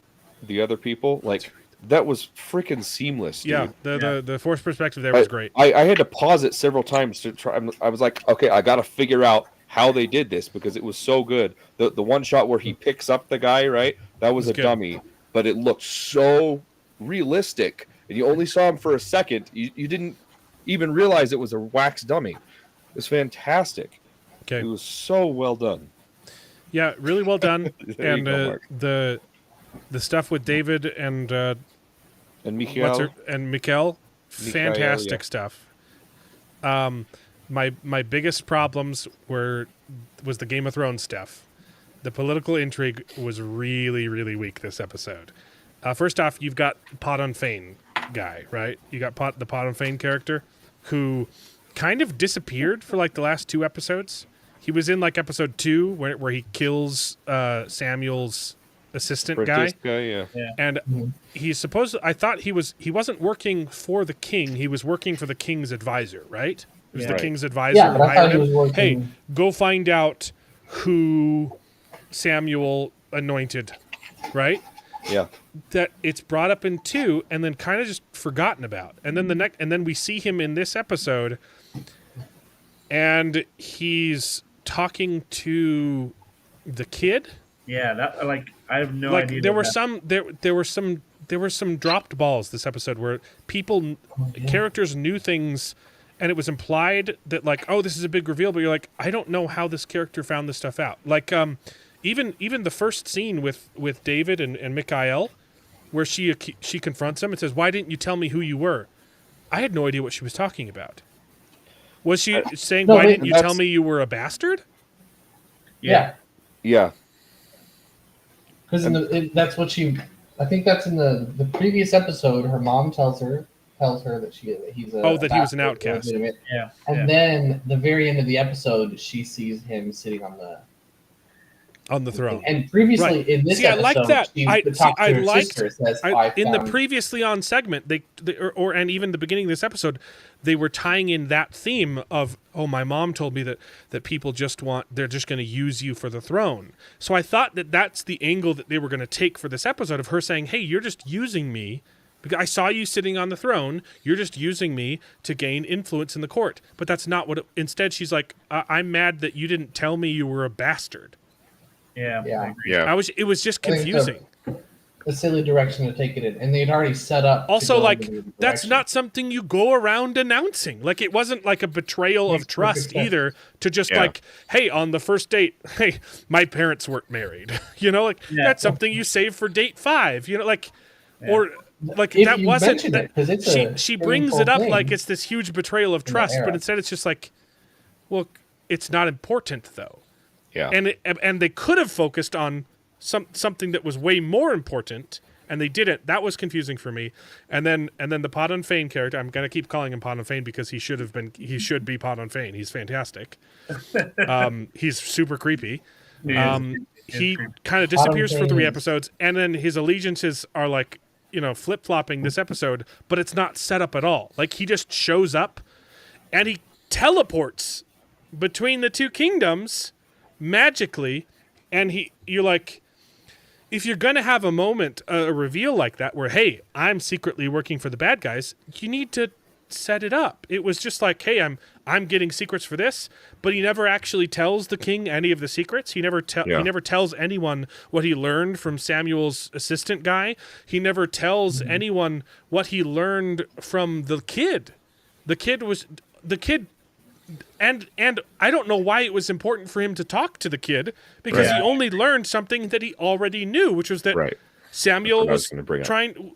the other people, like. That was freaking seamless, dude. Yeah, the forced perspective there was great. I had to pause it several times to try. I was like, okay, I got to figure out how they did this because it was so good. The one shot where he picks up the guy, right? That was a dummy, but it looked so realistic, and you only saw him for a second. You didn't even realize it was a wax dummy. It was fantastic. Okay, it was so well done. Yeah, really well done. And the stuff with David and Mikkel, fantastic stuff. My biggest problems was the Game of Thrones stuff. The political intrigue was really, really weak this episode. First off, you've got Pot on Fane guy, right? You got the Pot on Fane character who kind of disappeared for like the last 2 episodes. He was in like episode 2 where he kills Samuel's assistant guy. Yeah. And he's supposed I thought he wasn't working for the king, he was working for the king's advisor, right? It was the king's advisor Yeah, who but I thought hired he was him. working. Hey, go find out who Samuel anointed, right? Yeah. That it's brought up in 2 and then kind of just forgotten about. And then and then we see him in this episode and he's talking to the kid. Yeah, that like I have no Like idea. there were some dropped balls this episode where characters knew things and it was implied that like, oh, this is a big reveal, but you're like, I don't know how this character found this stuff out. Like even the first scene with David and Mikhail, where she confronts him and says, "Why didn't you tell me who you were?" I had no idea what she was talking about. Was she saying, "Why didn't you tell me you were a bastard"? Yeah. Yeah. Because that's what she. I think that's in the previous episode. Her mom tells her that he's a that he was an outcast. Yeah. And then the very end of the episode, she sees him sitting on the throne. And previously in this episode, I like that. Her sister says, in the previously on segment, they and even the beginning of this episode, they were tying in that theme of, oh, my mom told me that people they're just going to use you for the throne. So I thought that's the angle that they were going to take for this episode of her saying, hey, you're just using me because I saw you sitting on the throne. You're just using me to gain influence in the court. But that's not what. Instead, she's like, I'm mad that you didn't tell me you were a bastard. Yeah. Yeah. I agree. Yeah. It was just confusing. A silly direction to take it in, and they'd already set up. Also, to go like, in the that's direction. not something you go around announcing. Like, it wasn't like a betrayal of trust either to just like, hey, on the first date, hey, my parents weren't married. You know, like, that's something you save for date 5. You know, like, or like If that you wasn't. mention it, 'cause it's She a brings it up thing like it's this huge betrayal of trust, era. but instead it's just like, well, it's not important though. Yeah. And they could have focused on something that was way more important, and they didn't. That was confusing for me. And then the Pot on Fane character, I'm gonna keep calling him Pot on Fane because he should be Pot on Fane. He's fantastic. He's super creepy. He kind of disappears for 3 episodes, and then his allegiances are like, flip-flopping this episode, but it's not set up at all. Like, he just shows up and he teleports between the 2 kingdoms magically, and you're like, if you're going to have a moment, a reveal like that where, hey, I'm secretly working for the bad guys, you need to set it up. It was just like, hey, I'm getting secrets for this, but he never actually tells the king any of the secrets. He never tells anyone what he learned from Samuel's assistant guy. He never tells anyone what he learned from the kid. The kid and I don't know why it was important for him to talk to the kid, because he only learned something that he already knew, which was that Samuel was trying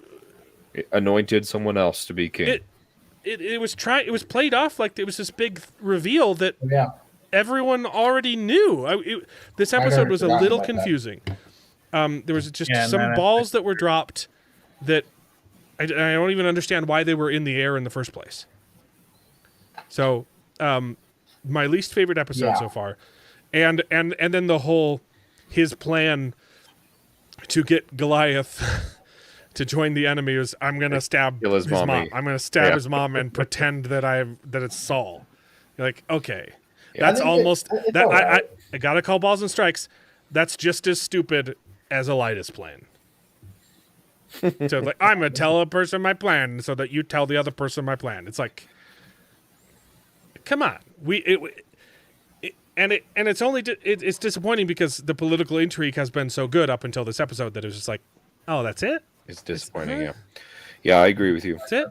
anointed someone else to be king. It was played off like it was this big reveal that everyone already knew. This episode was a little confusing. There was just some balls that were dropped that I don't even understand why they were in the air in the first place. So, my least favorite episode so far, and then the whole his plan to get Goliath to join the enemy was, I'm gonna stab his mom. I'm gonna stab his mom and pretend that it's Saul. You're like, okay, that's almost that. Right. I gotta call balls and strikes. That's just as stupid as Elidas' plan. So like, I'm gonna tell a person my plan so that you tell the other person my plan. It's like, come on, it's only it's disappointing because the political intrigue has been so good up until this episode that it was just like, oh, that's it. It's disappointing. Yeah, I agree with you. That's it.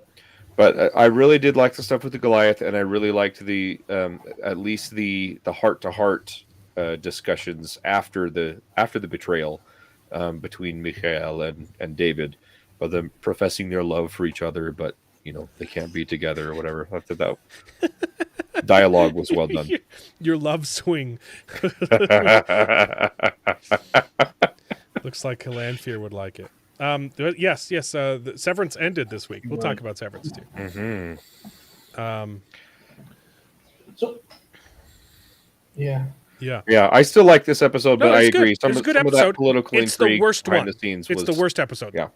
But I really did like the stuff with the Goliath, and I really liked the at least the heart-to-heart discussions after the betrayal between Mikhail and David, of them professing their love for each other, but they can't be together or whatever. After that, dialogue was well done. Your love swing. Looks like Calanfear would like it. Yes. The Severance ended this week. We'll talk about Severance too. Mm-hmm. So, yeah. Yeah, I still like this episode, but I it's good. agree. It was a good some of episode. that political It's the intrigue worst behind one. the scenes It's was the worst episode. Yeah.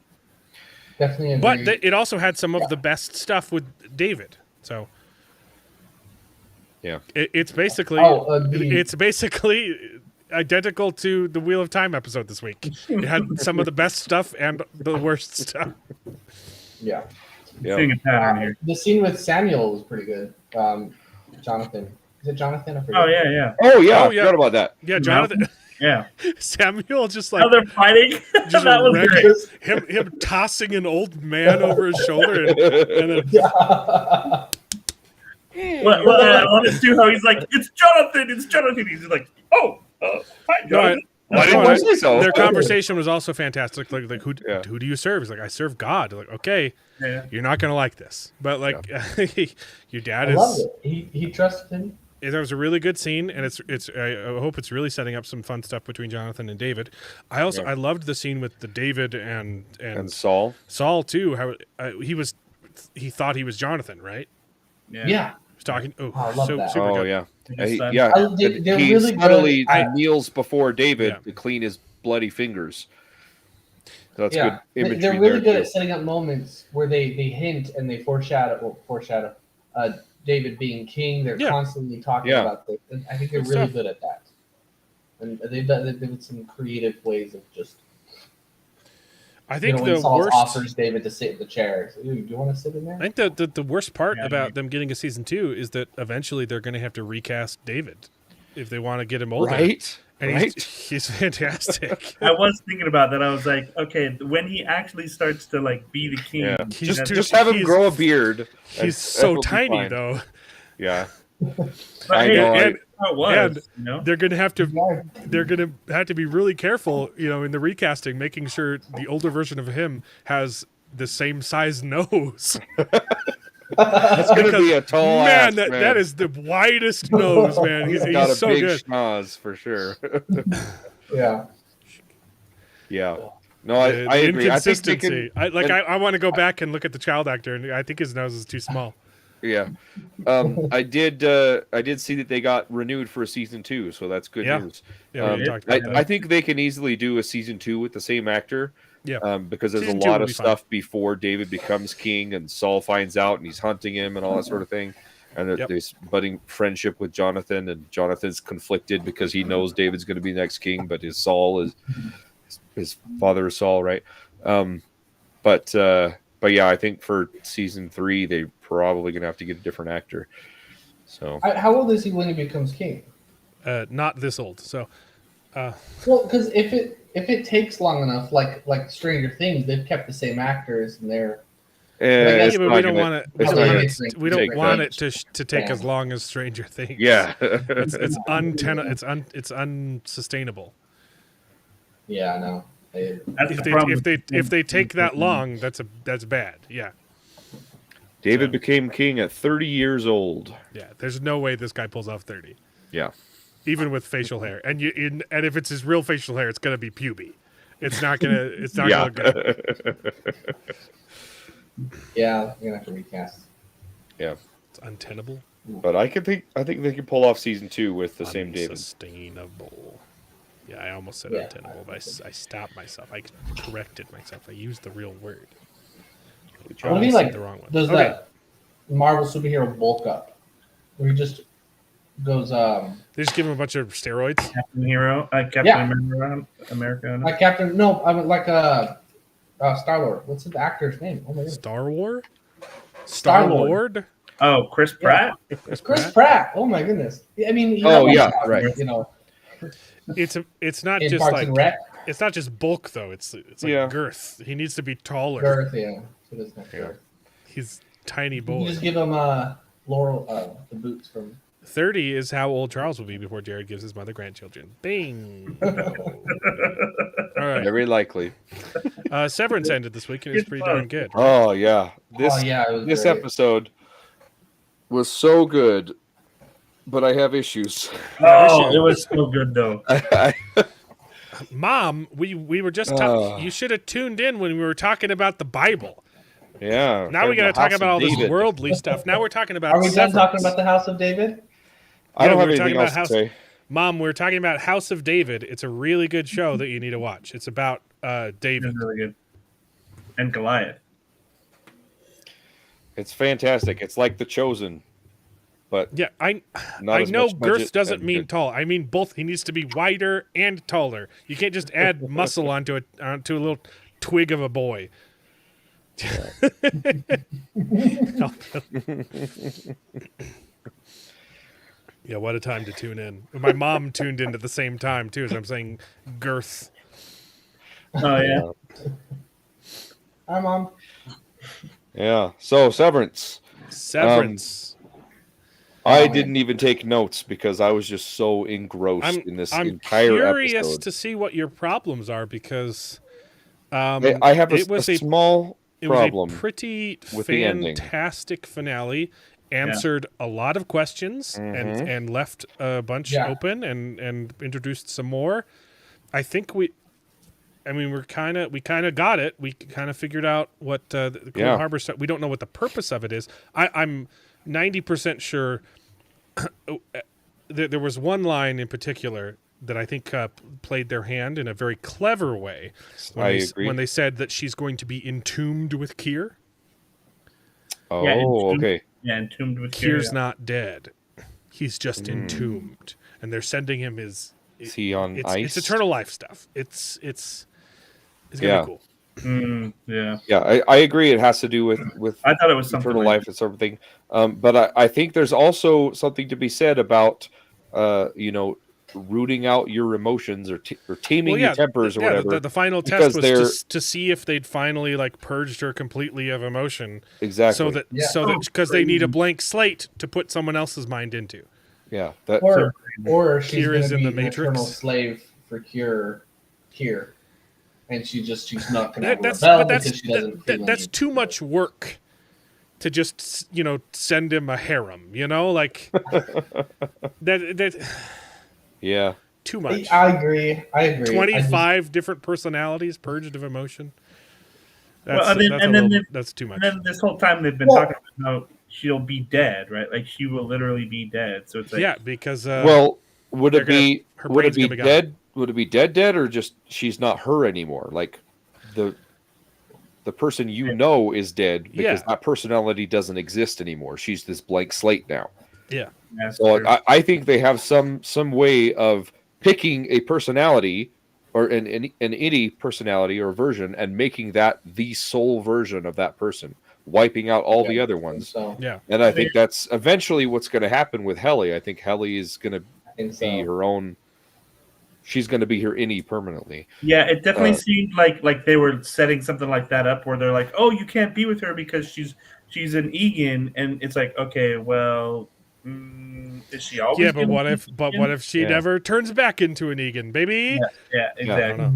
Definitely agree. But it also had some of the best stuff with David. So Yeah. it's basically it's basically identical to the Wheel of Time episode this week. It had some of the best stuff and the worst stuff. Yeah. Seeing a pattern here. The scene with Samuel was pretty good. Jonathan. Is it Jonathan? I forget. Oh yeah. Oh yeah, I forgot about that. Yeah, Jonathan. Yeah. Samuel just like How they're fighting. just That was wrecking- great. him tossing an old man over his shoulder and then Well, I love it too. How he's like, "It's Jonathan. It's Jonathan." He's like, "Oh, hi, Jonathan." Why didn't you say so? Their conversation was also fantastic. Like who Yeah. do you serve? He's like, I serve God. Like, okay, Yeah. you're not gonna like this, but like your dad I is. loved it. He trusted him. There was a really good scene, and it's. I hope it's really setting up some fun stuff between Jonathan and David. I also I loved the scene with the David and Saul. Saul too. How he thought he was Jonathan, right? Yeah. He was talking. Oh, I love that. super Oh good. yeah. His son. Yeah. They're he really subtly good. kneels before David Yeah. to clean his bloody fingers. That's Yeah. good imagery. They're really there, good too. at setting up moments where they hint and they foreshadow David being king. They're Yeah. constantly talking Yeah. about this. And I think they're Good really stuff. good at that. And they've done some creative ways of just I think when the Saul worst. offers David to sit in the chair. So, do you want to sit in there? I think the worst part Yeah, about them getting a season 2 is that eventually they're going to have to recast David if they want to get him older. Right. And Right. he's fantastic. I was thinking about that. I was like, okay, when he actually starts to like be the king, Yeah. He's too- Just have him he's- grow a beard. and He's so it'll be tiny fine. though. Yeah. But I hey, know, that's how it was. and You know, They're going to have to be really careful, in the recasting, making sure the older version of him has the same size nose. That's gonna be a tall man, ass, that is the widest nose, man. He's He's got a so big good. schnoz for sure. Yeah. Yeah. No, I The agree. I think they inconsistency. can, I want to go back and look at the child actor, and I think his nose is too small. yeah. I did see that they got renewed for a season 2, so that's good Yeah. news. Yeah, we talked about that. I think they can easily do a season 2 with the same actor. Yeah. Because there's Season a 2 lot will of be fine. stuff before David becomes king and Saul finds out and he's hunting him and all that sort of thing. And Yep. there's budding friendship with Jonathan, and Jonathan's conflicted because he knows David's going to be the next king, but his father is Saul, right? But yeah, I think for season 3 they probably going to have to get a different actor. So How old is he when he becomes king? Not this old. So Well, because if it takes long enough, like Stranger Things, they've kept the same actors and they're it's but we not don't gonna- want it. it's not gonna We don't take want that. it to take Yeah. as long as Stranger Things. Yeah. It's unsustainable. yeah, I know. that's If the problem. if they take that long, that's bad. Yeah. David became king at 30 years old. Yeah. There's no way this guy pulls off 30. Yeah. Even with facial hair, and if it's his real facial hair, it's gonna be puby. It's not gonna. It's not Yeah. gonna look good. Yeah, you're gonna have to recast. Yeah. It's untenable. But I think they can pull off season 2 with the same David. Unsustainable. Yeah, I almost said Yeah. untenable, but I stopped myself. I corrected myself. I used the real word. What do you mean, said like, the wrong one. does Okay. that Marvel superhero bulk up? Where he just goes, They just give him a bunch of steroids. Captain Hero, Captain Yeah. America. like Captain, no, I mean, like, Star-Lord. What's the actor's name? Oh my god. Star War? Star-Lord. Lord? Oh, Chris Pratt. Chris Pratt. Oh my goodness. I mean, he Oh, almost yeah, got, right. You know, It's not in just Parks like and Rec. it's not just bulk though. It's like Yeah. girth. He needs to be taller. Girth, yeah. So it is not Yeah. girth. He's tiny You boy. just give him Laurel, the boots from. 30 is how old Charles will be before Jared gives his mother grandchildren. Bing. All right. Very likely. Severance ended this week and it was pretty darn good. Oh yeah. This Oh yeah, it was this great. episode was so good, but I have issues. Oh, it was so good though. Mom, we were just talking. You should have tuned in when we were talking about the Bible. Yeah. Now we got to talk about all this David. worldly stuff. Now we're talking about Are we done Severance. talking about the House of David? I don't we have were talking anything else about to say. Mom, we're talking about House of David. It's a really good show that you need to watch. It's about David. It's really good. And Goliath. It's fantastic. It's like The Chosen, but Yeah, I as know much girth budget doesn't and mean good. tall. I mean both. He needs to be wider and taller. You can't just add muscle onto a little twig of a boy. Yeah, what a time to tune in. My mom tuned in at the same time too, as I'm saying girth. Oh yeah. Hi, Mom. Yeah. So Severance. Severance. I didn't even take notes because I was just so engrossed in this I'm entire curious episode. to see what your problems are because I have a small problem It was a pretty with the ending. fantastic finale. Answered a lot of questions and left a bunch open and introduced some more. I think we kind of got it. We kind of figured out what the Cold Harbor stuff. We don't know what the purpose of it is. I'm 90% sure there was one line in particular that I think played their hand in a very clever way when they said that she's going to be entombed with Kier. Oh, entombed, okay. Yeah, entombed with Kier's not dead. He's just entombed. And they're sending him his... Is he on ice? It's eternal life stuff. It's gonna be cool. Yeah. Yeah, I agree. It has to do with I thought it was something eternal like life and sort of thing. But I think there's also something to be said about rooting out your emotions or taming your tempers or whatever. The final test was to see if they'd finally purged her completely of emotion. Exactly. So that because they need a blank slate to put someone else's mind into. Yeah. Or she's Kier going is to in be the an Matrix. eternal slave for Kier. And she's not going to That's rebel because she doesn't feel that's any- too much work to just send him a harem. That Yeah. too much. I agree. 25 different personalities purged of emotion. That's too much. And then this whole time they've been talking about how she'll be dead, right? Like she will literally be dead. So it's like because would it be gonna be dead? Would it be dead, or just she's not her anymore? Like the person is dead because that personality doesn't exist anymore. She's this blank slate now. Yeah. So I think they have some way of picking a personality or an any personality or version and making that the sole version of that person, wiping out all the other ones. Yeah. And I think that's eventually what's going to happen with Helly. I think Helly is going to be her own. She's going to be her innie permanently. Yeah, it definitely seemed like they were setting something like that up where they're like, "Oh, you can't be with her because she's an Egan," and it's like, okay, well, is she always? Yeah, but what if she never turns back into an Egan, baby? Yeah, exactly. I don't know.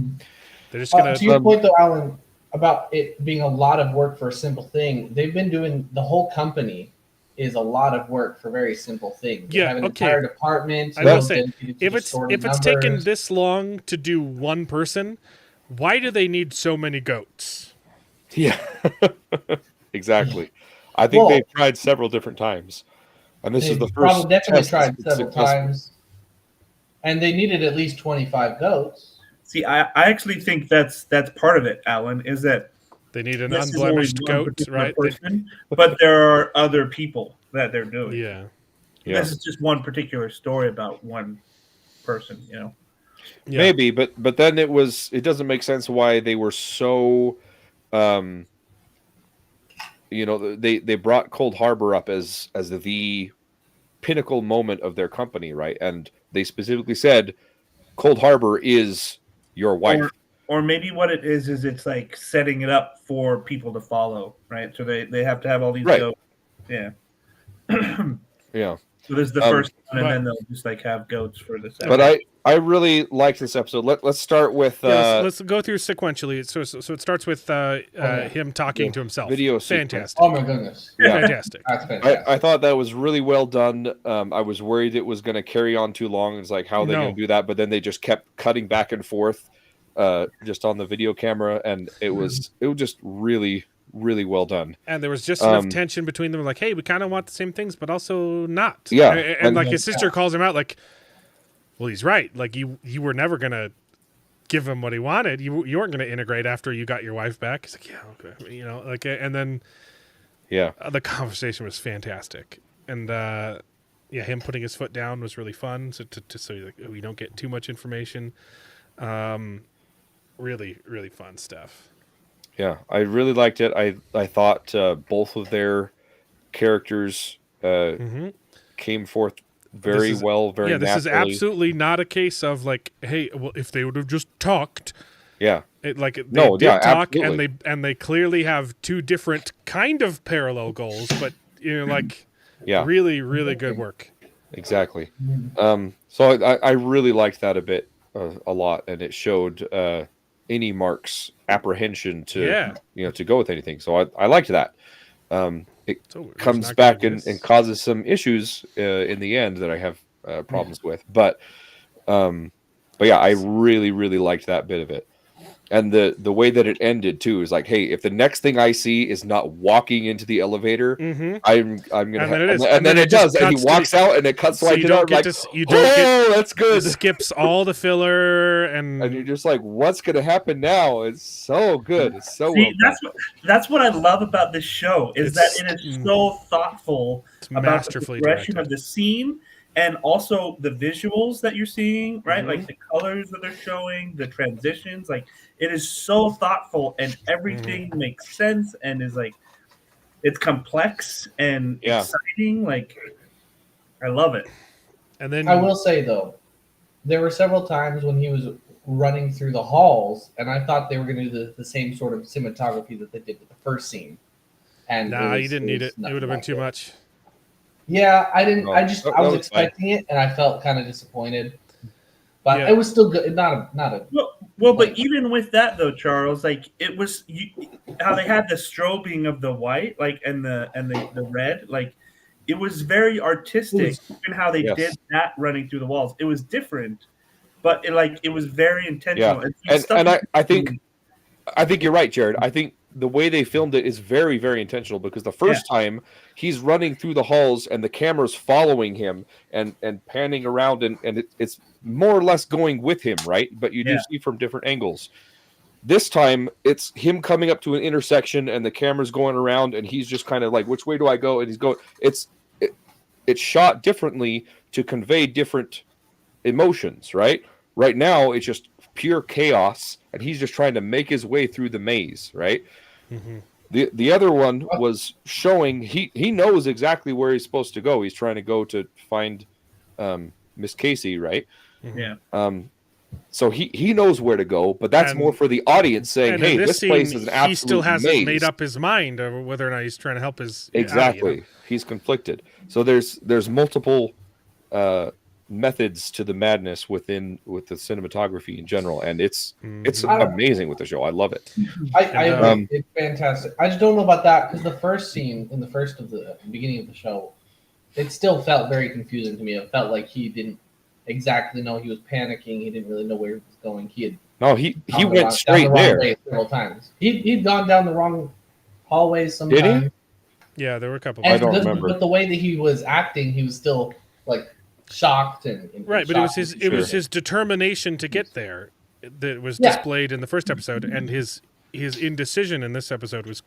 They're just gonna. To your point, though, Alan, about it being a lot of work for a simple thing, they've been doing the whole company is a lot of work for very simple things. They have an entire department. I will say, if it's taken this long to do one person, why do they need so many goats? Yeah, exactly. I think they've tried several different times, and this is the first. Definitely tried several times, and they needed at least 25 goats. See, I actually think that's part of it, Alan. Is that they need an unblemished goat, right? But there are other people that they're doing. Yeah. This is just one particular story about one person, Yeah. Maybe, but then it doesn't make sense why they were so they brought Cold Harbor up as the pinnacle moment of their company, right? And they specifically said Cold Harbor is your wife. Or maybe what it is it's like setting it up for people to follow, right? So they have to have all these goats. Yeah. Yeah. So this is the first one, and then they'll just like have goats for the second. But I really liked this episode. Let's start with let's go through sequentially. So it starts with him talking to himself. Video fantastic. Oh my goodness, fantastic. That's fantastic. I thought that was really well done. I was worried it was going to carry on too long. It's like, how are they going to do that? But then they just kept cutting back and forth, just on the video camera, and it was just really, really well done. And there was just enough tension between them, like, hey, we kind of want the same things, but also not. Yeah, and like his sister calls him out, like, well, he's right. Like you were never gonna give him what he wanted. You weren't gonna integrate after you got your wife back. He's like, yeah, okay, like, and then the conversation was fantastic, and him putting his foot down was really fun. So like, we don't get too much information. Really, really fun stuff. Yeah, I really liked it. I thought both of their characters came forth very well, very naturally. This is absolutely not a case of like, hey, well, if they would have just talked. Yeah. They did talk, absolutely. and they clearly have two different kind of parallel goals, but really, really good work. Exactly. So I really liked that a lot, and it showed any Mark's apprehension to to go with anything. So I liked that. It comes back and causes some issues in the end that I have problems with, but yeah, I really, really liked that bit of it. And the way that it ended too is like, hey, if the next thing I see is not walking into the elevator, I'm gonna. And then it does, and he walks out, and it cuts so like you don't get that's good. It skips all the filler, and you're just like, what's gonna happen now? It's so good. It's so well done. That's what I love about this show is that it is so thoughtful about the progression of the scene. And also the visuals that you're seeing, right? Like the colors that they're showing, the transitions, like it is so thoughtful, and everything makes sense and is like, it's complex and exciting. Like, I love it. And then I will say though, there were several times when he was running through the halls, and I thought they were going to do the same sort of cinematography that they did with the first scene. And you didn't need it. It would have been too much. Yeah, I didn't. I was expecting it, and I felt kind of disappointed. But it was still good. Not a. Well, but even with that though, Charles, like it was how they had the strobing of the white, like and the red, like it was very artistic. Even how they did that running through the walls, it was different, but it was very intentional. Yeah, and I think you're right, Jared. I think the way they filmed it is very, very intentional, because the first time he's running through the halls and the camera's following him and panning around, and it's more or less going with him, right? But you do see from different angles. This time it's him coming up to an intersection and the camera's going around, and he's just kind of like, which way do I go? And he's going. It's shot differently to convey different emotions, right? Right now it's just pure chaos, and he's just trying to make his way through the maze, right? The other one was showing he knows exactly where he's supposed to go. He's trying to go to find Miss Casey, right? So he knows where to go, but that's more for the audience saying, hey, this place is an absolute he still hasn't maze. made up his mind of whether or not he's trying to help his exactly. He's conflicted. So there's multiple methods to the madness with the cinematography in general, and it's amazing with the show. I love it. I agree. It's fantastic. I just don't know about that, because the first scene in the beginning of the show, it still felt very confusing to me. It felt like he didn't exactly know. He was panicking. He didn't really know where he was going. He went straight there several times. He'd gone down the wrong hallways sometimes. Did he? Yeah, there were a couple. I don't remember. But the way that he was acting, he was still like shocked and right. But it was his determination to get there that was displayed in the first episode, and his indecision in this episode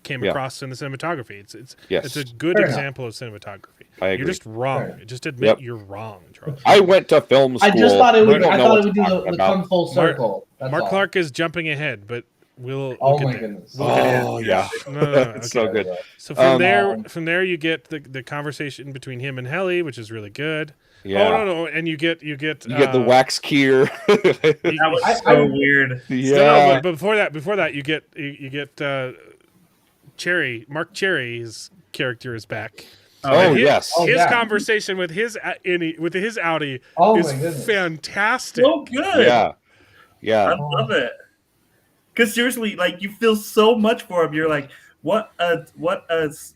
came across in the cinematography. It's a good example of cinematography. I agree. You're just wrong. Just admit you're wrong, Charles. I went to film school. I just thought it would. I thought it would do the come full circle. Mark Clark is jumping ahead, but we'll. Oh get my there. goodness! Yeah. No, so good. So from there you get the conversation between him and Helly, which is really good. Yeah. Oh no, and you get the wax keyer. That was so weird. Yeah. But before that, you get Cherry. Mark Cherry's character is back. Oh, his, yes. Oh, his yeah. conversation with his with his Audi Oh, is my goodness. fantastic. So good. Yeah. Yeah. I love it. Because seriously, like you feel so much for him. You're like, what a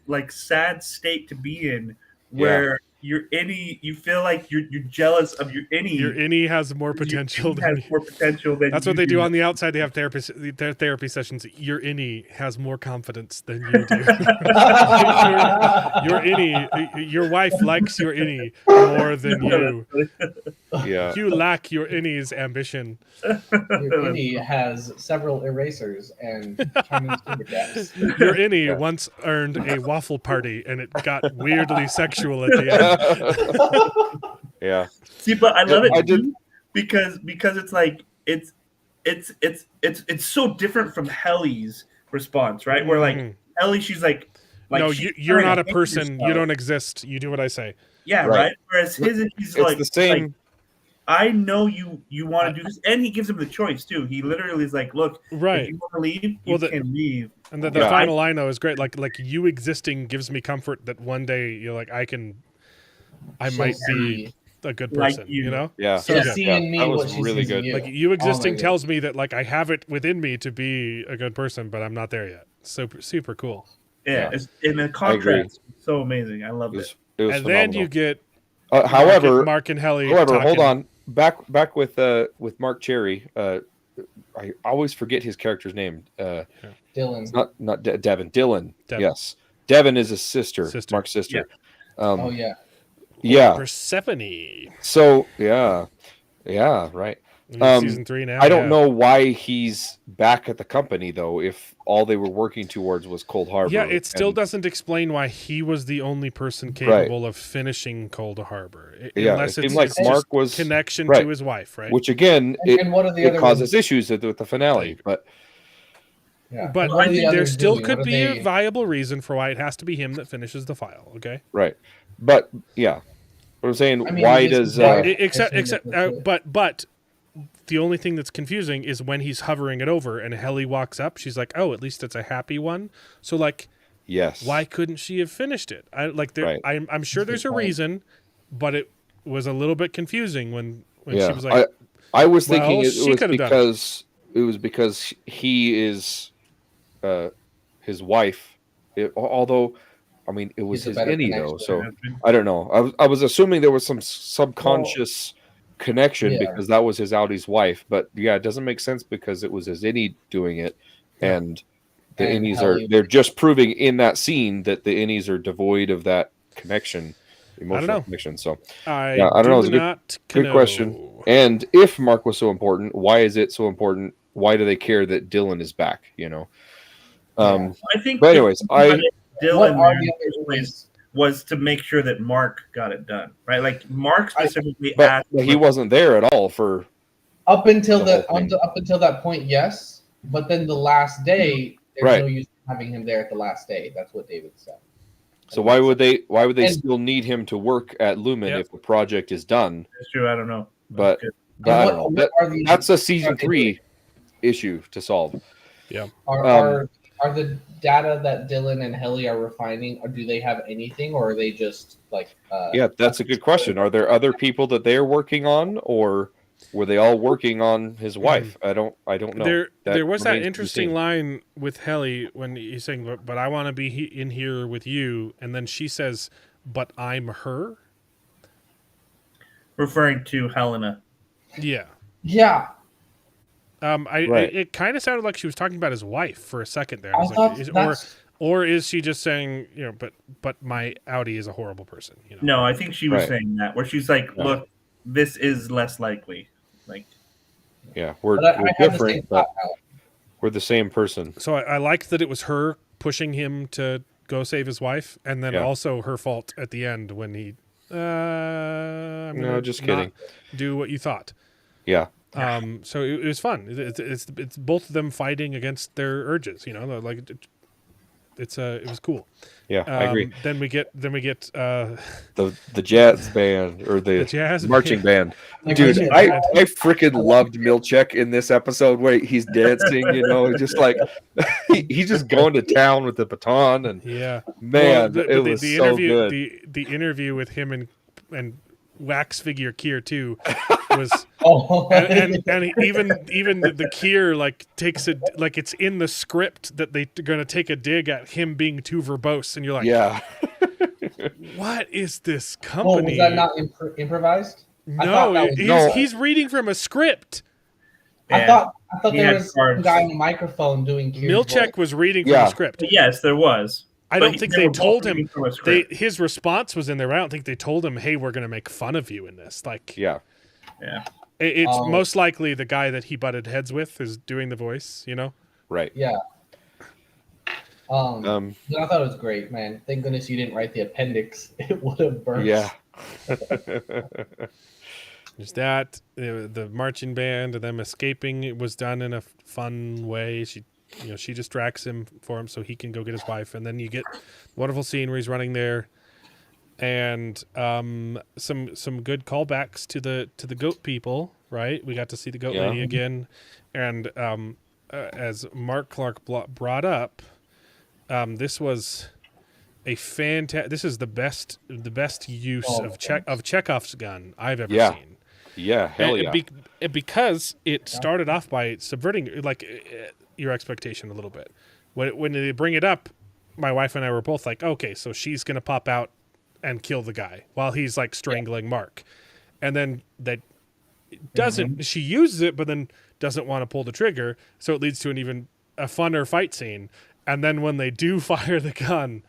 like sad state to be in, where your innie, you feel like you're jealous of your innie. Your innie has more potential than has more potential than That's you what they do on the outside. They have therapy sessions. Your innie has more confidence than you do. your innie, your wife likes your innie more than you. Yeah. You lack your innie's ambition. Your innie has several erasers and Chinese finger gaps. Your innie once earned a waffle party, and it got weirdly sexual at the end. Yeah. See, but I love it I too, because it's like it's so different from Helly's response, right? Where like Helly, she's like no, she's you're trying not to a hate person. yourself. You don't exist. You do what I say. Yeah, right. Whereas his, he's It's like the same. like, I know you want to do this, and he gives him the choice too. He literally is like, "Look, Right. if you want to leave, you can leave." And the final line though is great. Like you existing gives me comfort that one day you're like I might be a good person. Like you. You know? Yeah. So She's good. seeing me That what was she's really seeing good. you. Like you existing Oh my tells me that like I have it within me to be a good person, but I'm not there yet. Super cool. Yeah, it's, and the contrast is so amazing. I love it. It was And phenomenal. then you get however, Mark and Helly. however, hold talking. on. Back with Mark Cherry. I always forget his character's name. Dylan. It's not Devin. Dylan. Devin. Yes. Devin is his sister. Mark's sister. Yeah. Oh yeah. Yeah. Persephone. So yeah, right. Season 3 now. I don't know why he's back at the company though. If all they were working towards was Cold Harbor. Yeah, it still doesn't explain why he was the only person capable of finishing Cold Harbor. Unless it it's seemed like Mark was connection to his wife, right? Which again, and what are the it other causes ones? issues with the finale. But Yeah. But What are the there others still doing? could What are be a they- viable reason for why it has to be him that finishes the file. Okay. right. But yeah, what I'm saying, I mean, why this does is why- Except, but the only thing that's confusing is when he's hovering it over and Helly walks up. She's like, "Oh, at least it's a happy one." So like, yes, why couldn't she have finished it? I'm sure there's a reason, but it was a little bit confusing when she was like, I was thinking she could have done it. it was because he is his wife. Although, I mean, it was He's his a better innie though. connection. So I don't know. I was assuming there was some subconscious connection because that was his Audi's wife. But yeah, it doesn't make sense because it was his innie doing it, and the innies they're just proving in that scene that the innies are devoid of that connection, emotional connection. So I don't know. It's not a good question. And if Mark was so important, why is it so important? Why do they care that Dylan is back? You know. I think. But anyways, What Dylan are the other ones? was to make sure that Mark got it done, right? Like Mark specifically but asked. he wasn't there at all for Up until the whole thing. up until that point, yes. But then the last day, there's Right. no use in having him there at the last day. That's what David said. So why would they And- still need him to work at Lumen if the project is done? It's true. I don't know. But, Good. I don't know. what are the- That's a season 3 issue to solve. Are the data that Dylan and Helly are refining, or do they have anything, or are they just like? Yeah, that's a good question. Are there other people that they're working on, or were they all working on his wife? I don't know. There was that remains to be interesting seen. line with Helly when he's saying, "But I want to be in here with you," and then she says, "But I'm her." Referring to Helena. Yeah. Yeah. It kind of sounded like she was talking about his wife for a second there. I was like, or is she just saying, but my Audi is a horrible person? No, I think she was saying that, where she's like, "Look, this is less likely." Like, yeah, we're I have the same different, thought, but we're the same person. So I liked that it was her pushing him to go save his wife, and then also her fault at the end when he. I'm No, just kidding. Do what you thought. Yeah. So it was fun. It's both of them fighting against their urges. Like it was cool. Yeah, I agree. Then we get The jazz band or the jazz marching band. My Dude, goodness. I freaking loved Milchek in this episode where he's dancing, just like he's just going to town with the baton, and yeah, man, Well, it was the so interview, good. The interview with him and wax figure Kier too was and even the Kier like takes it like it's in the script that they're gonna take a dig at him being too verbose, and you're like, Yeah. what is this Oh, company? was that not improvised? No, was- he's reading from a script. I thought He there had was some cards. guy on the microphone doing Kier's Milchek voice. was reading from Yeah. a script. But yes, there was. I But don't think they they were told both reading him. from a script. His response was in there. I don't think they told him, "Hey, we're going to make fun of you in this." Like, Yeah. Yeah. it's Oh. most likely the guy that he butted heads with is doing the voice. Right. Yeah. Um, I thought it was great, man. Thank goodness you didn't write the appendix. It would have burned. Yeah. There's that. The marching band and them escaping. It was done in a fun way. She distracts him for him so he can go get his wife, and then you get wonderful scene where he's running there, and some good callbacks to the goat people. Right, we got to see the goat lady again, and as Mark Clark brought up, this was a fantastic. This is the best use of Chekhov's gun I've ever seen. Yeah, hell yeah. Because it started off by subverting your expectation a little bit. When they bring it up, my wife and I were both like, okay, so she's gonna pop out and kill the guy while he's like strangling Mark, and then that doesn't. She uses it, but then doesn't want to pull the trigger, so it leads to an even a funner fight scene. And then when they do fire the gun,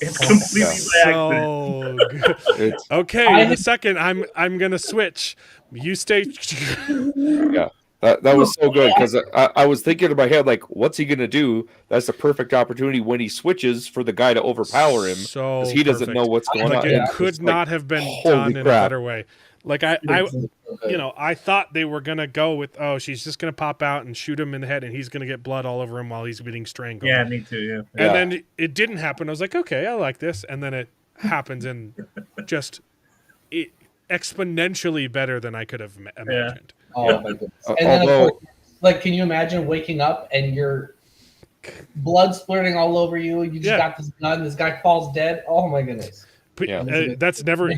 It's completely by accident. so good. Okay, in a second, I'm gonna switch. You stay. Yeah. That was so good because I was thinking in my head, like, what's he going to do? That's the perfect opportunity when he switches for the guy to overpower him So because he doesn't know what's going Like on. it And could it's not like, have been holy done in a crap. better way. Like I I thought they were gonna go with, oh, she's just gonna pop out and shoot him in the head, and he's gonna get blood all over him while he's getting strangled. Yeah, me too. Yeah. And then it didn't happen. I was like, okay, I like this. And then it happens, and just exponentially better than I could have imagined. Oh my goodness! And then, of Although- course, like, can you imagine waking up and your blood splurting all over you? You just got this gun. This guy falls dead. Oh my goodness! But, Yeah. that's never.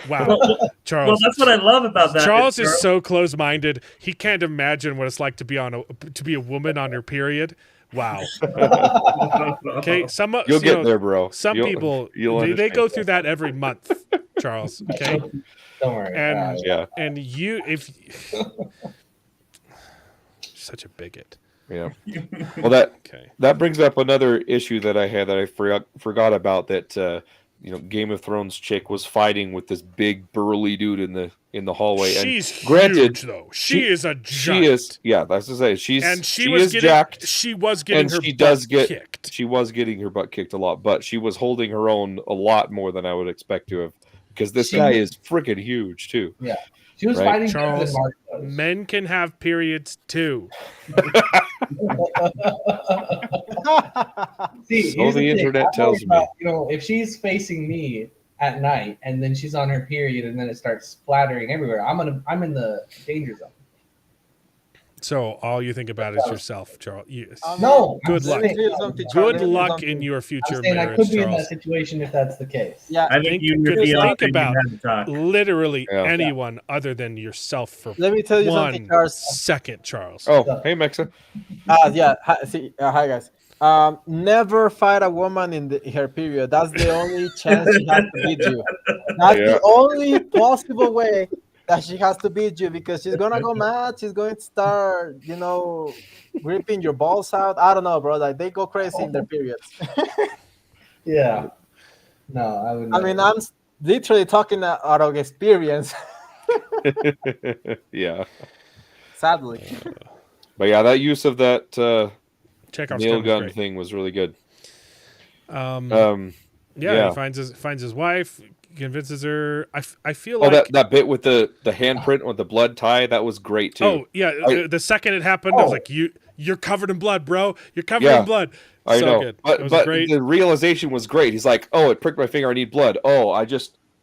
Wow, Well, Charles. well, that's what I love about that. Charles is so close-minded. He can't imagine what it's like to be a woman on her period. Wow. Okay, You'll get there, bro. Some people you'll they go understand. through that every month, Charles. Okay, Don't worry. and Yeah. and you if such a bigot. Yeah. Well, Okay. that brings up another issue that I had that I forgot about. That Game of Thrones chick was fighting with this big burly dude in the hallway. She's and granted, huge, though. She is a giant. She is. Yeah, that's to say she was is getting, jacked. She was getting And her she butt does get kicked. She was getting her butt kicked a lot, but she was holding her own a lot more than I would expect to have, because this guy is freaking huge too. Yeah, she was Right. fighting better than Charles, Mark was. men can have periods too. See, So here's the thing. internet I'm tells worried about, if she's facing me at night and then she's on her period and then it starts splattering everywhere, I'm in the danger zone. So all you think about is yourself, Charles. No, Good I'm luck. saying- Good luck in your future I'm saying I marriage, could be in that Charles. situation if that's the case. Yeah, I think Think- you and your think fiance about- had to talk. Literally Yeah. anyone other than yourself for let me tell you something, one Charles. second, Charles. Oh, hey Mexa. Yeah. Hi guys. Never fight a woman in her period. That's the only chance she has to beat you. That's Yeah. the only possible way that she has to beat you, because she's gonna go mad. She's going to start, ripping your balls out. I don't know, bro. Like, they go crazy in their periods. Yeah. No, I would. I mean, I'm literally talking out of experience. Yeah, Sadly. but yeah, that use of that Chekhov's nail gun was gun great. thing was really good. Yeah, Yeah. he finds his wife. convinces her. I feel Oh, like that bit with the handprint with the blood tie, that was great too. Oh yeah, the second it happened, I was like, you're covered in blood, bro. You're covered in blood. I know. Good. But it was but great. the realization was great. He's like, oh, it pricked my finger. I need blood. Oh,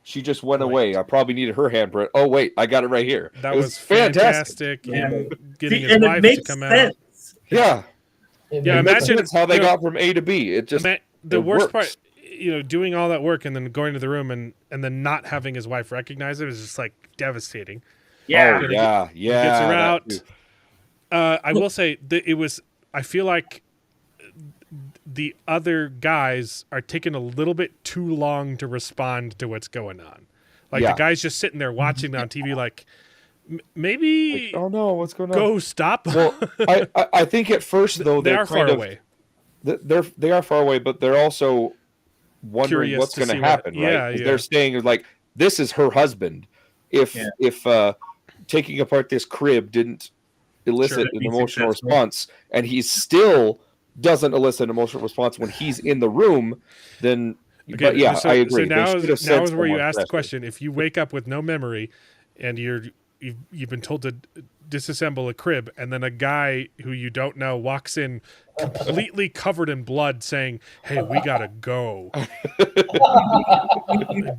she just went away. I probably needed her handprint. Oh wait, I got it right here. That it was fantastic. Him getting his wife to come out. Yeah. Yeah, imagine how they got from A to B. It just the worst works. part, doing all that work and then going to the room and then not having his wife recognize it is just like devastating. Yeah, He gets her out. I will say that it was. I feel like the other guys are taking a little bit too long to respond to what's going on. Like the guy's just sitting there watching on TV, like maybe. Like, oh no, what's going on? Go stop. Well, I think at first though they are far away. They are far away, but they're also wondering Curious what's to going to see happen, what- right? yeah, 'Cause yeah. They're saying like this is her husband. If taking apart this crib didn't elicit an emotional response, and he still doesn't elicit an emotional response when he's in the room, then but yeah, I agree. So now They should have said is where you someone ask the faster. question: if you wake up with no memory, and you've been told to disassemble a crib, and then a guy who you don't know walks in completely covered in blood, saying, "Hey, we gotta go."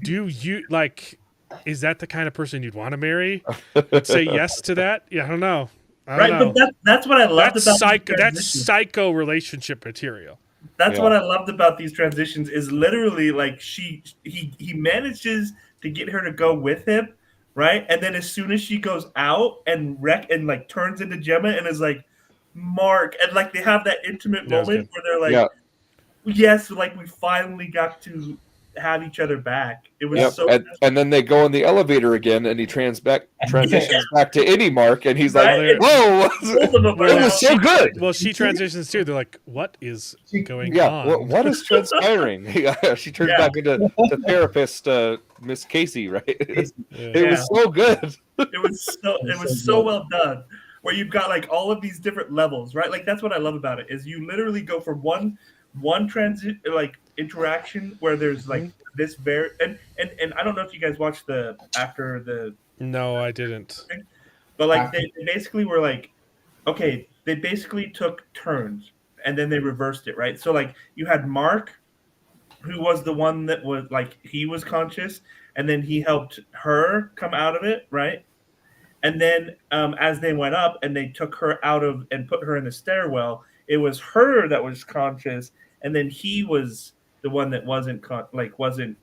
Do you like? Is that the kind of person you'd want to marry? Would say yes to that? Yeah, I don't know. I don't know. But that's what I loved That's about psycho. these That's transitions. psycho relationship material. That's what I loved about these transitions is literally like he manages to get her to go with him, right? And then as soon as she goes out and like turns into Gemma and is like, Mark, and like they have that intimate That was moment good. where they're like, yes, like we finally got to have each other back. It was so and then they go in the elevator again, and he transitions back to any Mark, and he's like, "Whoa, it was so good." Well, she transitions too. They're like, "What is going Yeah, on? what is transpiring?" She turns back into therapist Miss Casey, right? It was so good. It was so well done. Where you've got like all of these different levels, right? Like that's what I love about it is you literally go from one transit like interaction where there's like this very and I don't know if you guys watched the after the No, I didn't. but like they basically were like okay, they basically took turns and then they reversed it, right? So like you had Mark who was the one that was like he was conscious and then he helped her come out of it, right? And then as they went up and they took her out of and put her in the stairwell, it was her that was conscious, and then he was the one that wasn't in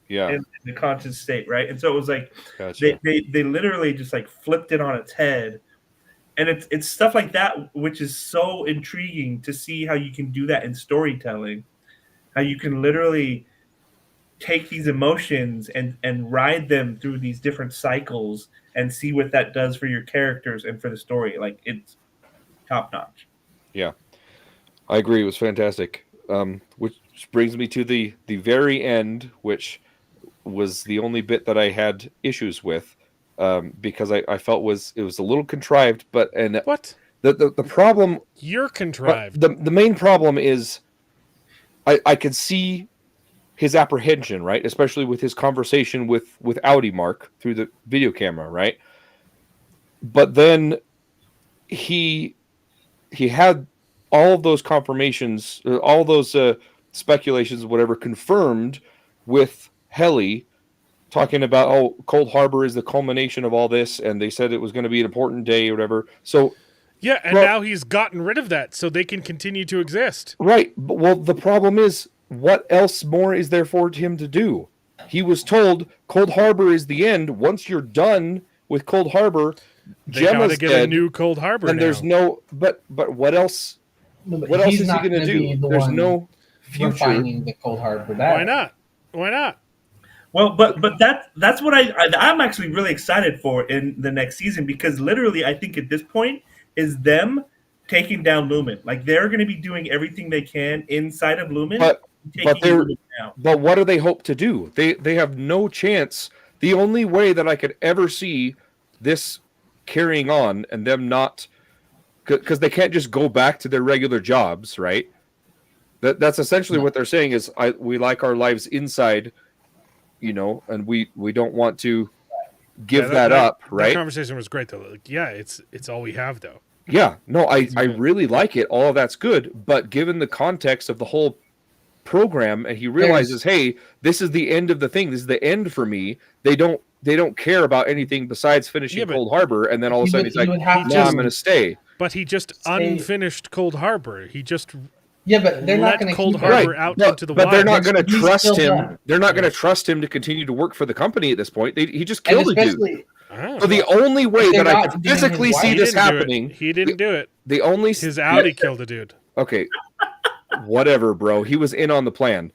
the conscious state, right? And so it was like they literally just like flipped it on its head, and it's stuff like that which is so intriguing to see how you can do that in storytelling, how you can literally take these emotions and ride them through these different cycles and see what that does for your characters and for the story. Like it's top notch. Yeah, I agree. It was fantastic. Which brings me to the very end, which was the only bit that I had issues with, because I felt it was a little contrived. But what the problem? You're contrived. The main problem is I could see his apprehension, right? Especially with his conversation with Audi Mark through the video camera, right? But then he had all of those confirmations, all those speculations, whatever, confirmed with Helly talking about, Cold Harbor is the culmination of all this, and they said it was going to be an important day or whatever. So yeah, and now he's gotten rid of that, so they can continue to exist. Right. Well, the problem is, what else more is there for him to do? He was told Cold Harbor is the end. Once you're done with Cold Harbor, Gemma's get dead, a new Cold Harbor. And there's no, but what else? What else is he going to do? There's no future. Refining the Cold Harbor battle. Why not? Well, but that's what I'm actually really excited for in the next season, because literally I think at this point is them taking down Lumen. Like they're going to be doing everything they can inside of Lumen. But what do they hope to do? They have no chance. The only way that I could ever see this carrying on and them not, because they can't just go back to their regular jobs, right? That's essentially what they're saying is we like our lives inside and we don't want to give that up, right? That conversation was great though. Like, yeah, it's all we have though. Yeah, no, I really like it. All of that's good, but given the context of the whole program, and he realizes, hey, this is the end of the thing. This is the end for me. They don't care about anything besides finishing Cold Harbor, and then all of a sudden he's like, no, I'm going to stay. But he just unfinished Cold Harbor. He just but they're not going to Cold Harbor out into the wild. But they're not going to trust him. They're not going to trust him to continue to work for the company at this point. He just killed the dude. So the only way that I can physically see this happening, he didn't do it. The only his Audi killed the dude. Okay, whatever, bro. He was in on the plan.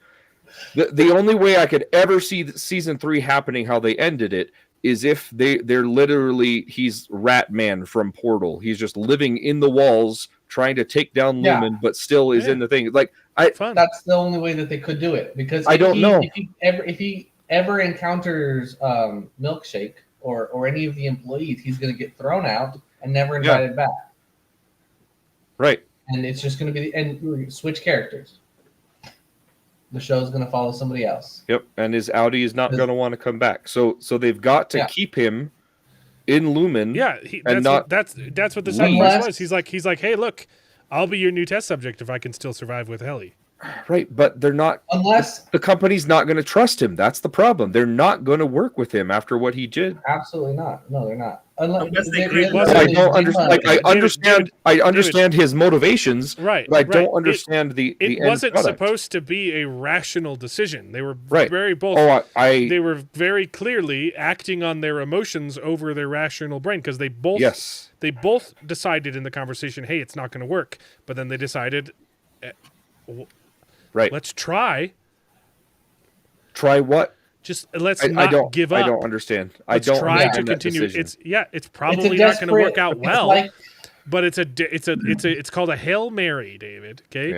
The only way I could ever see season 3 happening, how they ended it, is if they're literally, he's Rat Man from Portal. He's just living in the walls, trying to take down Lumen, but still is in the thing. Like that's the only way that they could do it, because I don't know if he ever encounters Milkshake or any of the employees, he's going to get thrown out and never invited back. Right. And it's just going to be and switch characters. The show's going to follow somebody else. Yep, and his Audi is not going to want to come back. So they've got to keep him in Lumen. Yeah, that's what the sacrifice was. He's like, hey, look, I'll be your new test subject if I can still survive with Heli. Right, but they're not. Unless the company's not going to trust him. That's the problem. They're not going to work with him after what he did. Absolutely not. No, they're not. Unless I don't understand. Like, I understand his motivations. Right, but I don't understand the. It end wasn't product. supposed to be a rational decision. They were very both. They were very clearly acting on their emotions over their rational brain, because they both. Yes. They both decided in the conversation, hey, it's not going to work. But then they decided. Right. Let's try. Try what? Just let's not give up. I don't understand. Let's I don't try to continue. It's probably not going to work out well, but it's called a Hail Mary, David. Okay,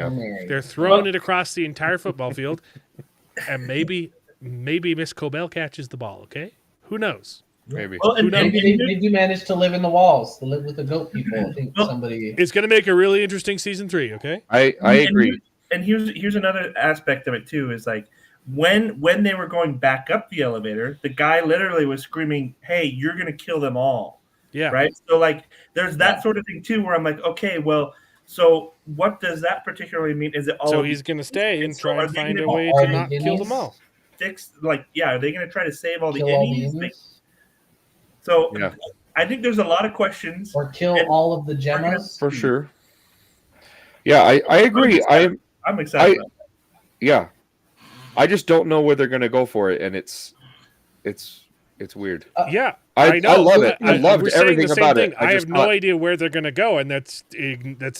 they're throwing it across the entire football field, and maybe Miss Cobell catches the ball. Okay, who knows? Maybe. Well, and maybe they do manage to live in the walls, to live with the goat people. I think somebody. It's going to make a really interesting season 3. Okay, I agree. And here's another aspect of it too, is like when they were going back up the elevator, the guy literally was screaming, "Hey, you're gonna kill them all!" Yeah. Right. So like, there's that sort of thing too, where I'm like, okay, well, so what does that particularly mean? Is it all? So he's gonna stay and try and find a way to not kill them all. Are they gonna try to save all the enemies? So I think there's a lot of questions. Or kill all of the Gemmas? For sure. Yeah, I agree. I'm excited about that. Yeah. I just don't know where they're going to go for it, and it's weird. I know. I love it. I loved everything about it. I have no idea where they're going to go, and that's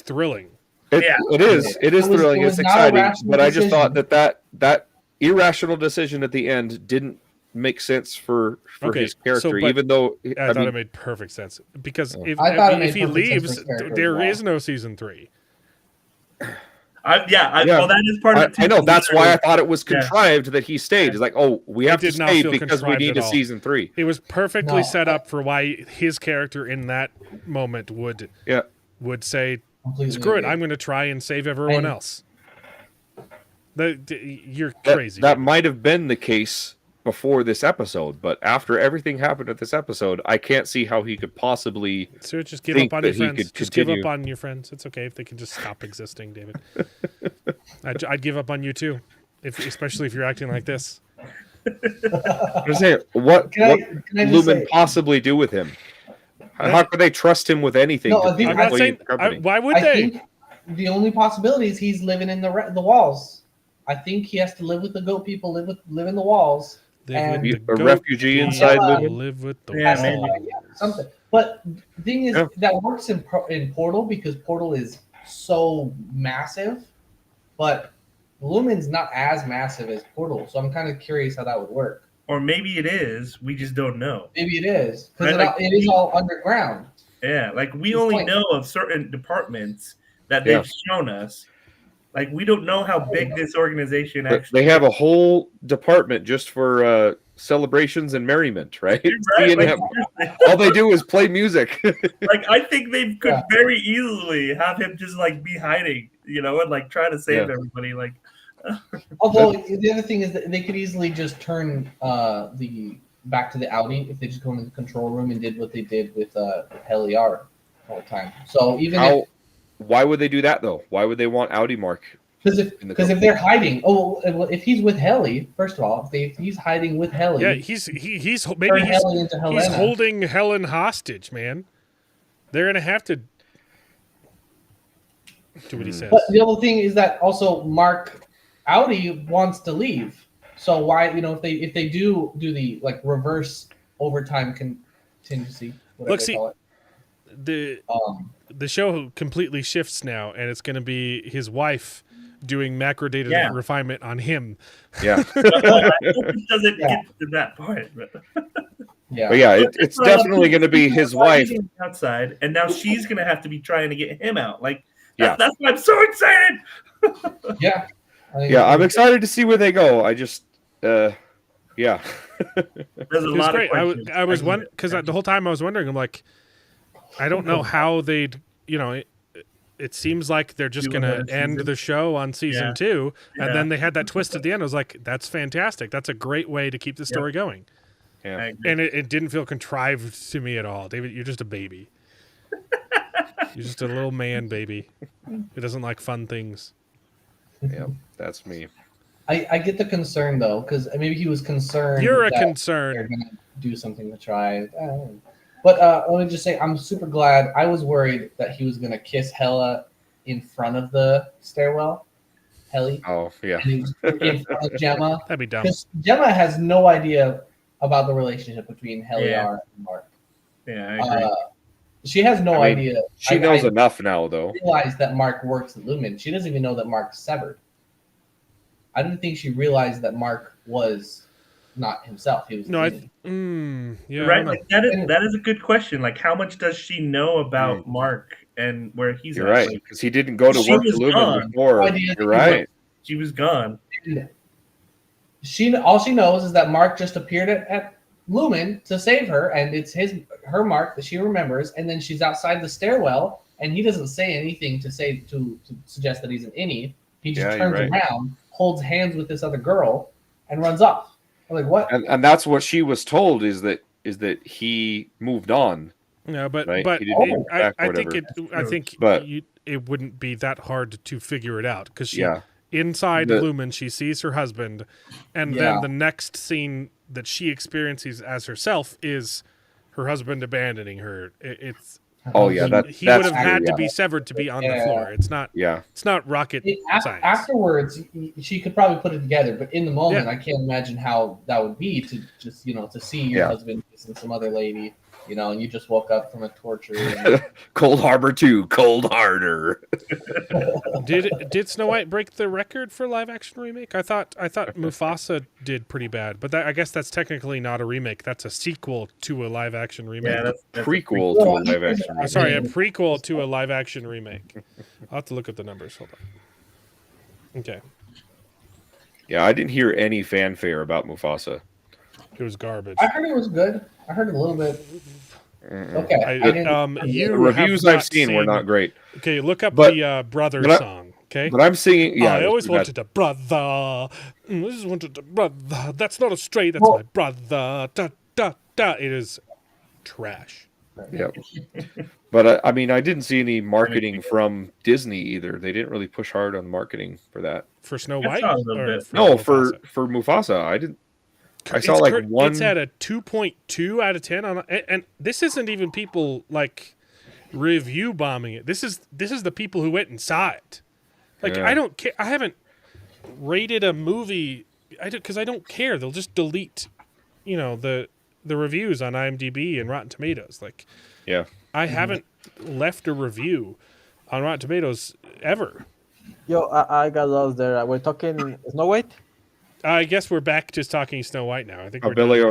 thrilling. It is thrilling. It's exciting. But I just thought that irrational decision at the end didn't make sense for his character, even though I thought it made perfect sense, because if he leaves, there is no season 3. Well, that is part of it too. I know. That's why I thought it was contrived that he stayed. It's like, we have to stay because we need a season 3. It was perfectly set up for why his character in that moment would say, "Screw it, I'm going to try and save everyone else." You're crazy. That might have been the case before this episode, but after everything happened at this episode, I can't see how he could possibly. So just give up on your friends. Just give up on your friends. It's okay if they can just stop existing, David. I'd give up on you too, especially if you're acting like this. I'm saying, what Lumen possibly do with him? How could they trust him with anything? No, I'm not saying. Why would they? Think the only possibility is he's living in the walls. I think he has to live with the goat people, live in the walls. A refugee inside Lumen. Live with the something. But the thing is, that works in Portal, because Portal is so massive, but Lumen's not as massive as Portal. So I'm kind of curious how that would work. Or maybe it is. We just don't know. Maybe it is, because it is all underground. Yeah, like we only know of certain departments that they've shown us. Like, we don't know how big this organization actually They have a whole department just for celebrations and merriment, right? All they do is play music. Like, I think they could very easily have him just, like, be hiding, and, like, try to save everybody. Like, Although the other thing is that they could easily just turn the back to the Audi if they just go into the control room and did what they did with Heliar all the time. So even why would they do that though? Why would they want Audi Mark? Because if they're hiding, if he's with Heli, first of all, if he's hiding with Heli, yeah, he's holding Helen hostage, man. They're gonna have to do what he says. But the other thing is that also Mark Audi wants to leave. So why, if they do the like reverse overtime contingency, whatever they call it. The show completely shifts now, and it's going to be his wife doing macro data refinement on him. Yeah. It doesn't get to that part. But it's definitely going to be his wife outside, and now she's going to have to be trying to get him out. Like, that's why I'm so excited. I'm excited to see where they go. I just, There's a lot great. of questions. I was one because the whole time I was wondering. I'm like, I don't know how they'd. It seems like they're just going to end the show on season 2, and then they had that twist at the end. I was like, that's fantastic. That's a great way to keep the story going. Yeah. And it didn't feel contrived to me at all. David, you're just a baby. You're just a little man baby who doesn't like fun things. Yeah, that's me. I get the concern though, because maybe he was concerned. You're a that concern. They're gonna do something to try. But let me just say, I'm super glad. I was worried that he was gonna kiss Hela in front of the stairwell. Heli. Oh yeah. And he was in front of Gemma. That'd be dumb. Because Gemma has no idea about the relationship between Heliar and Mark. Yeah, I agree. She has no idea. She knows enough now, though. Realized that Mark works at Lumen. She doesn't even know that Mark's severed. I didn't think she realized that Mark was not himself. He was. No, right. Like that is a good question. Like, how much does she know about Mark and where he's? You're right, because he didn't go to work at Lumen before. You're right. She was gone. All she knows is that Mark just appeared at Lumen to save her, and it's her Mark that she remembers. And then she's outside the stairwell, and he doesn't say anything to suggest that he's an innie. He just turns around, holds hands with this other girl, and runs off. I'm like, what? And that's what she was told is that he moved on. No, but right? I think it wouldn't be that hard to figure it out because inside Lumen she sees her husband, and then the next scene that she experiences as herself is her husband abandoning her. He would have had to be severed to be on the floor. It's not. Yeah, it's not rocket science. Afterwards, she could probably put it together, but in the moment, I can't imagine how that would be to just to see your husband kissing some other lady, and you just woke up from a torture. And... Cold Harbor 2, Cold Harder. Did Snow White break the record for live action remake? I thought Mufasa did pretty bad, but I guess that's technically not a remake. That's a sequel to a live action remake. Yeah, that's prequel to a live action remake. Sorry, a prequel to a live action remake. I'll have to look at the numbers. Hold on. Okay. Yeah, I didn't hear any fanfare about Mufasa. It was garbage. I heard it was good. I heard a little bit. Okay. The reviews I've seen were not great. Okay, look up the brother song. Okay, but I'm singing. Yeah, I always wanted a brother. I just wanted a brother. That's not a stray. That's my brother. Da da da. It is trash. Yep. But I didn't see any marketing from Disney either. They didn't really push hard on marketing for that. For Snow White? No, for Mufasa. I didn't. I saw one. It's at a 2.2 out of 10 and this isn't even people like review bombing it. This is the people who went and saw it. Like I don't care. I haven't rated a movie because I don't care. They'll just delete, the reviews on IMDb and Rotten Tomatoes. Like, I haven't left a review on Rotten Tomatoes ever. Yo, I got lost there. We're talking Snow White. I guess we're back to talking Snow White now. I think we're Billy you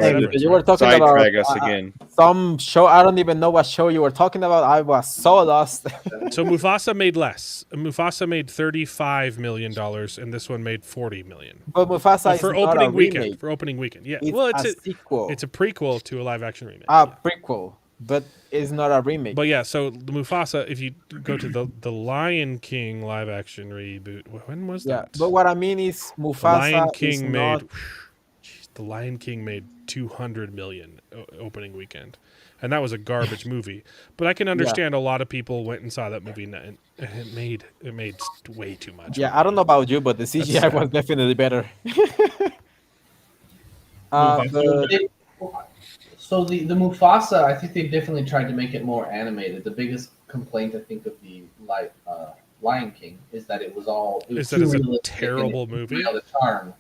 were talking about us again. Some show. I don't even know what show you were talking about. I was so lost. So Mufasa made less. Mufasa made $35 million, and this one made $40 million. But Mufasa is for not opening a weekend. remake. For opening weekend, yeah. It's a sequel. It's a prequel to a live action remake. Prequel. but it's not a remake. But yeah, so the Mufasa, if you go to the Lion King live action reboot, when was Yeah, that? but what I mean is The Mufasa Lion is King not. made the Lion King made 200 million opening weekend, and that was a garbage movie. But I can understand a lot of people went and saw that movie, and it made way too much. Yeah, money. I don't know about you, but the CGI sad. was definitely better. Mufasa. But So the Mufasa, I think they definitely tried to make it more animated. The biggest complaint I think of the Lion King is that it was Is that too it's a realistic and terrible it movie? derailed the charm.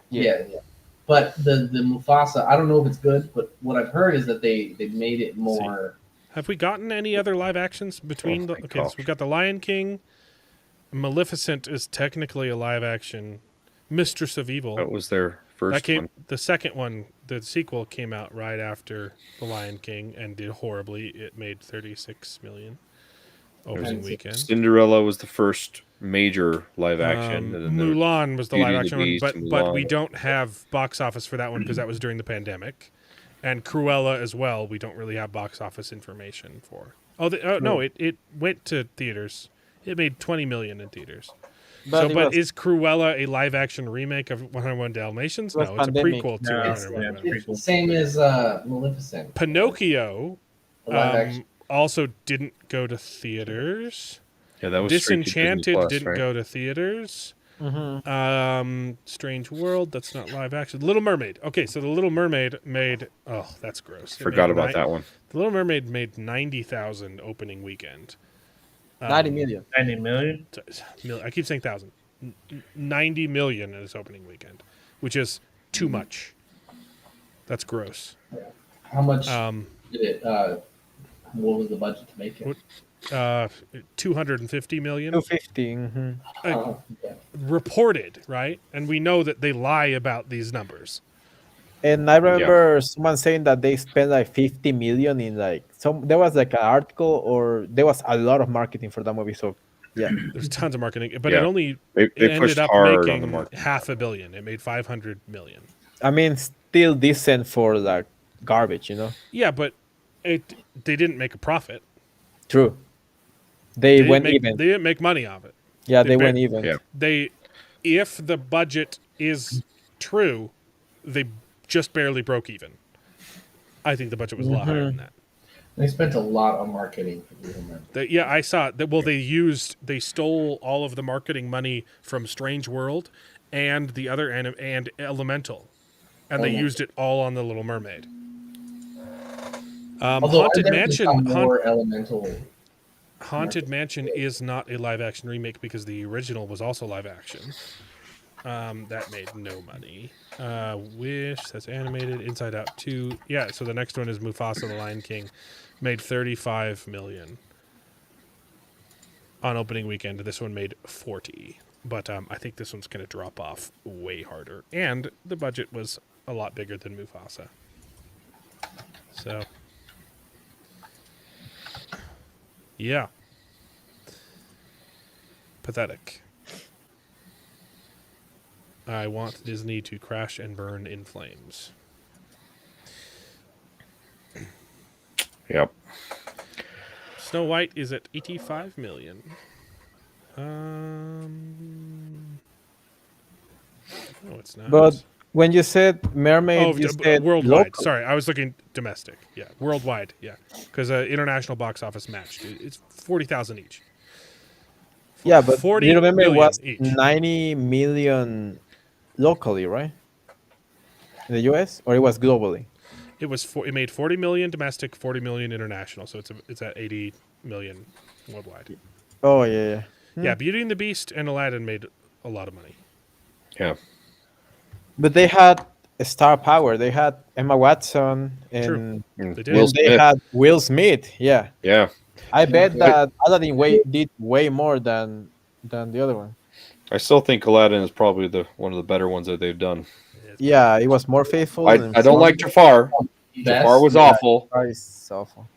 yeah. Yeah. But the Mufasa, I don't know if it's good, but what I've heard is that they made it more. Have we gotten any other live actions between the? Okay, so we've got the Lion King. Maleficent is technically a live action. Mistress of Evil. That was their first one. The second one, the sequel came out right after The Lion King and did horribly. It made 36 million opening weekend. Cinderella was the first major live action. And then Mulan was the Beauty live and the action one, Beast, but Mulan. we don't have box office for that one because that was during the pandemic. And Cruella as well, we don't really have box office information for. No, it went to theaters. It made 20 million in theaters. But is Cruella a live action remake of 101 Dalmatians? No, it's pandemic. a prequel to No, 101 It's the same as Maleficent. Pinocchio The live action. also didn't go to theaters. Yeah, that was straight to Disenchanted Disney Plus, didn't right? go to theaters. Mm-hmm. Strange World, that's not live action. Little Mermaid. Okay, so the Little Mermaid made that's gross. Forgot about that one. The Little Mermaid made 90,000 opening weekend. 90 million. 90 million. I keep saying thousand. 90 million in its opening weekend, which is too much. That's gross. How much did it? What was the budget to make it? 250 million 250. Mm-hmm. reported, right? And we know that they lie about these numbers. And I remember someone saying that they spent like 50 million in there was like an article or there was a lot of marketing for that movie. So yeah, There's tons of marketing, but Yeah. it only They it ended pushed up hard on the making marketing. $500 million. It made 500 million. I mean, still decent for like garbage, you know? Yeah, but they didn't make a profit. True. They didn't went make, even. They didn't make money off it. Yeah, they they ba- went even. Yeah. If the budget is true, they just barely broke even. I think the budget was a lot higher than that. They spent a lot on marketing. If you remember. I saw it. Well, they stole all of the marketing money from Strange World and the other and Elemental, and they used it all on the Little Mermaid. Although Haunted I definitely Mansion. saw more elemental. Haunted Mansion is not a live action remake because the original was also live action. That made no money. Wish, that's animated. Inside Out 2. Yeah, so the next one is Mufasa the Lion King. Made 35 million on opening weekend. This one made 40. But I think this one's going to drop off way harder. And the budget was a lot bigger than Mufasa. So, yeah. Pathetic. I want Disney to crash and burn in flames. Yep. Snow White is at 85 million. No, it's not. But when you said mermaid, you said worldwide. local. Sorry, I was looking domestic. Yeah, worldwide. Yeah, because international box office matched. It's 40,000 each. Yeah, but 40 you remember it million was each. 90 million locally, right? In the US, or it was globally? It made 40 million domestic, 40 million international. So it's at 80 million worldwide. Oh yeah. Yeah, Beauty and the Beast and Aladdin made a lot of money. Yeah. But they had a star power. They had Emma Watson and They did. Will they Smith. had Will Smith. Yeah, Yeah. I bet that Aladdin did way more than the other one. I still think Aladdin is probably one of the better ones that they've done. Yeah, it was more faithful. I don't like Jafar. Jafar was awful, It's awful.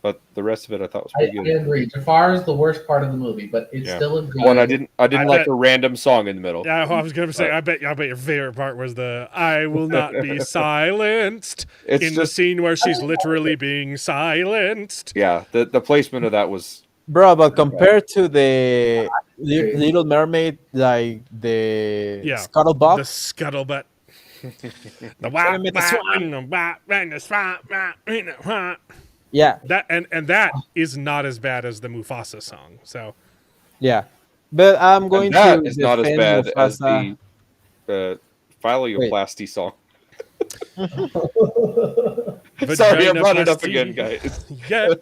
but the rest of it I thought was I pretty good. agree. Jafar is the worst part of the movie, but it's still a good. Oh, and I didn't I like bet- a random song in the middle. Yeah, I was gonna say. I bet your favorite part was the "I will not be silenced" It's in the just scene where she's literally being silenced. yeah. The placement of that was Bro, but compared to the Little Mermaid, like the Yeah, Scuttlebutt, the scuttlebutt. The Trying to make a swamp. Yeah, that and that is not as bad as the Mufasa song. So yeah. But I'm going and that to is not as defend bad as Mufasa. the phalloplasty song. Vagina Sorry, I brought it up plasty. again, guys. Yeah,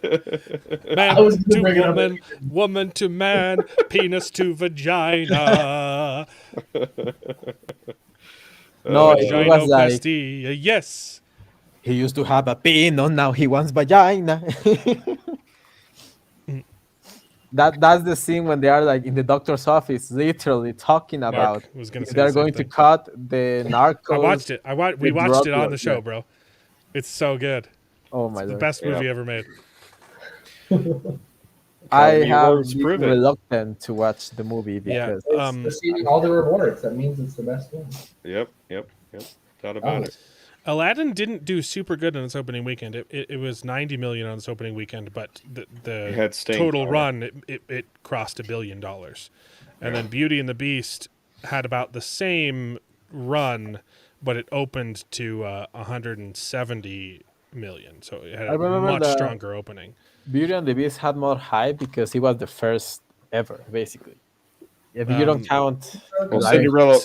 man I was gonna to bring it up woman, woman to man, penis to vagina. No, he was like, Vaginoplasty. Yes. he used to have a penis, now he wants vagina. That's the scene when they are like in the doctor's office, literally talking about was gonna if say they're the same going to thing. cut the narcos. I watched it. We the watched drug it on the lord, show, yeah. bro. It's so good. Oh my The lord! best movie ever made. I Academy have Awards been prove it. reluctant to watch the movie Yeah, because It's receiving all the rewards. That means it's the best one. Yep. Thought about it. Aladdin didn't do super good on its opening weekend. It was 90 million on its opening weekend, but the It had staying total power. run it crossed $1 billion, and then Beauty and the Beast had about the same run, but it opened to 170 million, so it had I a remember much the- stronger opening. Beauty and the Beast had more hype because he was the first ever, basically. If you don't count, Well, like-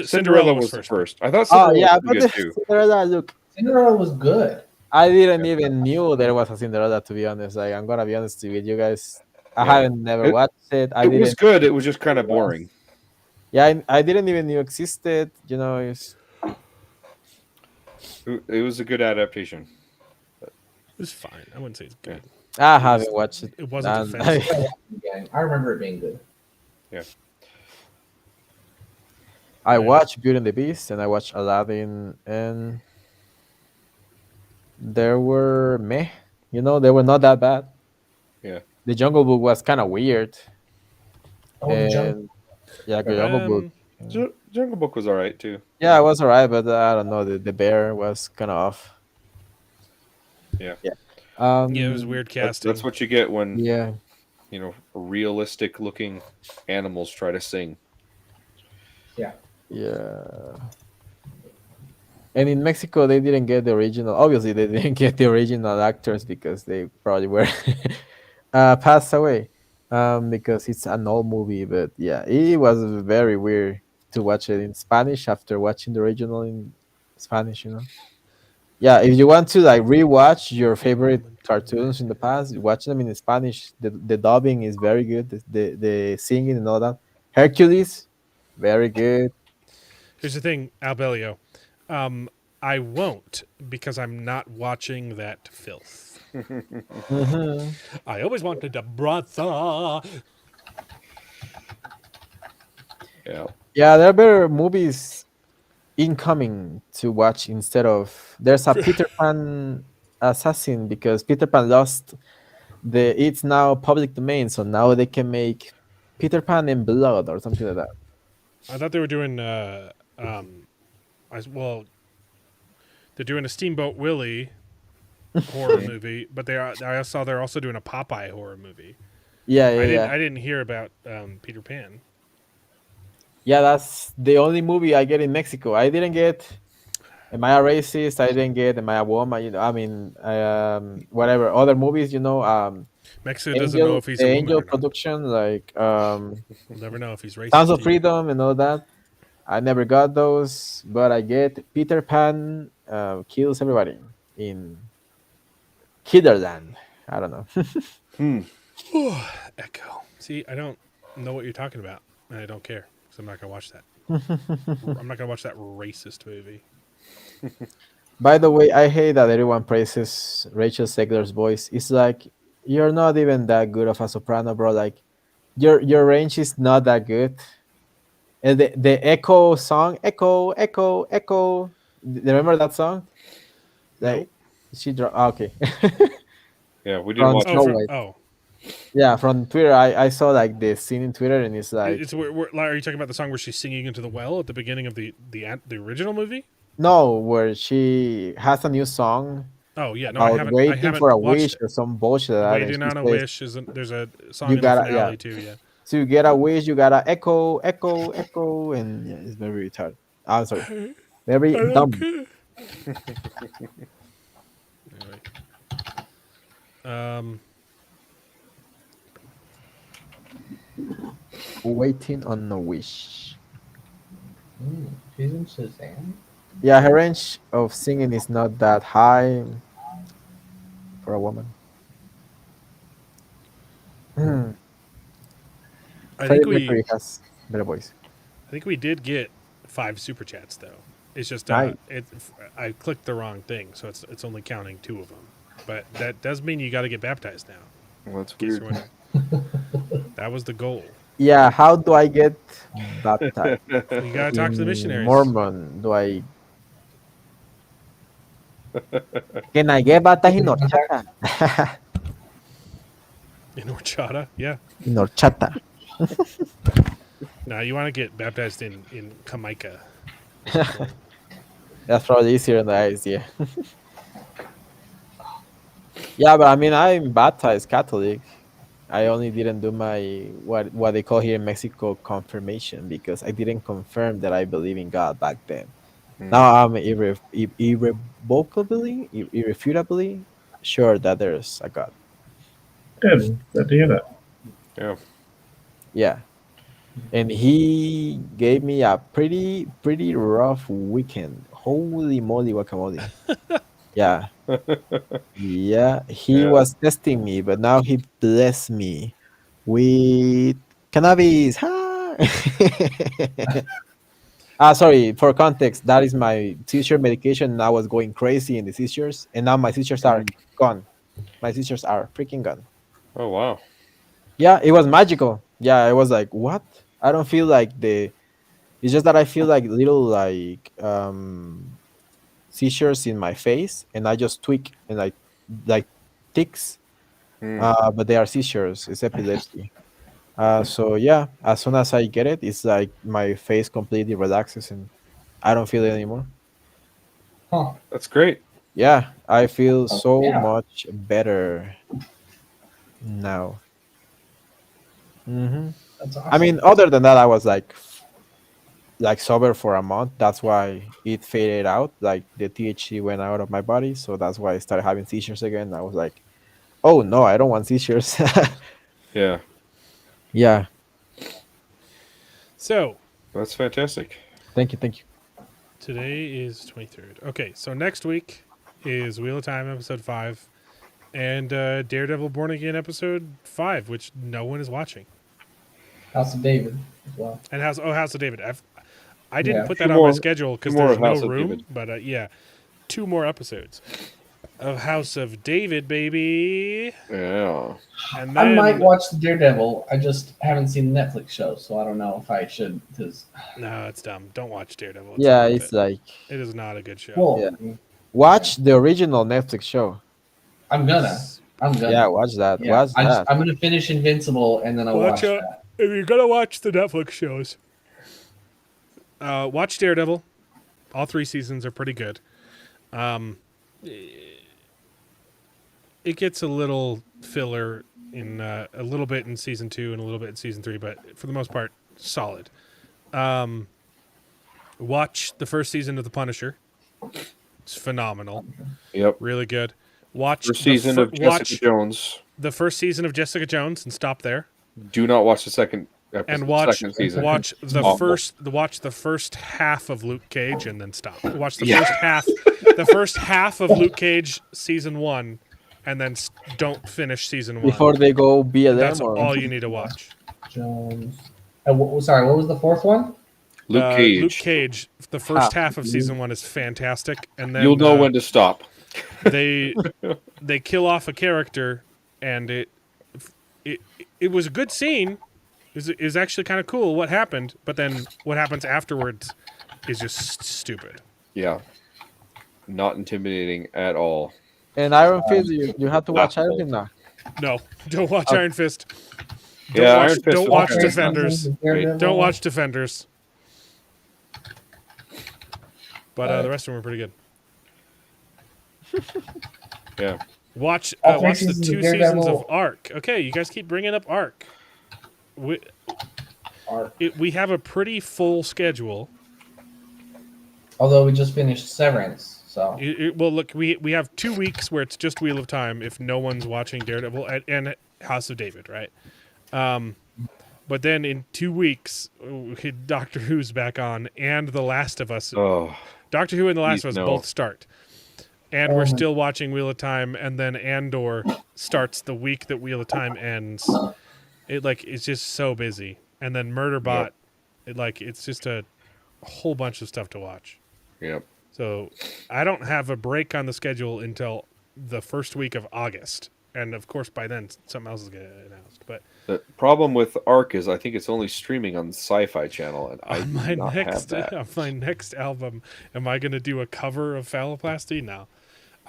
Cinderella was the first. I thought oh Cinderella yeah, was but pretty the good too. Cinderella look. Cinderella was good. I didn't even knew there was a Cinderella, to be honest. Like, I'm gonna be honest with you guys. I Yeah. haven't never It- watched it. I It didn't. was good. It was just kind of boring. Yeah, I didn't even knew existed. You know, It was a good adaptation. It was fine. I wouldn't say it's good. I haven't watched it. It wasn't And offensive. I remember it being good. Yeah. I watched Beauty and the Beast and I watched Aladdin, and there were meh. You know, they were not that bad. Yeah. The Jungle Book was kind of weird. Oh, the Jungle- And yeah, the Jungle Book. Jungle Book was all right too. Yeah, it was alright, but I don't know. The bear was kind of off. Yeah. Yeah. Yeah, it was weird casting. That's what you get when Yeah. realistic looking animals try to sing. Yeah. Yeah. And in Mexico, they didn't get the original. Obviously, they didn't get the original actors because they probably were passed away. Because it's an old movie, but yeah, it was very weird to watch it in Spanish after watching the original in Spanish. You know. Yeah, if you want to like rewatch your favorite cartoons in the past, watch them in Spanish. The dubbing is very good. The singing and all that. Hercules, very good. Here's the thing, Albelio. I won't because I'm not watching that filth. Mhm. I always wanted a brother. Yeah. Yeah, there are better movies incoming to watch instead of there's a Peter Pan assassin because Peter Pan lost it's now public domain, so now they can make Peter Pan in blood or something like that. I thought they were doing they're doing a Steamboat Willie horror movie, but I saw they're also doing a Popeye horror movie. Yeah, I didn't hear about Peter Pan. Yeah, that's the only movie I get in Mexico. I didn't get Am I a Racist? I didn't get Am I a Woman? I mean, whatever other movies, Mexico doesn't know if he's a woman Angel or not. production, like We'll never know if he's racist. Sounds of either. Freedom and all that. I never got those, but I get Peter Pan kills everybody in Kinderland. I don't know. Echo. See, I don't know what you're talking about, and I don't care because I'm not gonna watch that. I'm not gonna watch that racist movie. By the way, I hate that everyone praises Rachel Zegler's voice. It's like you're not even that good of a soprano, bro. Like your range is not that good. And the Echo song, Echo, Echo, Echo. Remember that song? Like Nope. she okay. Yeah, we didn't from watch Snow from White. Yeah, from Twitter. I saw like the scene in Twitter, and it's like it's are you talking about the song where she's singing into the well at the beginning of the original movie? no, where she has a new song Oh yeah, no, about I waiting for haven't a watched wish it. or some bullshit like that, and Waiting she on a says, Wish isn't there's a song "You in the gotta, yeah, finale too, yeah. to get a wish, you gotta echo, echo, echo," and yeah, it's very retarded. I'm sorry, very I don't dumb. care. Anyway. Waiting on a wish. She's in Shazam. Yeah, her range of singing is not that high for a woman. Hmm. I Freddie think we Mercury has better voice. did get 5 super chats though. It's just Right. I clicked the wrong thing, so it's only counting 2 of them. But that does mean you got to get baptized now. Well, that's In case weird. you're wondering. That was the goal. Yeah, how do I get baptized? You got to talk to the In missionaries. Mormon, do I? Can I get baptized in horchata? In horchata, yeah. In horchata. Now you want to get baptized in Jamaica. That's probably easier in the eyes, yeah. Yeah, but I mean, I'm baptized Catholic. I only didn't do my what they call here in Mexico confirmation because I didn't confirm that I believe in God back then. Now I'm irrevocably, irrefutably sure that there's a God. Good. Glad to hear that. Yeah. Yeah, and he gave me a pretty rough weekend. Holy moly, guacamole! Yeah, yeah. He Yeah. was testing me, but now he blessed me with cannabis. Ha! Sorry, for context, that is my seizure medication. And I was going crazy in the seizures, and now my seizures are gone. My seizures are freaking gone. Oh wow. Yeah, it was magical. Yeah, I was like, what? I don't feel like the. It's just that I feel like little like seizures in my face, and I just tweak and like ticks. But they are seizures. It's epilepsy. So yeah, as soon as I get it, it's like my face completely relaxes and I don't feel it anymore. Huh. That's great. Yeah, I feel Oh, so yeah. much better now. Hmm. That's awesome. I mean, other than that, I was like sober for a month. That's why it faded out. Like the THC went out of my body, so that's why I started having seizures again. I was like, oh no, I don't want seizures. Yeah. Yeah, So That's fantastic. thank you, thank you. today is 23rd. Okay, so next week is Wheel of Time episode 5 and Daredevil Born Again episode 5, which no one is watching. House of David as well. And House of David. I didn't Yeah. put Two that on my more- schedule because two more there's of no House of room. David. But yeah, 2 more episodes of House of David, baby. Yeah. And I then might watch the Daredevil. I just haven't seen the Netflix show, so I don't know if I should. Because no, it's dumb. Don't watch Daredevil. It's Yeah, not it's worth it. like It is not a good show. well, Yeah. watch the original Netflix show. I'm gonna. Yeah, watch that. Yeah, Watch that. I'm gonna finish Invincible and then I'll watch that. If you're gonna watch the Netflix shows, watch Daredevil. All 3 seasons are pretty good. It gets a little filler in a little bit in season 2 and a little bit in season 3, but for the most part, solid. Watch the first season of The Punisher. It's phenomenal. Yep. Really good. Watch First season of Jessica watch Jones. the first season of Jessica Jones and stop there. Do not watch the second episode. And watch second season. watch the Awful. watch the first half of Luke Cage and then stop. Watch the Yeah. first half of Luke Cage season 1 and then don't finish season 1. Before they go BLM That's or all you need to watch. Jones. Sorry, what was the fourth one? Luke Cage. Luke Cage, the first half of season 1 is fantastic, and then You'll know when to stop. they kill off a character, and it was a good scene. It was actually kind of cool what happened, but then what happens afterwards is just stupid. Yeah. Not intimidating at all. And Iron Fist, you have to watch Iron Fist now. No, don't watch Okay. Iron Fist. Yeah, Iron Fist Don't was watch kinda- Defenders. Don't watch Defenders. But the rest of them are pretty good. Yeah. Watch All three watch the seasons of 2 Daredevil. seasons of Arc. Okay, you guys keep bringing up Arc. We have a pretty full schedule. Although we just finished Severance, so Well, look, we have 2 weeks where it's just Wheel of Time if no one's watching Daredevil and House of David, right? But then in 2 weeks, Doctor Who's back on, and The Last of Us. Oh, Doctor Who and The Last of Us no. both start. And we're still watching Wheel of Time, and then Andor starts the week that Wheel of Time ends. It's just so busy. And then Murderbot, it's just a whole bunch of stuff to watch. Yep. So I don't have a break on the schedule until the first week of August. And of course, by then, something else is going to get announced. But The problem with Arc is I think it's only streaming on the Sci-Fi Channel, and I on do my not have that. on my next album, am I going to do a cover of Phalloplasty? No.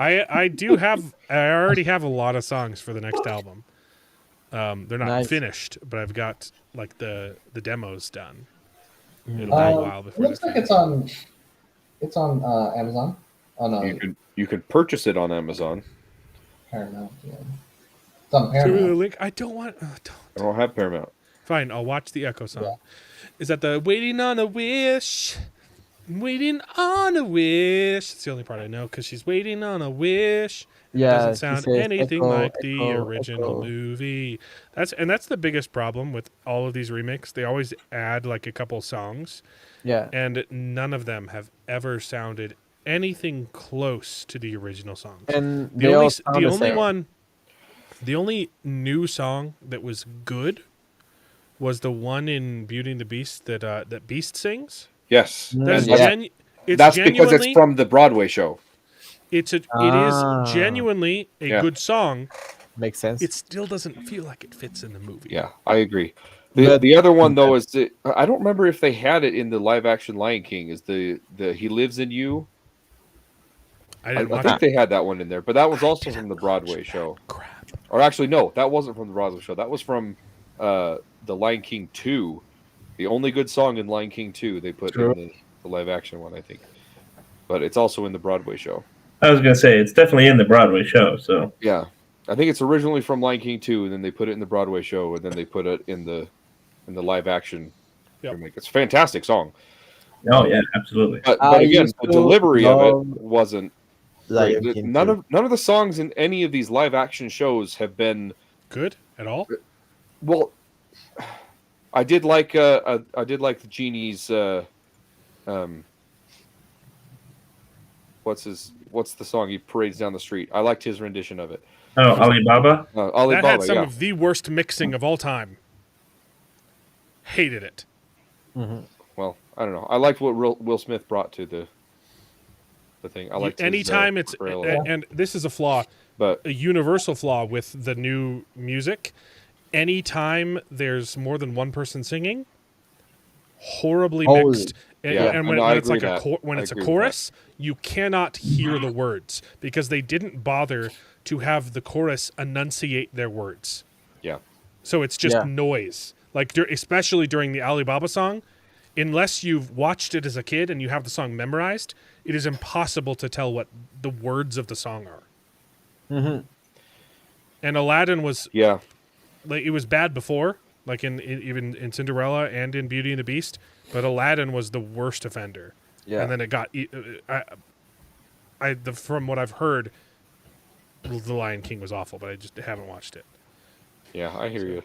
I do have. I already have a lot of songs for the next album. They're not Nice. finished, but I've got like the demos done. It'll be a while it before. looks they're like it's on Amazon. Oh no, You can purchase it on Amazon. Paramount. Yeah. It's on Give me the Paramount. link. I don't want. I don't have Paramount. Fine, I'll watch the Echo song. Yeah. Is that the "Waiting on a Wish"? Waiting on a wish. It's the only part I know because she's waiting on a wish. It Yeah, doesn't she sound says anything echo, like the echo, original echo. movie. That's the biggest problem with all of these remakes. They always add like a couple songs, Yeah. and none of them have ever sounded anything close to the original songs. And The they only all sound the the only same. one, the only new song that was good was the one in Beauty and the Beast that Beast sings. Yes. That's Yeah. it's That's because genuinely it's from the Broadway show. it is Ah. genuinely a Yeah. good song. Makes sense. It still doesn't feel like it fits in the movie. Yeah, I agree. But- The other one though is I don't remember if they had it in the live action Lion King. Is the He Lives in You? I I didn't watch think it. they had that one in there, but that was also from the Broadway show. Crap. Or actually, no, that wasn't from the Broadway show. That was from the Lion King 2. The only good song in Lion King 2 they put True. in the live action one, I think. But it's also in the Broadway show. I was gonna say it's definitely in the Broadway show. So Yeah. I think it's originally from Lion King 2, and then they put it in the Broadway show, and then they put it in the live action Yep. remake. It's a fantastic song. oh yeah, absolutely. But I again, used the to delivery of love it wasn't Lion great. King None too. of the songs in any of these live action shows have been Good at all? well. I did like the genie's what's the song he parades down the street? I liked his rendition of it. Oh, Alibaba. Alibaba, That had some yeah. of the worst mixing of all time. Hated it. Well, I don't know. I liked what Will Smith brought to the thing. I liked his, Anytime it's portrayal of it. and this is a flaw, But a universal flaw with the new music. Anytime there's more than one person singing, horribly Holy. mixed. Yeah, And when, no, when I it's like agree a that. when I it's a agree with chorus, you cannot hear the words because they didn't bother to have the chorus enunciate their words. yeah, So it's just Yeah. noise. Like especially during the Alibaba song, unless you've watched it as a kid and you have the song memorized, it is impossible to tell what the words of the song are. Mhm. And Aladdin was yeah. like it was bad before, like even in Cinderella and in Beauty and the Beast, but Aladdin was the worst offender. Yeah. And then it got from what I've heard, The Lion King was awful, but I just haven't watched it. Yeah, I hear you.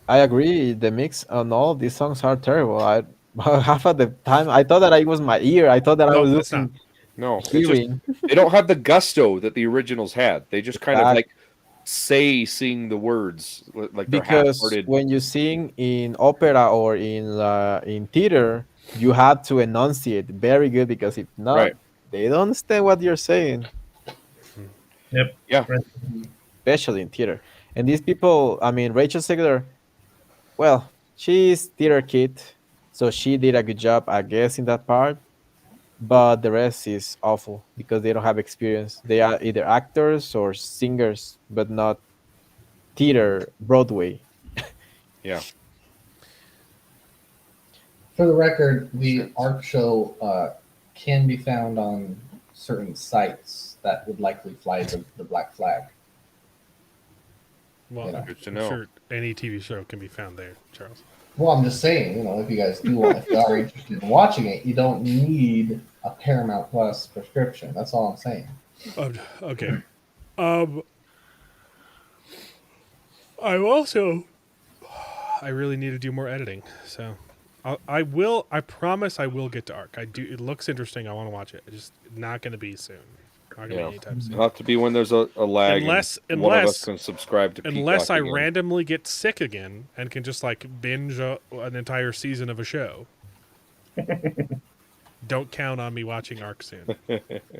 I agree. The mix on all of these songs are terrible. I half of the time I thought that it was my ear. I thought that I No, was it's not. losing No, it's hearing. just they don't have the gusto that the originals had. They just kind of Exact- like sing the words like they're Because half-hearted. when you sing in opera or in theater, you have to enunciate very good because if not, Right. they don't understand what you're saying, Yep. Yeah, especially in theater. And these people, I mean, Rachel Zegler, well, she's theater kid, so she did a good job, I guess, in that part. but the rest is awful because they don't have experience. They are either actors or singers, but not theater Broadway. Yeah. For the record, the ARC show can be found on certain sites that would likely fly the black flag. Well, Yeah. Good to I'm know. sure any TV show can be found there, Charles. Well, I'm just saying, if you guys do want, if you are interested in watching it, you don't need a Paramount Plus subscription. That's all I'm saying. Okay. I'm also. I really need to do more editing, so I will. I promise I will get to Arc. I do. It looks interesting. I want to watch it. It's just not going to be soon. Not going to Yeah. be anytime soon. It'll have to be when there's a lag. and one of us can subscribe to Peacock Unless I again. randomly get sick again and can just like binge an entire season of a show. Don't count on me watching Arc soon.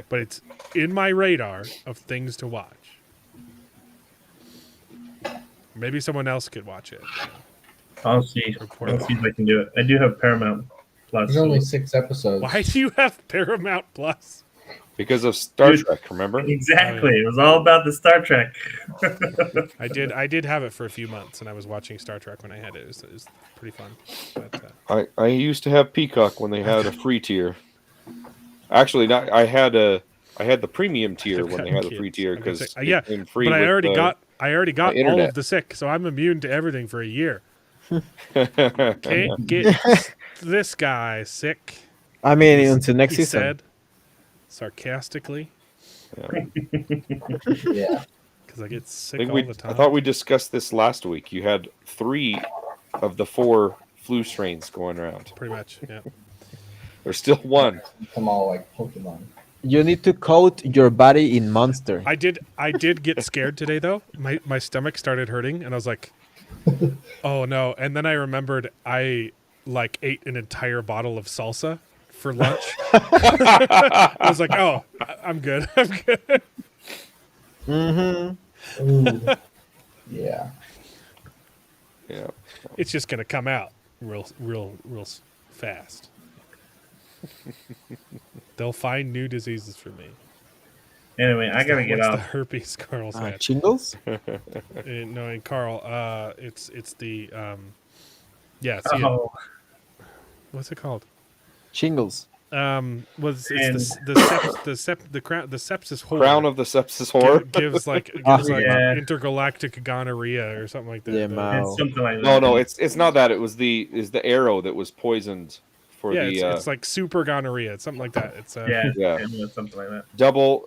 But it's in my radar of things to watch. Maybe someone else could watch it. I'll see. I'll see if I can do it. I do have Paramount Plus. There's only 6 episodes. Why do you have Paramount Plus? Because of Star Trek, remember? Exactly. It was all about the Star Trek. I did have it for a few months, and I was watching Star Trek when I had it. It was pretty fun. But, I used to have Peacock when they had a free tier. Actually, not. I had the premium tier when they had the free tier because yeah, free. But I already got all internet. of the sick, so I'm immune to everything for a year. Can't get this guy sick. I mean, until next he season. Said sarcastically. Yeah. Because I get sick all the time. I thought we discussed this last week. You had 3 of the 4 flu strains going around. Pretty much, yeah. There's still 1. Come all like Pokemon. You need to coat your body in Monster. I did get scared today though. My stomach started hurting, and I was like, "Oh no!" And then I remembered I ate an entire bottle of salsa for lunch. I was like, "Oh, I'm good. I'm good." Mm-hmm. Ooh. Yeah. Yeah. It's just gonna come out real fast. They'll find new diseases for me. Anyway, I gotta get What's off. the herpes Carl's had? Shingles? No, and Carl, it's the what's it called? Shingles. Was And- it's the sepsis whore. Crown of the sepsis whore. gives Yeah. intergalactic gonorrhea or something like that. Yeah, The- man. It's something like that. No, it's not that. It was the arrow that was poisoned for yeah, the it's like super gonorrhea. It's something like that. It's Yeah, Yeah. it's something like that. double.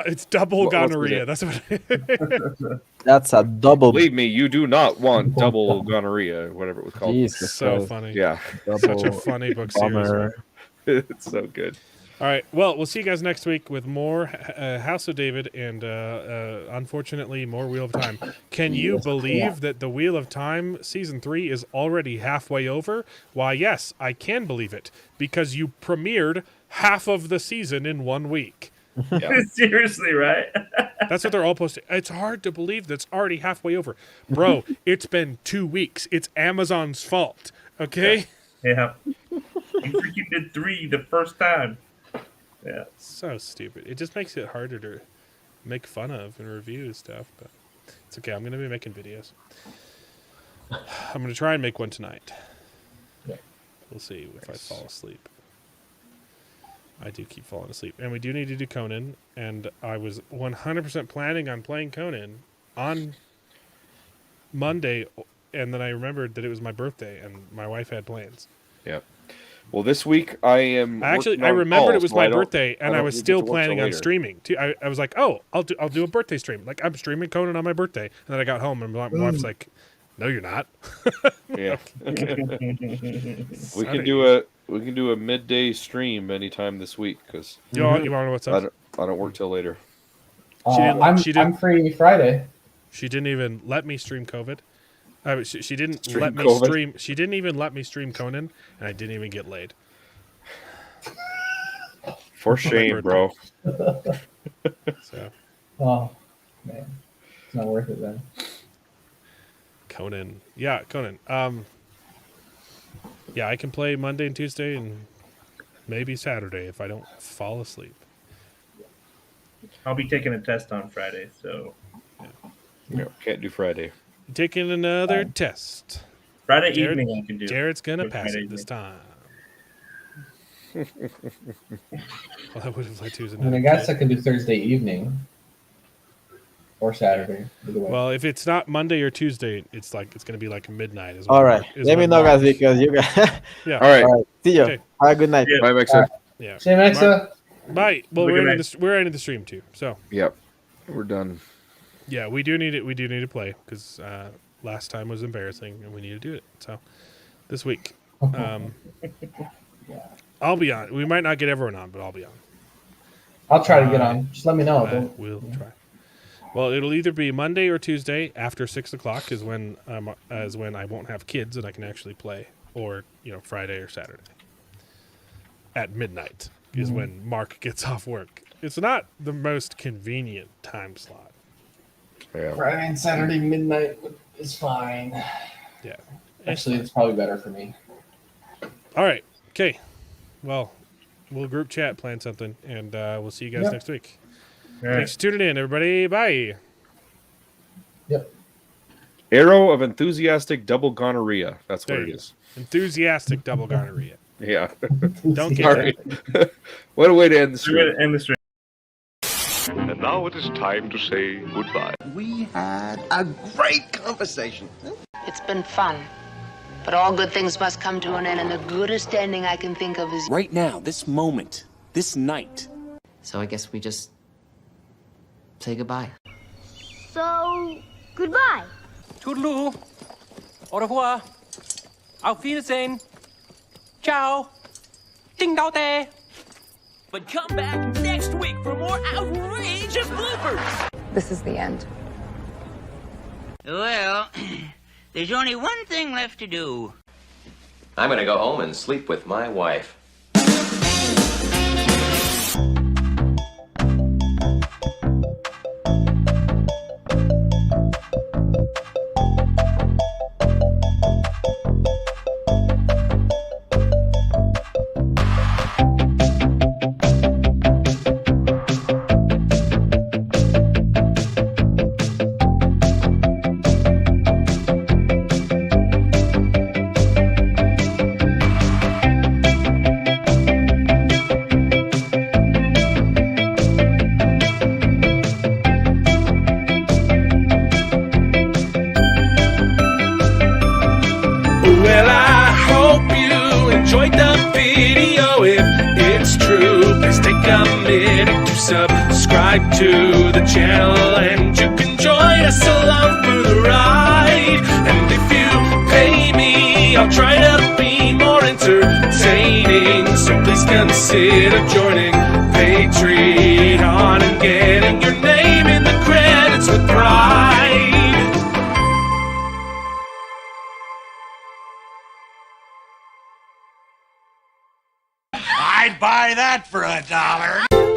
it's double What's gonorrhea. it? That's what it is. That's a double. Believe me, you do not want double gonorrhea, or whatever it was called. Jesus So Christ. funny. Yeah, Such a funny book series. Bummer. it's so good. All right. Well, we'll see you guys next week with more House of David and, unfortunately, more Wheel of Time. Can you believe that the Wheel of Time Season 3 is already halfway over? Why, yes, I can believe it, because you premiered half of the season in 1 week. Yeah. Seriously, right? That's what they're all posting. It's hard to believe that's already halfway over. Bro, it's been 2 weeks. It's Amazon's fault, okay? Yeah. You freaking did 3 the first time. Yeah. So stupid. It just makes it harder to make fun of and review stuff, but it's okay. I'm going to be making videos. I'm going to try and make one tonight. Yeah. We'll see if I fall asleep. I do keep falling asleep. And we do need to do Conan, and I was 100% planning on playing Conan on Monday, and then I remembered that it was my birthday, and my wife had plans. Yeah. Well, this week I am. I working remembered on it was calls, so my I don't- birthday, and I don't was get still to work till planning on later. streaming too. I was like, "Oh, I'll do a birthday stream." Like I'm streaming Conan on my birthday, and then I got home, and my wife's like, "No, you're not." Yeah. we Son can of do a midday stream anytime this week because You want to know what's I up? don't work till later. I'm free Friday. She didn't even let me stream COVID. She didn't Stream let me COVID? stream. She didn't even let me stream Conan, and I didn't even get laid. For shame, bro. So Oh man, it's not worth it then. Conan, yeah, Conan. Yeah, I can play Monday and Tuesday, and maybe Saturday if I don't fall asleep. I'll be taking a test on Friday, so No, can't do Friday. Taking another test. Friday Jared- evening I can do. Jared's gonna Or pass Friday it this evening. time. Well, that would have led to I mean, I guess I can do Thursday evening or Saturday. Either way. Well, if it's not Monday or Tuesday, it's gonna be like midnight. All right. Let me know, guys, because you guys. Yeah. All right. All right. See you. Okay. Have a good night. Yeah. Bye, Mexa. Yeah. Same Exa. Bye. Well, Look we're at ending the stream too. So Yep. We're done. yeah, we do need it. We do need to play because last time was embarrassing, and we need to do it. So this week, I'll be on. We might not get everyone on, but I'll be on. I'll try to get on. Just let me know. I will try. Well, it'll either be Monday or Tuesday after 6 o'clock is when I won't have kids and I can actually play, or Friday or Saturday at midnight is when Mark gets off work. It's not the most convenient time slot. Yeah. Friday and Saturday midnight is fine. Yeah. Actually, it's probably better for me. All right. Okay. Well, we'll group chat, plan something, and we'll see you guys Yep. next week. All right. Thanks for tuning in, everybody. Bye. Yep. Arrow of enthusiastic double gonorrhea. That's what There it you is. Enthusiastic double gonorrhea. Yeah. Don't get Sorry. What a way to end the We're gonna stream. end the stream. And now it is time to say goodbye. We had a great conversation. It's been fun. But all good things must come to an end, and the goodest ending I can think of is... Right now, this moment, this night. So I guess we just say goodbye. So, goodbye. Toodaloo. Au revoir. Auf Wiedersehen. Ciao. Ding dao day. But come back next week for more outrageous bloopers. This is the end. Well, there's only one thing left to do. I'm gonna go home and sleep with my wife. Well, I hope you enjoyed the video. If it's true, please take a minute to subscribe to the channel, and you can join us along for the ride. And if you pay me, I'll try to be more entertaining. So please consider joining Patreon and getting your name in the credits with pride. I'd buy that for $1.